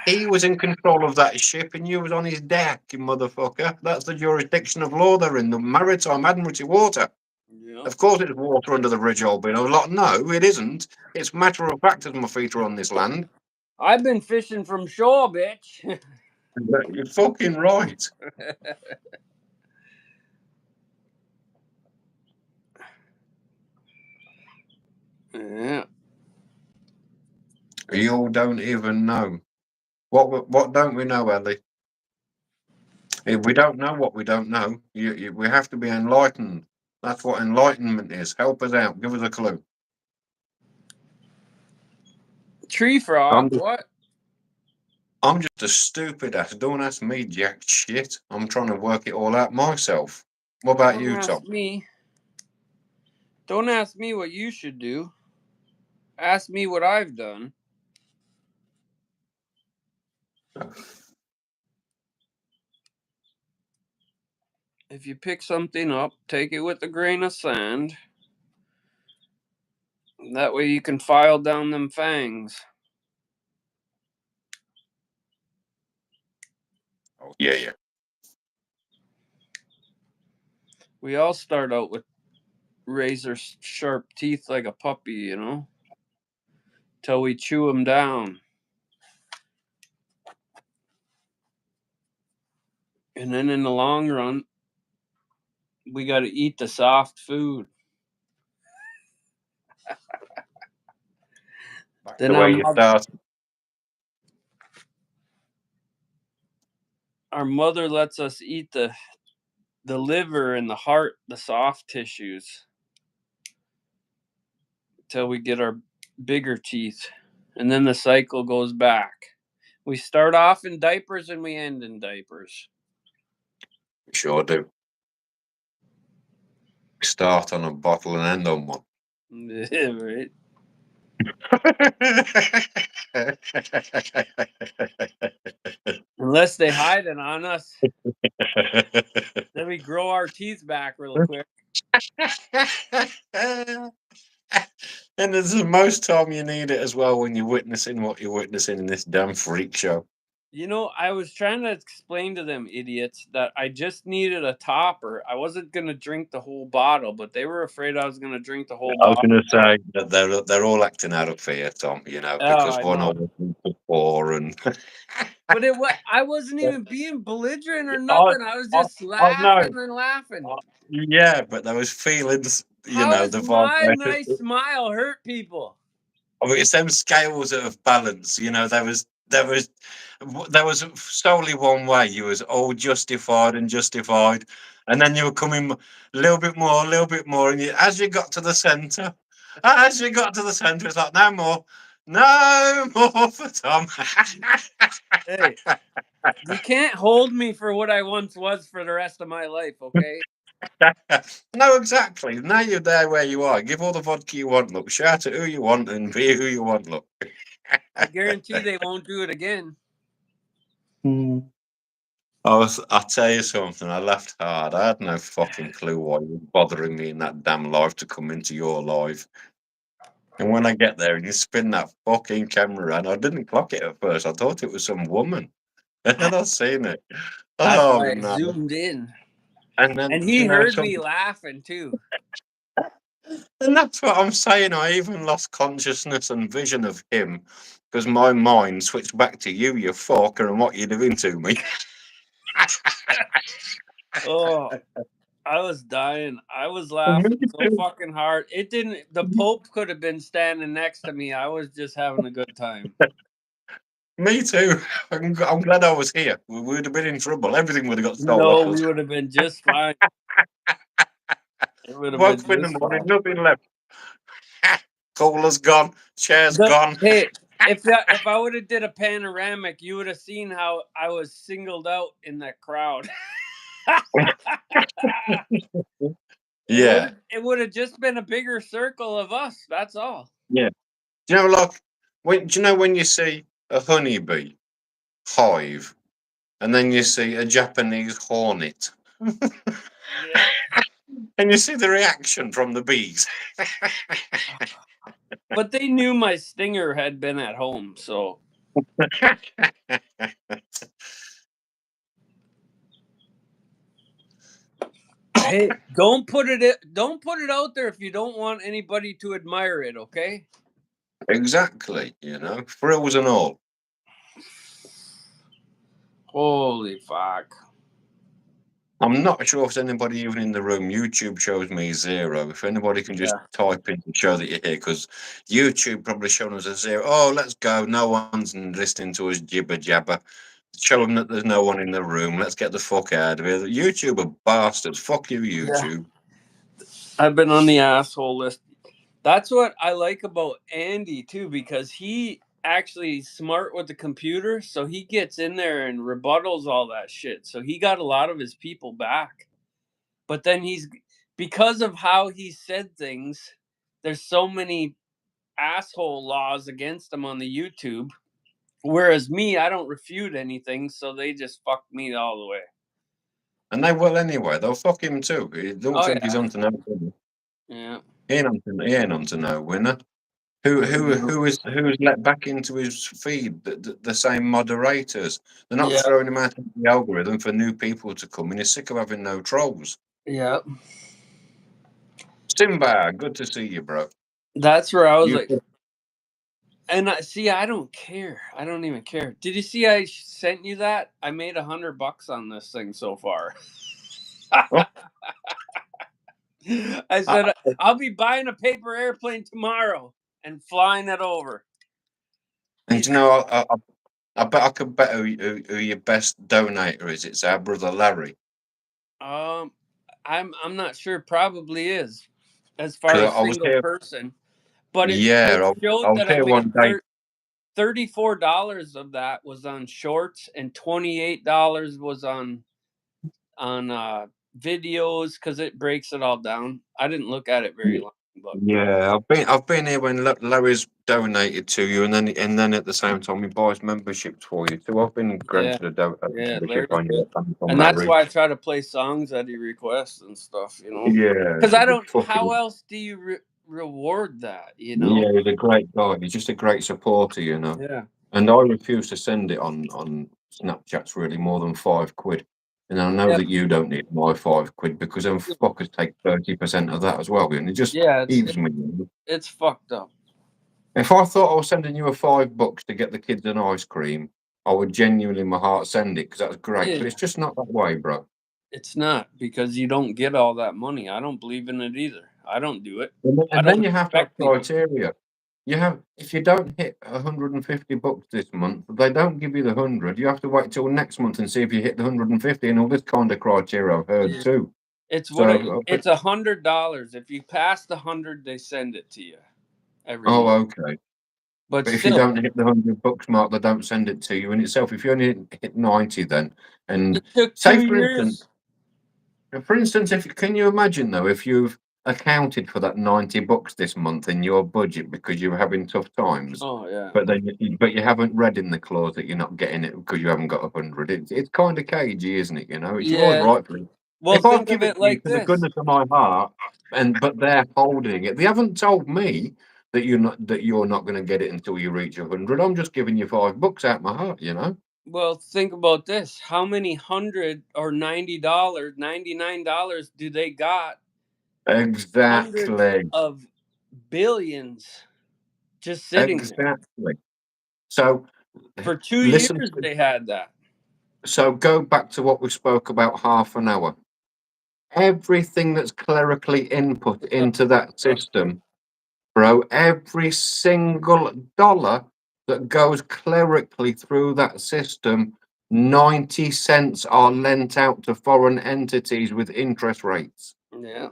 He was in control of that ship, and you was on his deck, you motherfucker. That's the jurisdiction of law. They're in the Maritime Admiralty water. Yeah. Of course, it's water under the bridge, Albino. Like, no, it isn't. It's matter of fact as my feet are on this land. I've been fishing from shore, bitch. You're fucking right. Yeah. You don't even know. What don't we know, Ellie? If we don't know what we don't know, we have to be enlightened. That's what enlightenment is. Help us out. Give us a clue. Tree frog. What? I'm just a stupid ass. Don't ask me jack shit. I'm trying to work it all out myself. What about you, Tom? Me. Don't ask me what you should do. Ask me what I've done. If you pick something up, take it with a grain of sand. That way you can file down them fangs. Oh, yeah. We all start out with razor sharp teeth like a puppy, you know, till we chew them down. And then in the long run, we got to eat the soft food. Then the way you start. Our mother lets us eat the liver and the heart, the soft tissues, till we get our bigger teeth. And then the cycle goes back. We start off in diapers and we end in diapers. We sure do. Start on a bottle and end on one. Right. Unless they hide it on us. Then we grow our teeth back real quick. And there's the most time you need it as well when you're witnessing what you're witnessing in this damn freak show. You know, I was trying to explain to them idiots that I just needed a topper. I wasn't going to drink the whole bottle, but they were afraid I was going to drink the whole bottle. I was going to say that they're all acting out of fear, Tom, you know, because one of them before and... But I wasn't even being belligerent or nothing. I was just laughing and laughing. Yeah, but there was feelings, How know, does the my nice smile hurt people? I mean, it's them scales of balance, you know. There was solely one way. You was all justified, and then you were coming a little bit more, and as you got to the centre, it's like no more for Tom. Hey, you can't hold me for what I once was for the rest of my life, okay? No, exactly. Now you're there where you are. Give all the vodka you want, look. Shout at who you want and be who you want, look. I guarantee they won't do it again. I'll tell you something. I laughed hard. I had no fucking clue why you were bothering me in that damn live to come into your live. And when I get there and you spin that fucking camera around, I didn't clock it at first. I thought it was some woman. And then I seen it. Oh, I no. zoomed in. And he heard me laughing too. And that's what I'm saying. I even lost consciousness and vision of him because my mind switched back to you fucker, and what you're doing to me. Oh, I was dying. I was laughing so fucking hard. The Pope could have been standing next to me. I was just having a good time. Me too. I'm glad I was here. We would have been in trouble. Everything would have got stolen. No, we would have been just fine. It would have Woke up been in the morning, nothing left. Cooler's gone. Chair's gone. Hey, if I would have did a panoramic, you would have seen how I was singled out in that crowd. Yeah. It would have just been a bigger circle of us. That's all. Yeah. Do you know, like, do you know when you see a honeybee hive and then you see a Japanese hornet Yeah. and you see the reaction from the bees? But they knew my stinger had been at home, so hey, don't put it out there if you don't want anybody to admire it, okay? Exactly, you know, frills and all. Holy fuck. I'm not sure if there's anybody even in the room. YouTube shows me 0. If anybody can just Yeah. type in and show that you're here, because YouTube probably showing us a 0. Oh, let's go. No one's listening to us jibber jabber. Show them that there's no one in the room. Let's get the fuck out of here. YouTube are bastards. Fuck you, YouTube. I've been on the asshole list. That's what I like about Andy too, because he actually smart with the computer, so he gets in there and rebuttals all that shit. So he got a lot of his people back. But then because of how he said things, there's so many asshole laws against him on the YouTube. Whereas me, I don't refute anything, so they just fuck me all the way. And they will anyway. They'll fuck him too. He don't Oh, think he's yeah. on to no. Yeah. He ain't on to no winner. Who's let back into his feed? The same moderators. They're not Yeah. throwing him out of the algorithm for new people to come in. He's sick of having no trolls. Yeah. Simba, good to see you, bro. That's where I was You- like, and I don't care. I don't even care. Did you see I sent you that? I made $100 on this thing so far. Oh. I said I'll be buying a paper airplane tomorrow and flying it over. And you know, I bet I could bet who your best donator is. It's our brother Larry. I'm not sure. Probably is, as far as single person. But it showed that I made $34 of that was on shorts and $28 was on videos because it breaks it all down. I didn't look at it very long, but yeah, I've been here when Larry's donated to you, and then at the same time he buys memberships for you. So I've been granted a membership on you, and that's why I try to play songs that he requests and stuff. You know, Yeah, because I don't. How else do you reward that? You know. Yeah, he's a great guy. He's just a great supporter, you know. Yeah. And I refuse to send it on Snapchats really more than £5. And I know that you don't need my £5 because them fuckers take 30% of that as well. And it just eaves me. It's fucked up. If I thought I was sending you a $5 to get the kids an ice cream, I would genuinely in my heart send it because that's great. Yeah. But it's just not that way, bro. It's not, because you don't get all that money. I don't believe in it either. I don't do it. And then you have to have criteria. If you don't hit $150 this month, they don't give you the 100. You have to wait till next month and see if you hit the 150 and all this kind of criteria I've heard too. It's it's $100. If you pass the 100, they send it to you every month. Okay. But if you don't hit the $100 mark, they don't send it to you in itself. If you only hit 90, then and it took say 2 years. For instance, can you imagine though if you've accounted for that $90 this month in your budget because you're having tough times? Oh yeah. But you haven't read in the clause that you're not getting it because you haven't got 100. It's kind of cagey, isn't it? You know, it's yours rightfully. Well, if I think give of it like for this. the goodness of my heart, but they're holding it. They haven't told me that you're not going to get it until you reach 100. I'm just giving you $5 out my heart, you know. Well, think about this. How many $100 or $90, $99 do they got? Exactly. Hundreds of billions just sitting there. Exactly. So for 2 years they had that. So go back to what we spoke about half an hour. Everything that's clerically input into that system, bro, every single dollar that goes clerically through that system, 90 cents are lent out to foreign entities with interest rates. Yeah.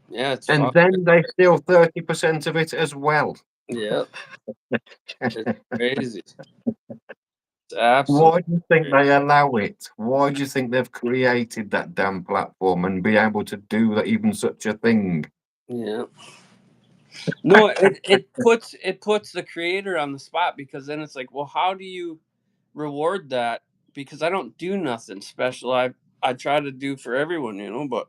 Yeah. And then they steal 30% of it as well. Yeah, it's crazy. It's absolutely. Why do you think they allow it? Why do you think they've created that damn platform and be able to do that, even such a thing? Yeah. No, it puts the creator on the spot, because then it's like, well, how do you reward that? Because I don't do nothing special. I try to do for everyone, but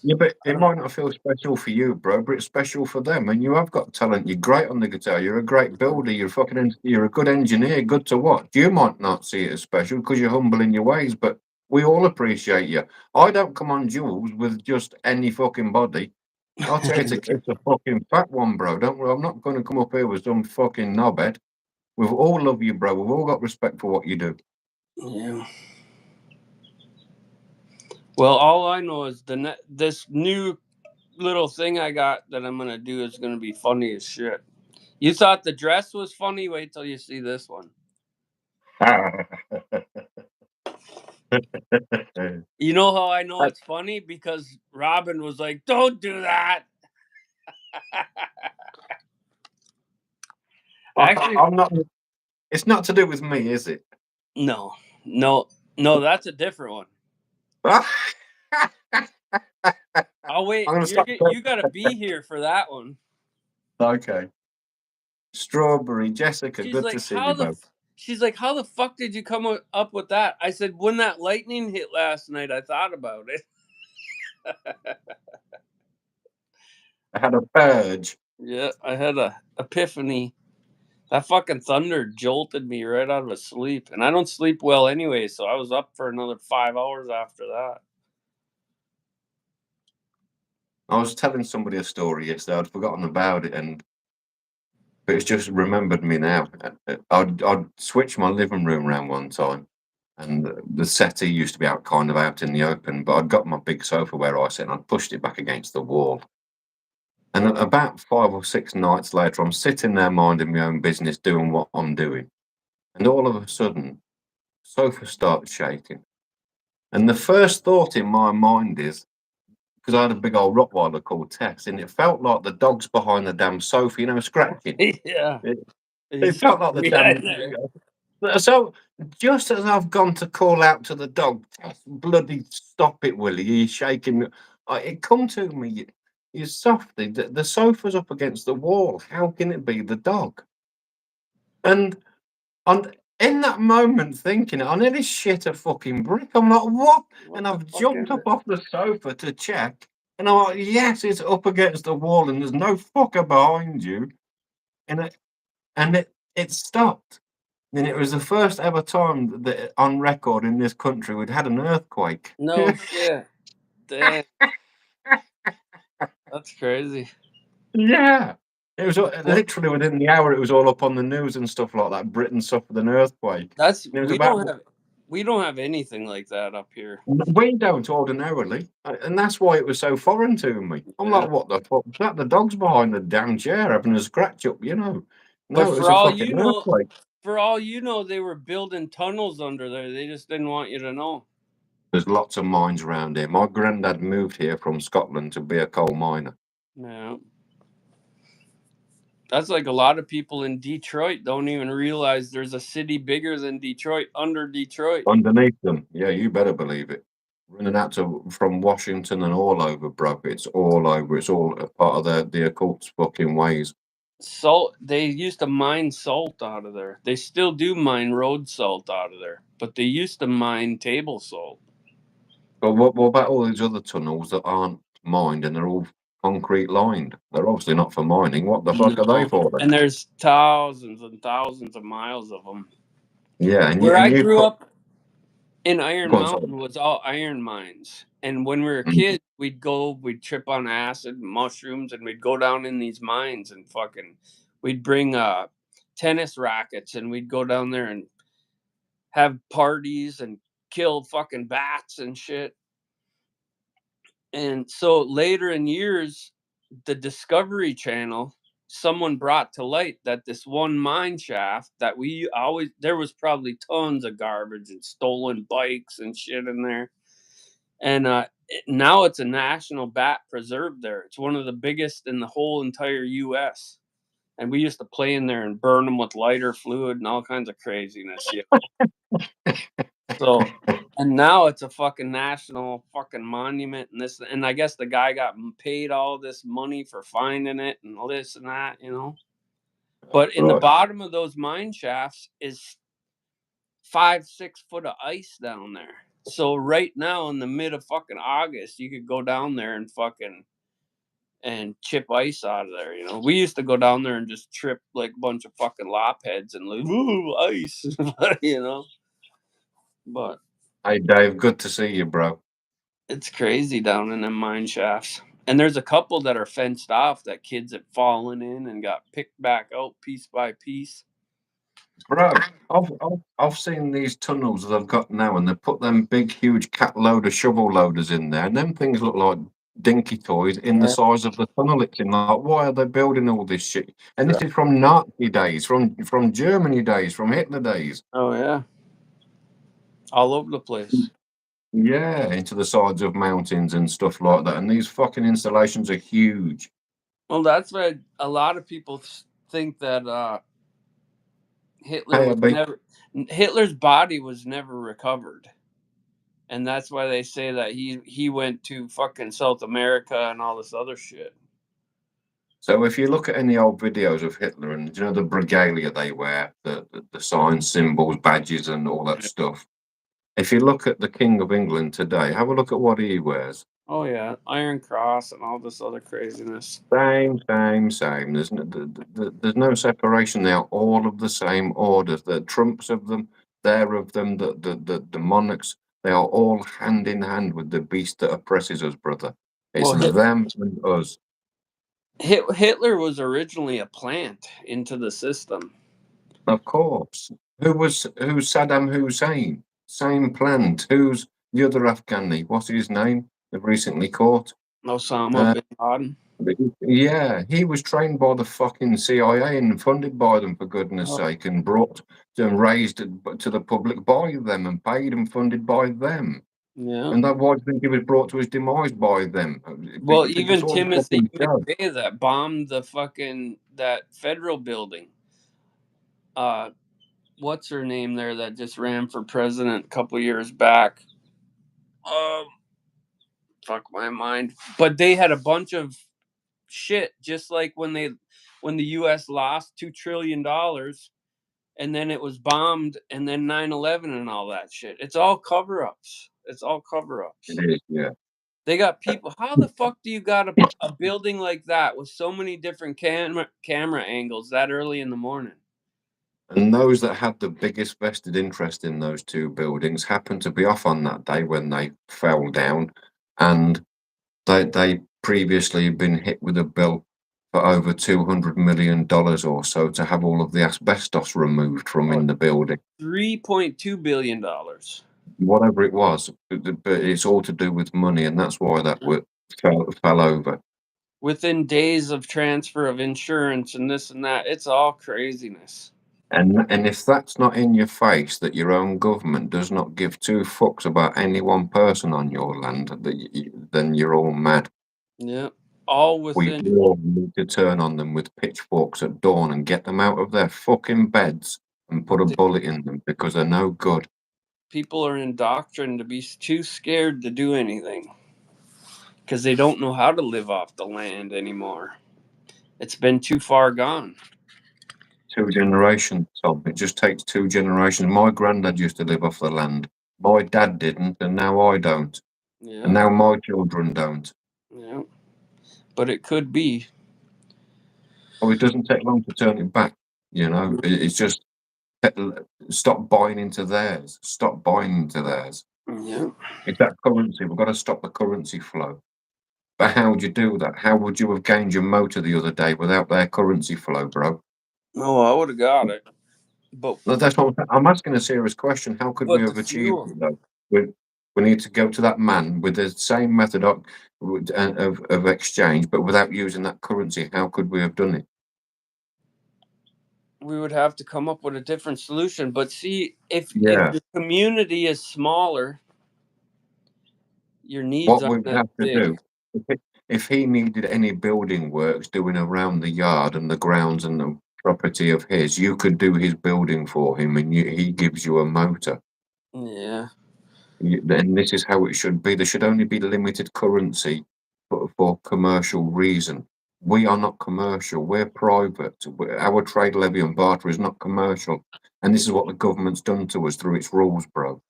Yeah, but I it don't. might not feel special for you, bro, but it's special for them. And you have got talent. You're great on the guitar. You're a great builder. You're a good engineer, good to watch. You might not see it as special because you're humble in your ways, but we all appreciate you. I don't come on Jules with just any fucking body. I'll tell you to kiss a fucking fat one, bro. Don't worry, I'm not going to come up here with some fucking knobhead. We all love you, bro. We've all got respect for what you do. Yeah. Well, all I know is this new little thing I got that I'm gonna do is gonna be funny as shit. You thought the dress was funny? Wait till you see this one. You know how I know it's funny? Because Robin was like, "Don't do that." Actually, I'm not. It's not to do with me, is it? no, that's a different one. I'll wait. I'm gonna stop. You gotta be here for that one. Okay. Strawberry, Jessica, She's good to like, see you, bro. how the fuck did you come up with that? I said, when that lightning hit last night, I thought about it. I had a purge. Yeah, I had a epiphany. That fucking thunder jolted me right out of a sleep, and I don't sleep well anyway, so I was up for another 5 hours after that. I was telling somebody a story yesterday. I'd forgotten about it, but it's just remembered me now. I'd switch my living room around one time, and the settee used to be out in the open. But I'd got my big sofa where I sit, and I'd pushed it back against the wall. And about 5 or 6 nights later, I'm sitting there minding my own business, doing what I'm doing, and all of a sudden, sofa starts shaking. And the first thought in my mind is, because I had a big old Rottweiler called Tex, and it felt like the dogs behind the damn sofa, scratching. Yeah. It felt like the damn. So just as I've gone to call out to the dog, Tex, bloody stop it, Willie! You're shaking me. It come to me, you softy. The sofa's up against the wall. How can it be the dog? And in that moment, thinking it, I nearly shit a fucking brick. I'm like, what? What And the I've fuck jumped is up it? off the sofa to check. And I'm like, yes, it's up against the wall and there's no fucker behind you. And it stopped. And it was the first ever time that on record in this country we'd had an earthquake. No shit. Damn, that's crazy. Yeah. It was literally within the hour, it was all up on the news and stuff like that. Britain suffered an earthquake. That's And it was about we don't have anything like that up here. We don't ordinarily, and that's why it was so foreign to me. I'm Yeah. like, what the fuck? Was that the dog's behind the damn chair having a scratch up, But No, it was a fucking earthquake. for all you know, they were building tunnels under there. They just didn't want you to know. There's lots of mines around here. My granddad moved here from Scotland to be a coal miner. Yeah. That's like a lot of people in Detroit don't even realize there's a city bigger than Detroit under Detroit. Underneath them, yeah, you better believe it. Running out from Washington and all over, bro. It's all over. It's all a part of the occult's fucking ways. Salt, they used to mine salt out of there. They still do mine road salt out of there, but they used to mine table salt. But what about all these other tunnels that aren't mined and they're all concrete lined? They're obviously not for mining. What the fuck are they No. for then? And there's thousands and thousands of miles of them. Yeah, and Where I you'd grew put. up in Iron Go on, sorry. Mountain was all iron mines. And when we were Mm. kids, we'd trip on acid, mushrooms, and we'd go down in these mines and we'd bring tennis rackets and we'd go down there and have parties and kill fucking bats and shit. And so later in years, the Discovery Channel, someone brought to light that this one mine shaft that there was probably tons of garbage and stolen bikes and shit in there. And now it's a national bat preserve there. It's one of the biggest in the whole entire U.S. And we used to play in there and burn them with lighter fluid and all kinds of craziness. Yeah. So, and now it's a fucking national fucking monument and this, and I guess the guy got paid all this money for finding it and all this and that, you know. But in the Right. bottom of those mine shafts is 5-6 foot of ice down there. So right now in the mid of fucking August, you could go down there and fucking and chip ice out of there. You know, we used to go down there and just trip like a bunch of fucking lopheads and like, ooh, ice, you know. But Hey, Dave, good to see you, bro. it's crazy down in them mine shafts. And there's a couple that are fenced off that kids have fallen in and got picked back out piece by piece. Bro, I've seen these tunnels that they've got now, and they put them big, huge cat loader shovel loaders in there, and them things look like dinky toys in the Yeah. size of the tunnel it's in. Like, why are they building all this shit? And this is from Nazi days, from Germany days, from Hitler days. Oh yeah, all over the place. Yeah, into the sides of mountains and stuff like that. And these fucking installations are huge. Well, that's why a lot of people think that Hitler Hey, was Hitler's body was never recovered. And that's why they say that he went to fucking South America and all this other shit. So if you look at any old videos of Hitler and you know the regalia they wear, the signs, symbols, badges, and all that stuff. If you look at the King of England today, have a look at what he wears. Oh yeah, Iron Cross and all this other craziness. Same. There's no separation. They are all of the same order. The Trumps of them, they're of them. The monarchs, they are all hand in hand with the beast that oppresses us, brother. It's Well, them and us. Hitler was originally a plant into the system. Of course. Who's Saddam Hussein? Same plant. Who's the other Afghani? What's his name? They've recently caught. Osama bin Laden. Yeah, he was trained by the fucking CIA and funded by them, for goodness sake, and brought and raised to the public by them and paid and funded by them. Yeah. And that why do you think he was brought to his demise by them? Well, Because even it's all a Timothy fucking joke. McVeigh that bombed the fucking that federal building. What's her name there that just ran for president a couple years back? Fuck my mind. But they had a bunch of shit, just like when the U.S. lost $2 trillion, and then it was bombed, and then 9/11 and all that shit. It's all cover-ups. It's all cover-ups. It is, yeah. They got people. How the fuck do you got a building like that with so many different camera angles that early in the morning? And those that had the biggest vested interest in those two buildings happened to be off on that day when they fell down, and they previously had been hit with a bill for over $200 million or so to have all of the asbestos removed from in the building. $3.2 billion. Whatever it was, but it's all to do with money, and that's why that fell over. Within days of transfer of insurance and this and that, it's all craziness. And if that's not in your face, that your own government does not give two fucks about any one person on your land, then you're all mad. Yeah, all within. We all need to turn on them with pitchforks at dawn and get them out of their fucking beds and put a bullet in them because they're no good. People are indoctrinated to be too scared to do anything because they don't know how to live off the land anymore. It's been too far gone. 2 generations, Tom. It just takes 2 generations. My granddad used to live off the land. My dad didn't, and now I don't. Yeah. And now my children don't. Yeah. But it could be. Oh, it doesn't take long to turn it back. You know, it's just stop buying into theirs. Stop buying into theirs. Yeah. It's that currency. We've got to stop the currency flow. But how would you do that? How would you have gained your motor the other day without their currency flow, bro? Oh, I would have got it. But That's what I'm asking a serious question. How could we But have the achieved fuel. it, though? We need to go to that man with the same method of exchange, but without using that currency. How could we have done it? we would have to come up with a different solution. But see, if Yeah. the community is smaller, your needs What we aren't would that have to big. do, if he needed any building works doing around the yard and the grounds and the property of his, you could do his building for him, and he gives you a motor. Yeah. And this is how it should be. There should only be limited currency for commercial reason. We are not commercial. We're private. Our trade levy and barter is not commercial. And this is what the government's done to us through its rules, bro.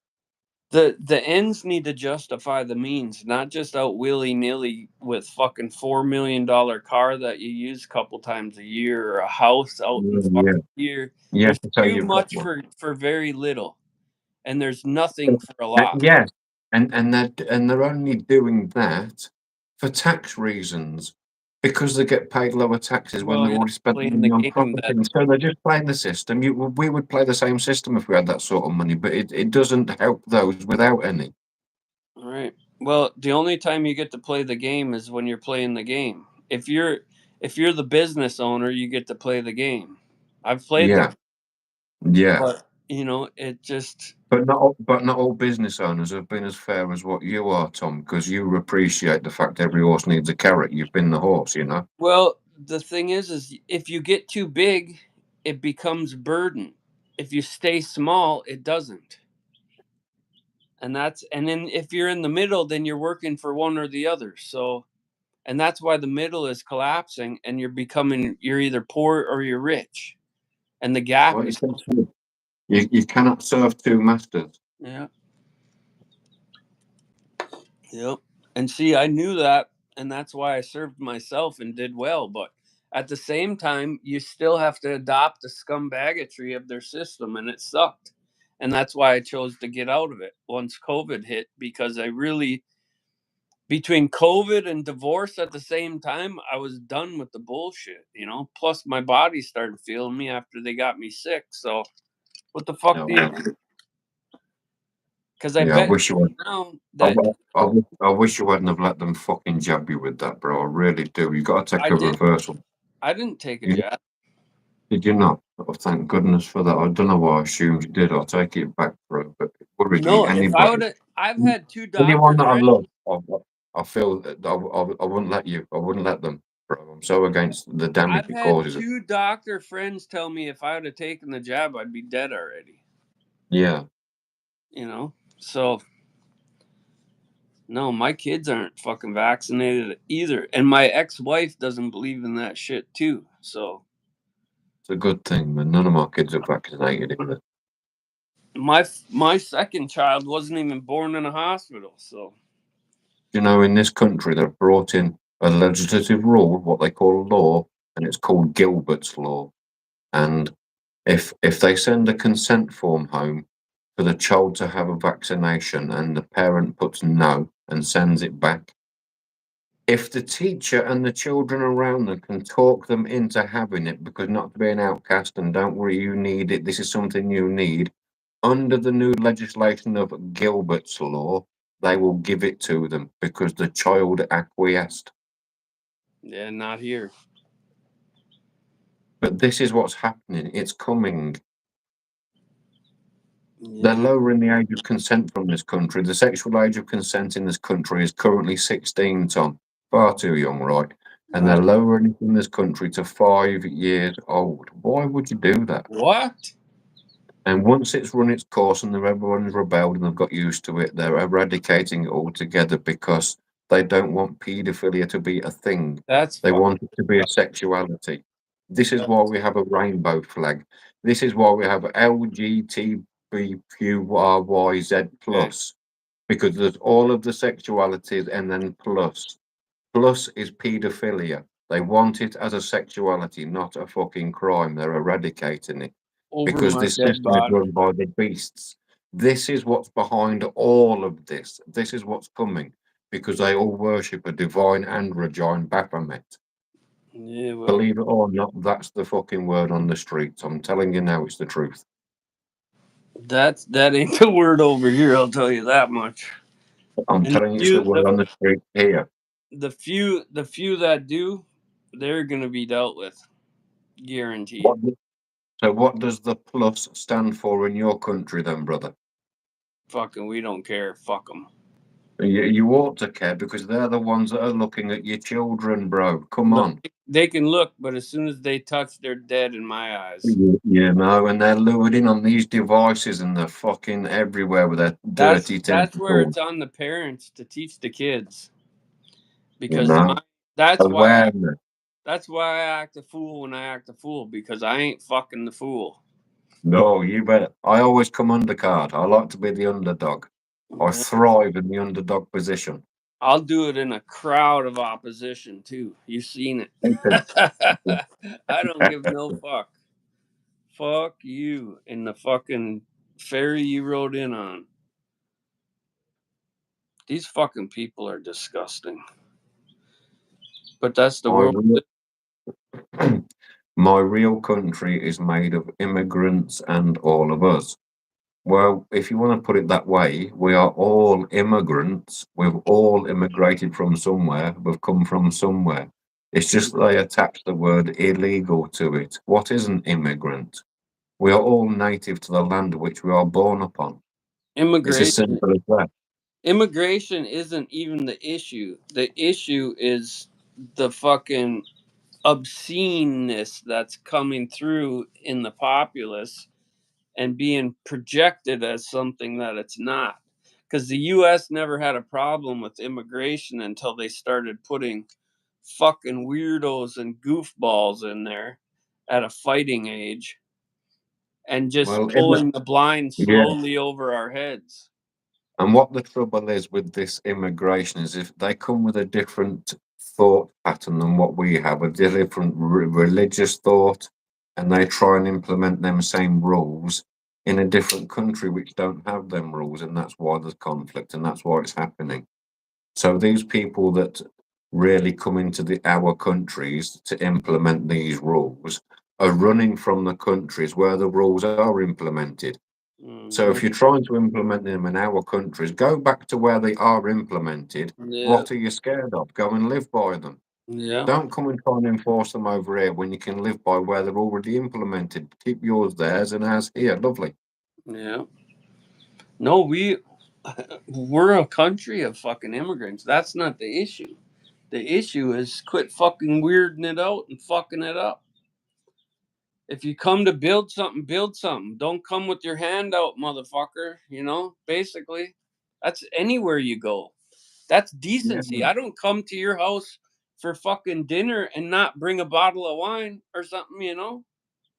The ends need to justify the means, not just out willy nilly with fucking $4 million car that you use a couple times a year, or a house out in Yeah. fucking year. Yeah, There's to tell too you've got much one. for very little, and there's nothing for a lot. Yes, and they're only doing that for tax reasons, because they get paid lower taxes when Well, they've yeah, already spent playing money the on game property. that So they're just playing the system. We would play the same system if we had that sort of money, but it doesn't help those without any. right. Well, the only time you get to play the game is when you're playing the game. If you're the business owner, you get to play the game. I've played Yeah, yeah. but it just But not all business owners have been as fair as what you are, Tom, because you appreciate the fact every horse needs a carrot. You've been the horse, you know. well, the thing is if you get too big, it becomes burden. If you stay small, it doesn't. And then if you're in the middle, then you're working for one or the other. So, and that's why the middle is collapsing, and you're either poor or you're rich. And the gap Well, is you cannot serve two masters. yeah. Yep. And see, I knew that, and that's why I served myself and did well. But at the same time, you still have to adopt the scumbaggery of their system, and it sucked. And that's why I chose to get out of it once COVID hit, because I really, between COVID and divorce at the same time, I was done with the bullshit. Plus, my body started feeling me after they got me sick. So, what the fuck do you do? Because I Yeah, I bet wish you now I, that I wish you hadn't have let them fucking jab you with that, bro. I really do. You got to take I a did, reversal. I didn't take a You, jab. did you not? Oh, thank goodness for that. I don't know why I assumed you did. I'll take it back, bro. But it worries me. No, if I Anybody, would have, I've had two anyone doctor that I friends. love, I feel that I wouldn't let you. I wouldn't let them, bro. I'm so against the damage I've it had causes. two doctor friends tell me if I would have taken the jab, I'd be dead already. Yeah. So no, my kids aren't fucking vaccinated either, and my ex-wife doesn't believe in that shit too. So It's a good thing, man. None of my kids are vaccinated either. my second child wasn't even born in a hospital. So You know, in this country, they've brought in a legislative rule, what they call law, and it's called Gilbert's Law. And if they send a consent form home for the child to have a vaccination and the parent puts no and sends it back, if the teacher and the children around them can talk them into having it because not to be an outcast and don't worry, you need it, this is something you need, under the new legislation of Gilbert's Law, they will give it to them because the child acquiesced. yeah, not here. But this is what's happening. It's coming. They're Yeah, lowering the age of consent from this country. The sexual age of consent in this country is currently 16, Tom. Far too young, right? And they're lowering it in this country to 5 years old. Why would you do that? what? And once it's run its course and everyone's rebelled and they've got used to it, they're eradicating it altogether because they don't want paedophilia to be a thing. That's They fuck. want it to be a sexuality. This is why we have a rainbow flag. This is why we have LGBTQRYZ plus, because there's all of the sexualities and then plus. Plus is paedophilia. They want it as a sexuality, not a fucking crime. They're eradicating it Over because my this dead system is body. run by the beasts. This is what's behind all of this. This is what's coming because they all worship a divine androgyne Baphomet. Yeah, well, Believe it or not, that's the fucking word on the streets. I'm telling you now, it's the truth. that ain't the word over here. I'll tell you that much. I'm And telling you, it's the word on the street here. the few that do, they're gonna be dealt with, guaranteed. What, so, what does the plus stand for in your country, then, brother? Fucking, we don't care. Fuck them. You ought to care because they're the ones that are looking at your children, bro. Come No, on. they can look, but as soon as they touch, they're dead in my eyes. You know, and they're lured in on these devices and they're fucking everywhere with their dirty That's where tentacles. it's on the parents to teach the kids, You because know, that's why awareness. I act a fool when I act a fool, because I ain't fucking the fool. No, you better. I always come undercard. I like to be the underdog. I thrive in the underdog position. I'll do it in a crowd of opposition too. You've seen it. I don't give no fuck. Fuck you in the fucking ferry you rode in on. These fucking people are disgusting. But that's the world. My real country is made of immigrants and all of us. Well, if you want to put it that way, we are all immigrants. We've all immigrated from somewhere. We've come from somewhere. It's just they attach the word illegal to it. What is an immigrant? We are all native to the land which we are born upon. It's as Immigration simple as that. immigration isn't even the issue. The issue is the fucking obsceneness that's coming through in the populace and being projected as something that it's not. Because the US never had a problem with immigration until they started putting fucking weirdos and goofballs in there at a fighting age and just Well, pulling the blind yeah. slowly over our heads. And what the trouble is with this immigration is if they come with a different thought pattern than what we have, a different religious thought, and they try and implement them same rules in a different country which don't have them rules, and that's why there's conflict, and that's why it's happening. So these people that really come into our countries to implement these rules are running from the countries where the rules are implemented. So if you're trying to implement them in our countries, go back to where they are implemented. Yeah, What are you scared of? Go and live by them. yeah, Don't come and try and enforce them over here when you can live by where they're already implemented. Keep yours theirs and ours here. Lovely. yeah. No, we're a country of fucking immigrants. That's not the issue. The issue is quit fucking weirding it out and fucking it up. If you come to build something, build something. Don't come with your hand out, motherfucker. You know, basically, that's anywhere you go. That's decency. Yeah. I don't come to your house for fucking dinner and not bring a bottle of wine or something, you know?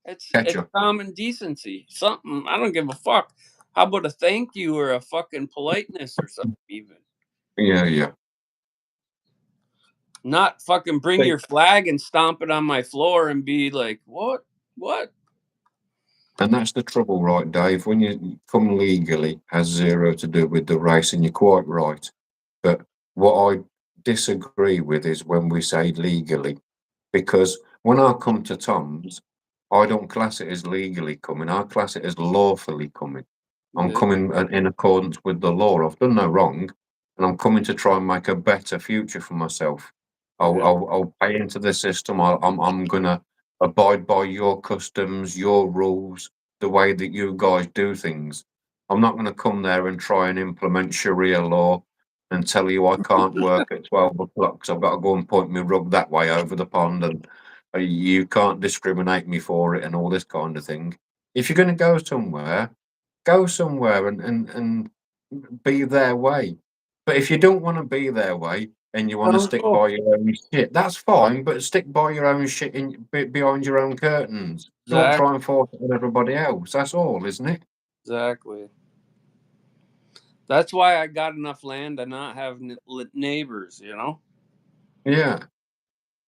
It's Ketchup. common decency. Something. I don't give a fuck. How about a thank you or a fucking politeness or something even? Yeah, yeah. Not fucking bring See, your flag and stomp it on my floor and be like, what? What? and that's the trouble, right, Dave? When you come legally, has zero to do with the race, and you're quite right. But what I disagree with is when we say legally, because when I come to Tom's, I don't class it as legally coming. I class it as lawfully coming. I'm Yeah. coming in accordance with the law. I've done no wrong, and I'm coming to try and make a better future for myself. Yeah. I'll pay into the system. I'm gonna abide by your customs, your rules, the way that you guys do things. I'm not gonna come there and try and implement Sharia law and tell you I can't work at 12 o'clock because I've got to go and point my rug that way over the pond, and you can't discriminate me for it and all this kind of thing. If you're going to go somewhere and be their way. But if you don't want to be their way and you want to Don't stick go. by your own shit, that's fine. But stick by your own shit behind your own curtains. Don't Exactly. try and force it on everybody else. That's all, isn't it? Exactly. That's why I got enough land to not have neighbors, you know? Yeah.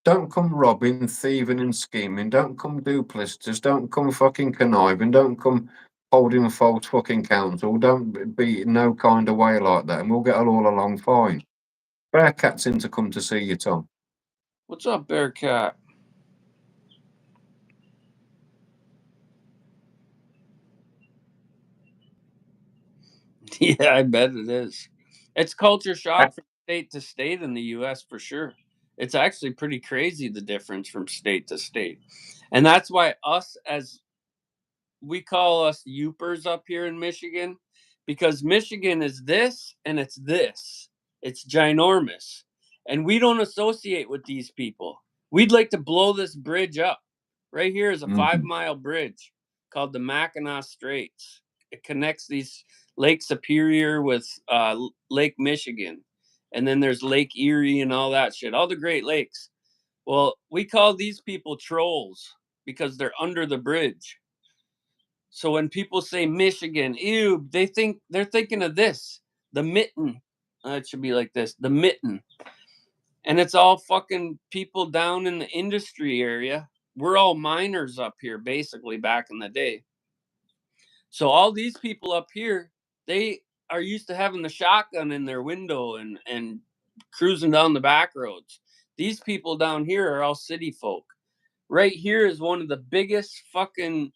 Don't come robbing, thieving, and scheming. Don't come duplicitous. Don't come fucking conniving. Don't come holding false fucking counsel. Don't be no kind of way like that, and we'll get all along fine. Bearcat's in to come to see you, Tom. What's up, Bearcat? Yeah, I bet it is. It's culture shock from state to state in the US for sure. It's actually pretty crazy the difference from state to state. And that's why we call us Youpers up here in Michigan, because Michigan is this and it's this. It's ginormous. And we don't associate with these people. We'd like to blow this bridge up. Right here is a 5-mile bridge called the Mackinac Straits. It connects these Lake Superior with Lake Michigan. And then there's Lake Erie and all that shit, all the Great Lakes. Well, we call these people trolls because they're under the bridge. So when people say Michigan, ew, they're thinking of this, the mitten. It should be like this, the mitten. And it's all fucking people down in the industry area. We're all miners up here, basically, back in the day. So all these people up here, they are used to having the shotgun in their window and cruising down the back roads. These people down here are all city folk. Right here is one of the biggest fucking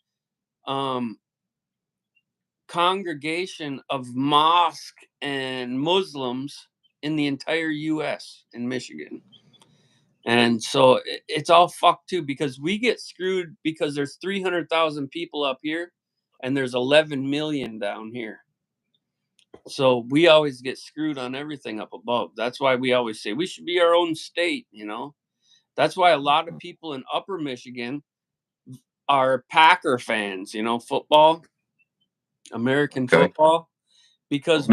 congregation of mosque and Muslims in the entire US in Michigan. And so it's all fucked too, because we get screwed because there's 300,000 people up here and there's 11 million down here. So we always get screwed on everything up above. That's why we always say we should be our own state, you know. That's why a lot of people in Upper Michigan are Packer fans, you know, football, American football, because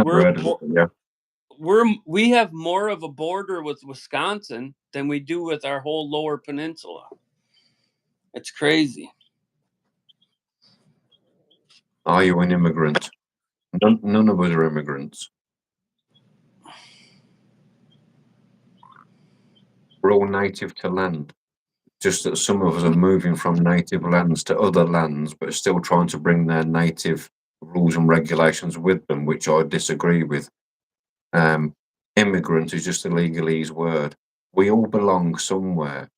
we have more of a border with Wisconsin than we do with our whole lower peninsula. It's crazy. Are you an immigrant? None of us are immigrants. We're all native to land. Just that some of us are moving from native lands to other lands, but still trying to bring their native rules and regulations with them, which I disagree with. Immigrant is just a legalese word. We all belong somewhere.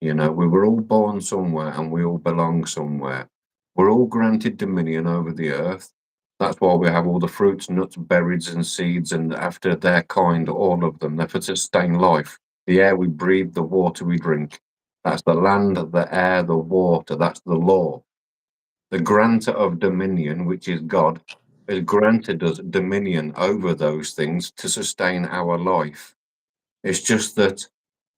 You know, we were all born somewhere and we all belong somewhere. We're all granted dominion over the earth. That's why we have all the fruits, nuts, berries, and seeds, and after their kind, all of them. They're for to sustain life. The air we breathe, the water we drink. That's the land, the air, the water. That's the law. The grantor of dominion, which is God, has granted us dominion over those things to sustain our life. It's just that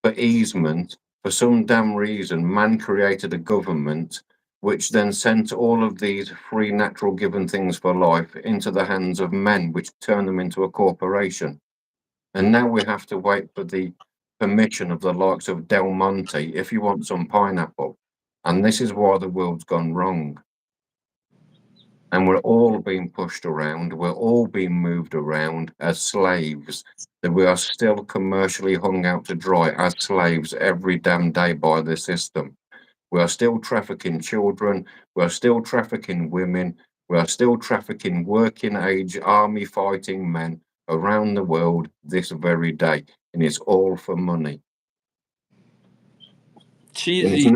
for easement, for some damn reason, man created a government which then sent all of these free natural given things for life into the hands of men, which turned them into a corporation. And now we have to wait for the permission of the likes of Del Monte if you want some pineapple. And this is why the world's gone wrong. And we're all being pushed around, we're all being moved around as slaves, that we are still commercially hung out to dry as slaves every damn day by the system. We are still trafficking children, we are still trafficking women, we are still trafficking working age army fighting men around the world this very day, and it's all for money. Cheesy.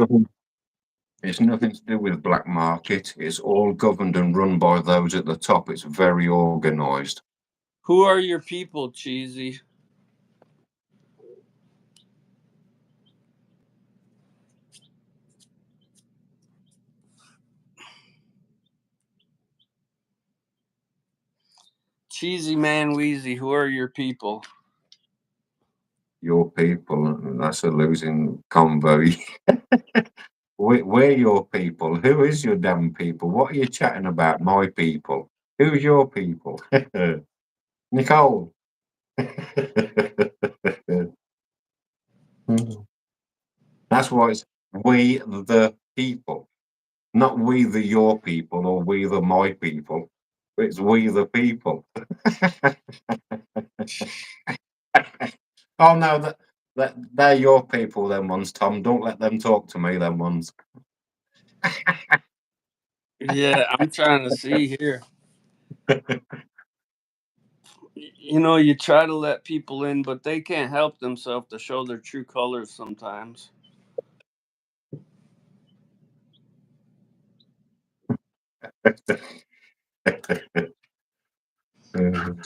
It's nothing to do with black market. It's all governed and run by those at the top. It's very organized. Who are your people, Cheesy? Cheesy Man Wheezy, who are your people? Your people, that's a losing convo. We're your people. Who is your damn people? What are you chatting about? My people. Who's your people? Nicole. That's why it's we the people, not we the your people or we the my people. It's we the people. Oh no, they're your people, them ones, Tom. Don't let them talk to me, them ones. Yeah, I'm trying to see here. You know, you try to let people in, but they can't help themselves to show their true colors sometimes.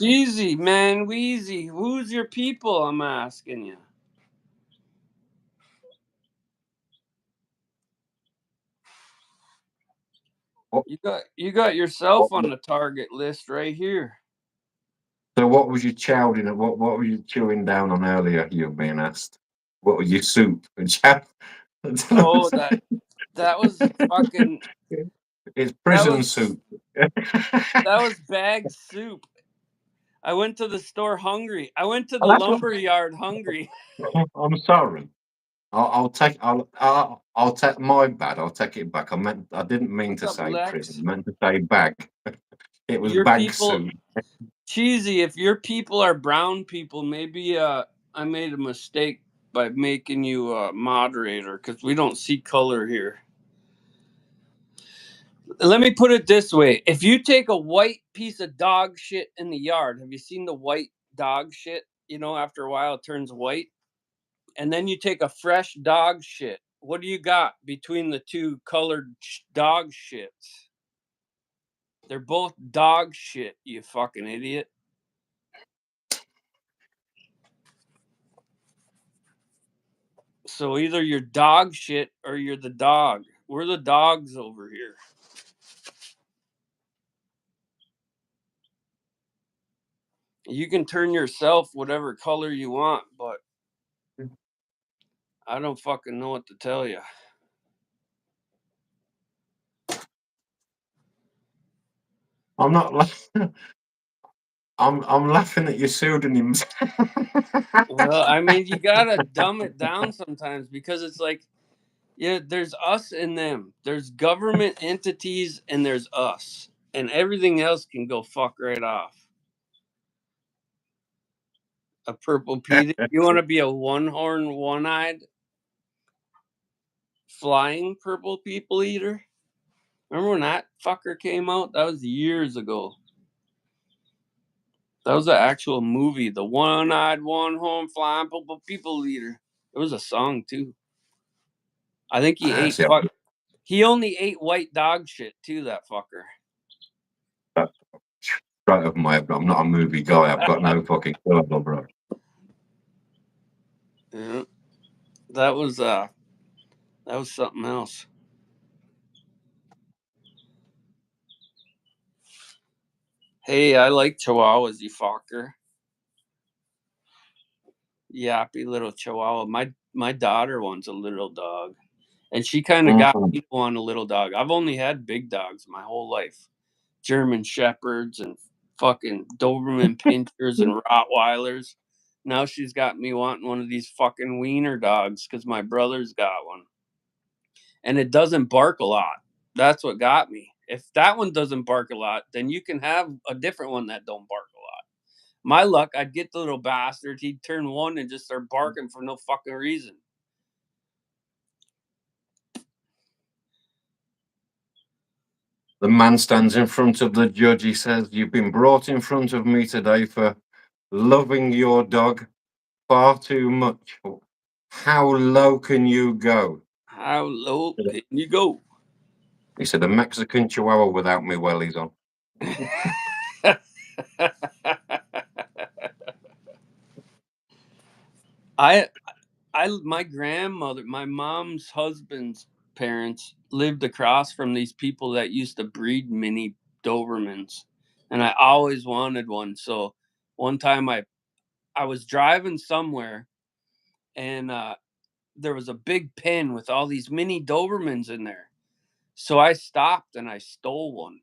Easy, man, Wheezy. Who's your people? I'm asking you. You got yourself on the target list right here. So what was you chowding at? What were you chewing down on earlier? You were being asked. What was your soup? Oh, that was fucking. It's That prison was soup. that was bagged soup. I went to the store hungry. I went to the Oh, that's what- lumber yard hungry. I'm sorry. I'll take. I'll take my bad. I'll take it back. I didn't mean What's to up, say Lex? prison. I meant to say bag. It was Your bag people, soup. Cheesy. If your people are brown people, maybe I made a mistake by making you a moderator because we don't see color here. Let me put it this way: if you take a white piece of dog shit in the yard, have you seen the white dog shit? You know, after a while it turns white, and then you take a fresh dog shit. What do you got between the two colored dog shits? They're both dog shit, you fucking idiot. So either you're dog shit or you're the dog. We're the dogs over here. You can turn yourself whatever color you want, but I don't fucking know what to tell you. I'm not laughing. I'm laughing at your pseudonyms. Well, I mean, you gotta dumb it down sometimes because it's like, yeah, there's us and them. There's government entities and there's us, and everything else can go fuck right off. A purple Peter. You want to be a one-horn, one-eyed, flying purple people eater? Remember when that fucker came out? That was years ago. That was an actual movie. The one-eyed, one-horn, flying purple people eater. It was a song too. I think he ate. Yeah. He only ate white dog shit too. That fucker. That's right over my head, but I'm not a movie guy. I've got no fucking clue, bro. Yeah, that was something else. Hey, I like Chihuahuas, you fucker. Yappy little Chihuahua. My daughter wants a little dog, and she kind of got me to want a little dog. I've only had big dogs my whole life, German Shepherds and fucking Doberman Pinschers and Rottweilers. Now she's got me wanting one of these fucking wiener dogs because my brother's got one, and it doesn't bark a lot. That's what got me. If that one doesn't bark a lot, then you can have a different one that don't bark a lot. My luck, I'd get the little bastard. He'd turn one and just start barking for no fucking reason. The man stands in front of the judge. He says, "You've been brought in front of me today for loving your dog far too much. How low can you go?" How low can you go? He said, "A Mexican Chihuahua without me wellies on." My grandmother, my mom's husband's parents lived across from these people that used to breed mini Dobermans, and I always wanted one. So one time I was driving somewhere, and there was a big pen with all these mini Dobermans in there. So I stopped and I stole one.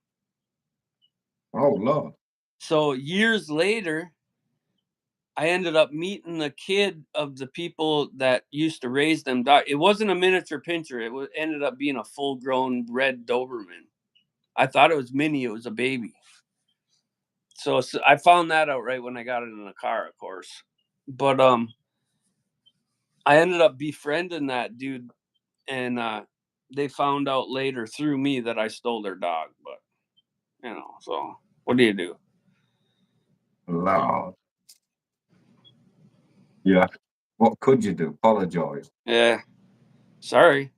Oh, Lord. So years later, I ended up meeting the kid of the people that used to raise them. It wasn't a miniature pincher. It ended up being a full-grown red Doberman. I thought it was mini. It was a baby. So I found that out right when I got it in the car, of course. But I ended up befriending that dude, and they found out later through me that I stole their dog. But so what do you do? Lord. Yeah. What could you do? Apologize. Yeah. Sorry.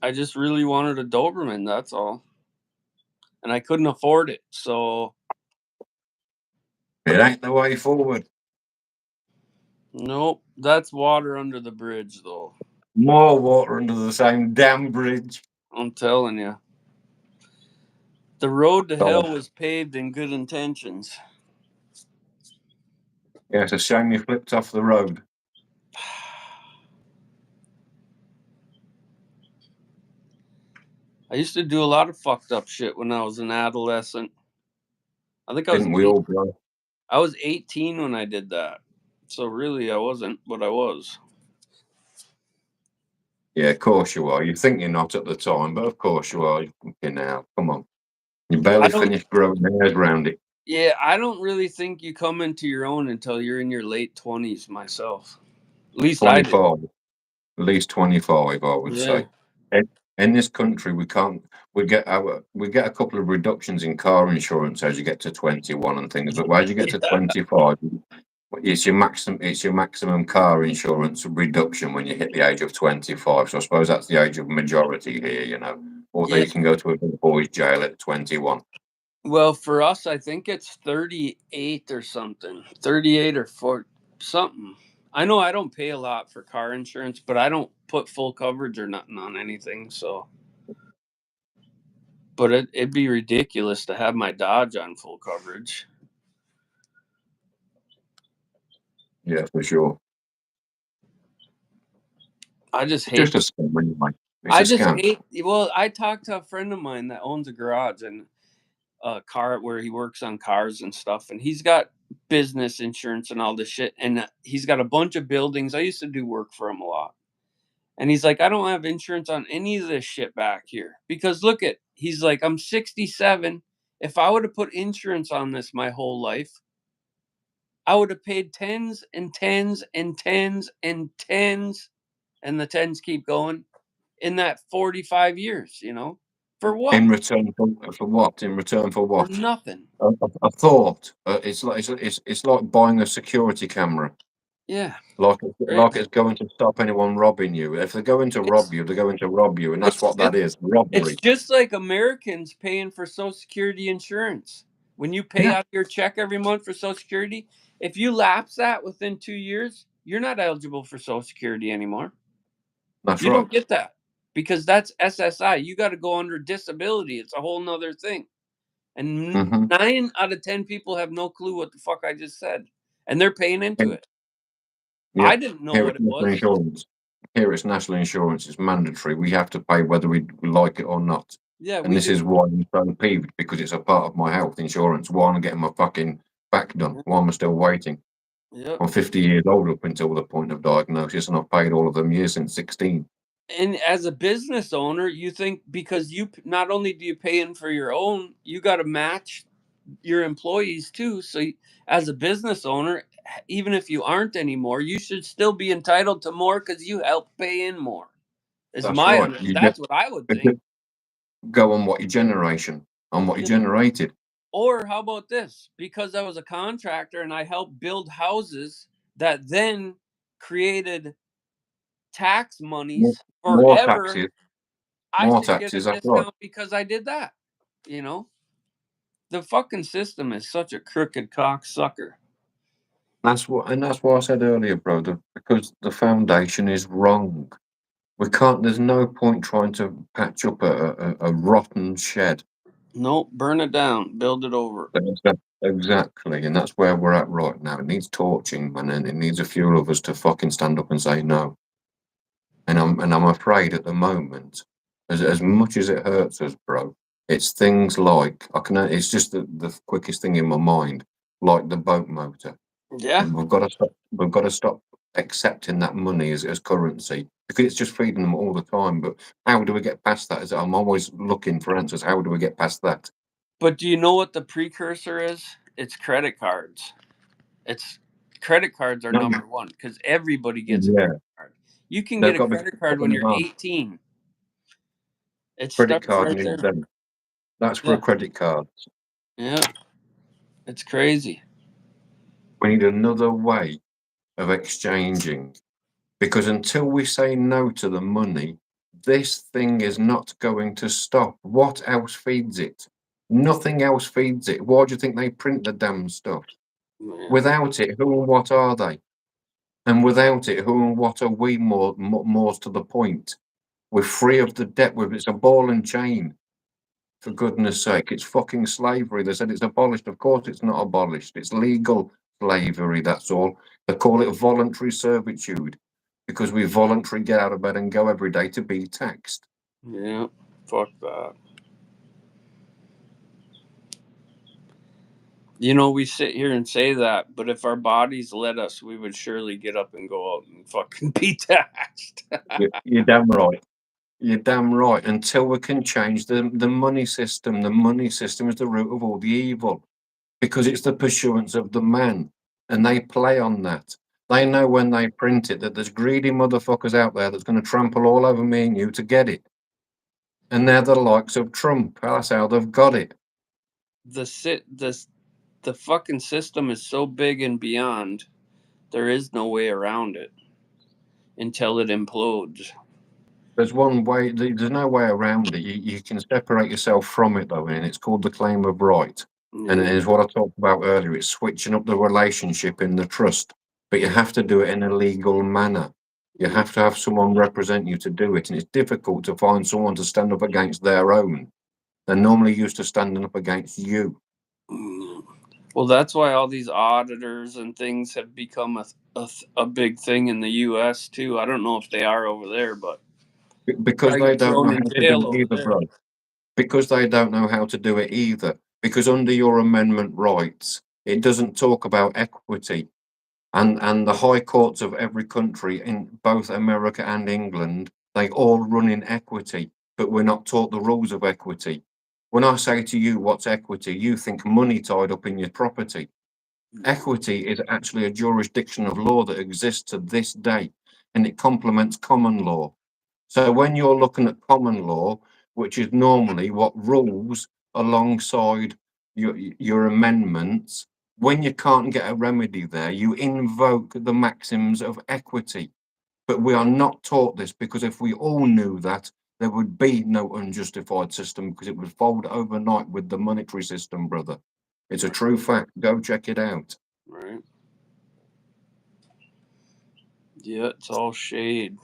I just really wanted a Doberman, that's all. And I couldn't afford it. So It ain't the way forward. nope. That's water under the bridge though. More water under the same damn bridge. I'm telling you. The road to Oh. hell was paved in good intentions. Yeah, it's a shame you flipped off the road. I used to do a lot of fucked up shit when I was an adolescent. I think Didn't we all, bro? I was 18 when I did that. So really I wasn't, but I was. Yeah, of course you are. You think you're not at the time, but of course you are. You now, come on. You barely finished growing hairs around it. Yeah, I don't really think you come into your own until you're in your late 20s myself. At least I did. 25. At least 25, I would say. In this country, we get a couple of reductions in car insurance as you get to 21 and things, but as you get to 25, it's your maximum car insurance reduction when you hit the age of 25. So I suppose that's the age of majority here, you know. Although you can go to a big boys' jail at 21. Well, for us, I think it's 38 or something. 38 or 4 something. I know I don't pay a lot for car insurance, but I don't put full coverage or nothing on anything, so. But it'd be ridiculous to have my Dodge on full coverage. Yeah, for sure. I just hate. Just a scam anyway. It's a scam. Well, I talked to a friend of mine that owns a garage and a car where he works on cars and stuff, and he's got business insurance and all this shit, and he's got a bunch of buildings. I used to do work for him a lot. And he's like, I don't have insurance on any of this shit back here. Because he's like, I'm 67. If I would have put insurance on this my whole life, I would have paid tens and tens and tens and tens, and the tens keep going in that 45 years, you know? For what? In return for what? In return for what? For nothing. A thought. It's like buying a security camera. Yeah. Like it's going to stop anyone robbing you. If they're going to rob you, they're going to rob you, and that's what that is, robbery. It's just like Americans paying for Social Security insurance. When you pay out your check every month for Social Security, if you lapse that within 2 years, you're not eligible for Social Security anymore. That's You right. don't get that because that's SSI. You got to go under disability. It's a whole nother thing. And 9 out of 10 people have no clue what the fuck I just said, and they're paying into it. Yeah. I didn't know what it was. Insurance. Here it's national insurance. It's mandatory. We have to pay whether we like it or not. Yeah, and this is why I'm so peeved, because it's a part of my health insurance. Why I'm getting my fucking back done? Why am I still waiting? Yep. I'm 50 years old up until the point of diagnosis, and I've paid all of them years since 16. And as a business owner, you think because you not only do you pay in for your own, you got to match your employees too. So as a business owner, even if you aren't anymore, you should still be entitled to more because you help pay in more. That's what I would think. Go on what your generation, on what you generated. Or how about this? Because I was a contractor and I helped build houses that then created tax monies more forever. taxes. I should get a discount because I did that. You know, the fucking system is such a crooked cocksucker. That's why I said earlier, brother, because the foundation is wrong. We can't. There's no point trying to patch up a rotten shed. No, burn it down, build it over. Exactly, and that's where we're at right now. It needs torching, man, and it needs a few of us to fucking stand up and say no. And I'm afraid at the moment, as much as it hurts us, bro, it's things like it's just the quickest thing in my mind, like the boat motor. Yeah, and we've got to stop accepting that money as currency, because it's just feeding them all the time. But how do we get past that? I'm always looking for answers. How do we get past that? But do you know what the precursor is? It's credit cards. Credit cards are number one because everybody gets a credit card. You can get a credit card when you're 18. It's credit card needs them. That's for a credit card. Yeah, it's crazy. We need another way of exchanging, because until we say no to the money, this thing is not going to stop. What else feeds it? Nothing else feeds it. Why do you think they print the damn stuff? Yeah. Without it, who and what are they? And without it, who and what are we, more to the point? We're free of the debt. It's a ball and chain. For goodness sake, it's fucking slavery. They said it's abolished. Of course, it's not abolished. It's legal slavery. That's all. They call it voluntary servitude because we voluntarily get out of bed and go every day to be taxed. Yeah, fuck that. You know, we sit here and say that, but if our bodies let us, we would surely get up and go out and fucking be taxed. You're damn right. You're damn right. Until we can change the money system. The money system is the root of all the evil because it's the pursuance of the man. And they play on that. They know when they print it that there's greedy motherfuckers out there that's going to trample all over me and you to get it. And they're the likes of Trump. That's how they've got it. The fucking system is so big and beyond, there is no way around it until it implodes. There's one way, there's no way around it. You can separate yourself from it, though, and it's called the claim of right. And it is what I talked about earlier. It's switching up the relationship in the trust, but you have to do it in a legal manner. You have to have someone represent you to do it, and it's difficult to find someone to stand up against their own. They're normally used to standing up against you. Well, that's why all these auditors and things have become a big thing in the U.S. too. I don't know if they are over there, but Because they don't know how to do it either, there. bro. Because they don't know how to do it either. Because under your amendment rights, it doesn't talk about equity. And the high courts of every country in both America and England, they all run in equity, but we're not taught the rules of equity. When I say to you, what's equity, you think money tied up in your property. Equity is actually a jurisdiction of law that exists to this day, and it complements common law. So when you're looking at common law, which is normally what rules alongside your amendments, when you can't get a remedy there, you invoke the maxims of equity. But we are not taught this because if we all knew that, there would be no unjustified system because it would fold overnight with the monetary system, brother. It's a true fact. Go check it out. Right. Yeah, it's all shade.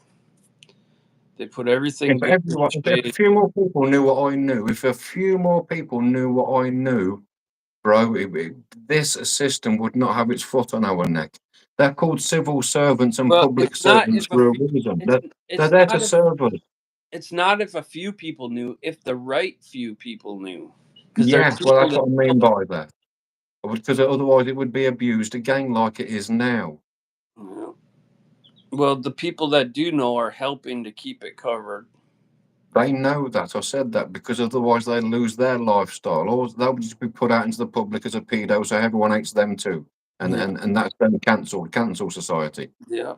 They put everything. If a few more people knew what I knew, if a few more people knew what I knew, bro, this system would not have its foot on our neck. They're called civil servants and public servants for a reason. They're there to serve us. It's not if a few people knew, if the right few people knew. Yes, well, that's what I mean by that. Because otherwise it would be abused again like it is now. Yeah. Well, the people that do know are helping to keep it covered. They know that. I said that because otherwise they'd lose their lifestyle, or they'll just be put out into the public as a pedo, so everyone hates them too. And that's then cancel society. Yeah.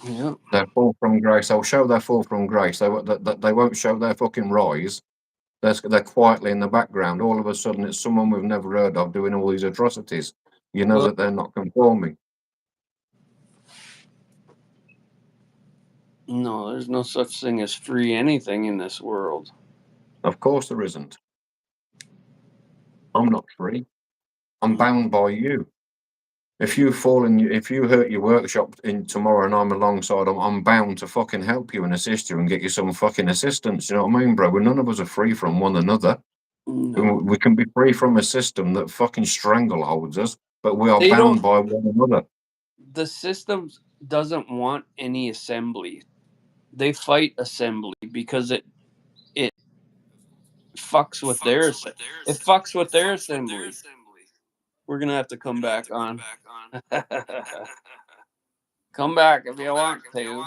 Yeah. Their fall from grace. They'll show their fall from grace. They won't show their fucking rise. They're quietly in the background. All of a sudden, it's someone we've never heard of doing all these atrocities. You know that they're not conforming. No, there's no such thing as free anything in this world. Of course there isn't. I'm not free. I'm bound by you. If you hurt your workshop in tomorrow and I'm alongside, I'm bound to fucking help you and assist you and get you some fucking assistance. You know what I mean, bro? None of us are free from one another. No. We can be free from a system that fucking strangleholds us, but we are bound by one another. The system doesn't want any assembly. They fight assembly because it fucks with their assembly. We're gonna have to come back on. Come back if you want to.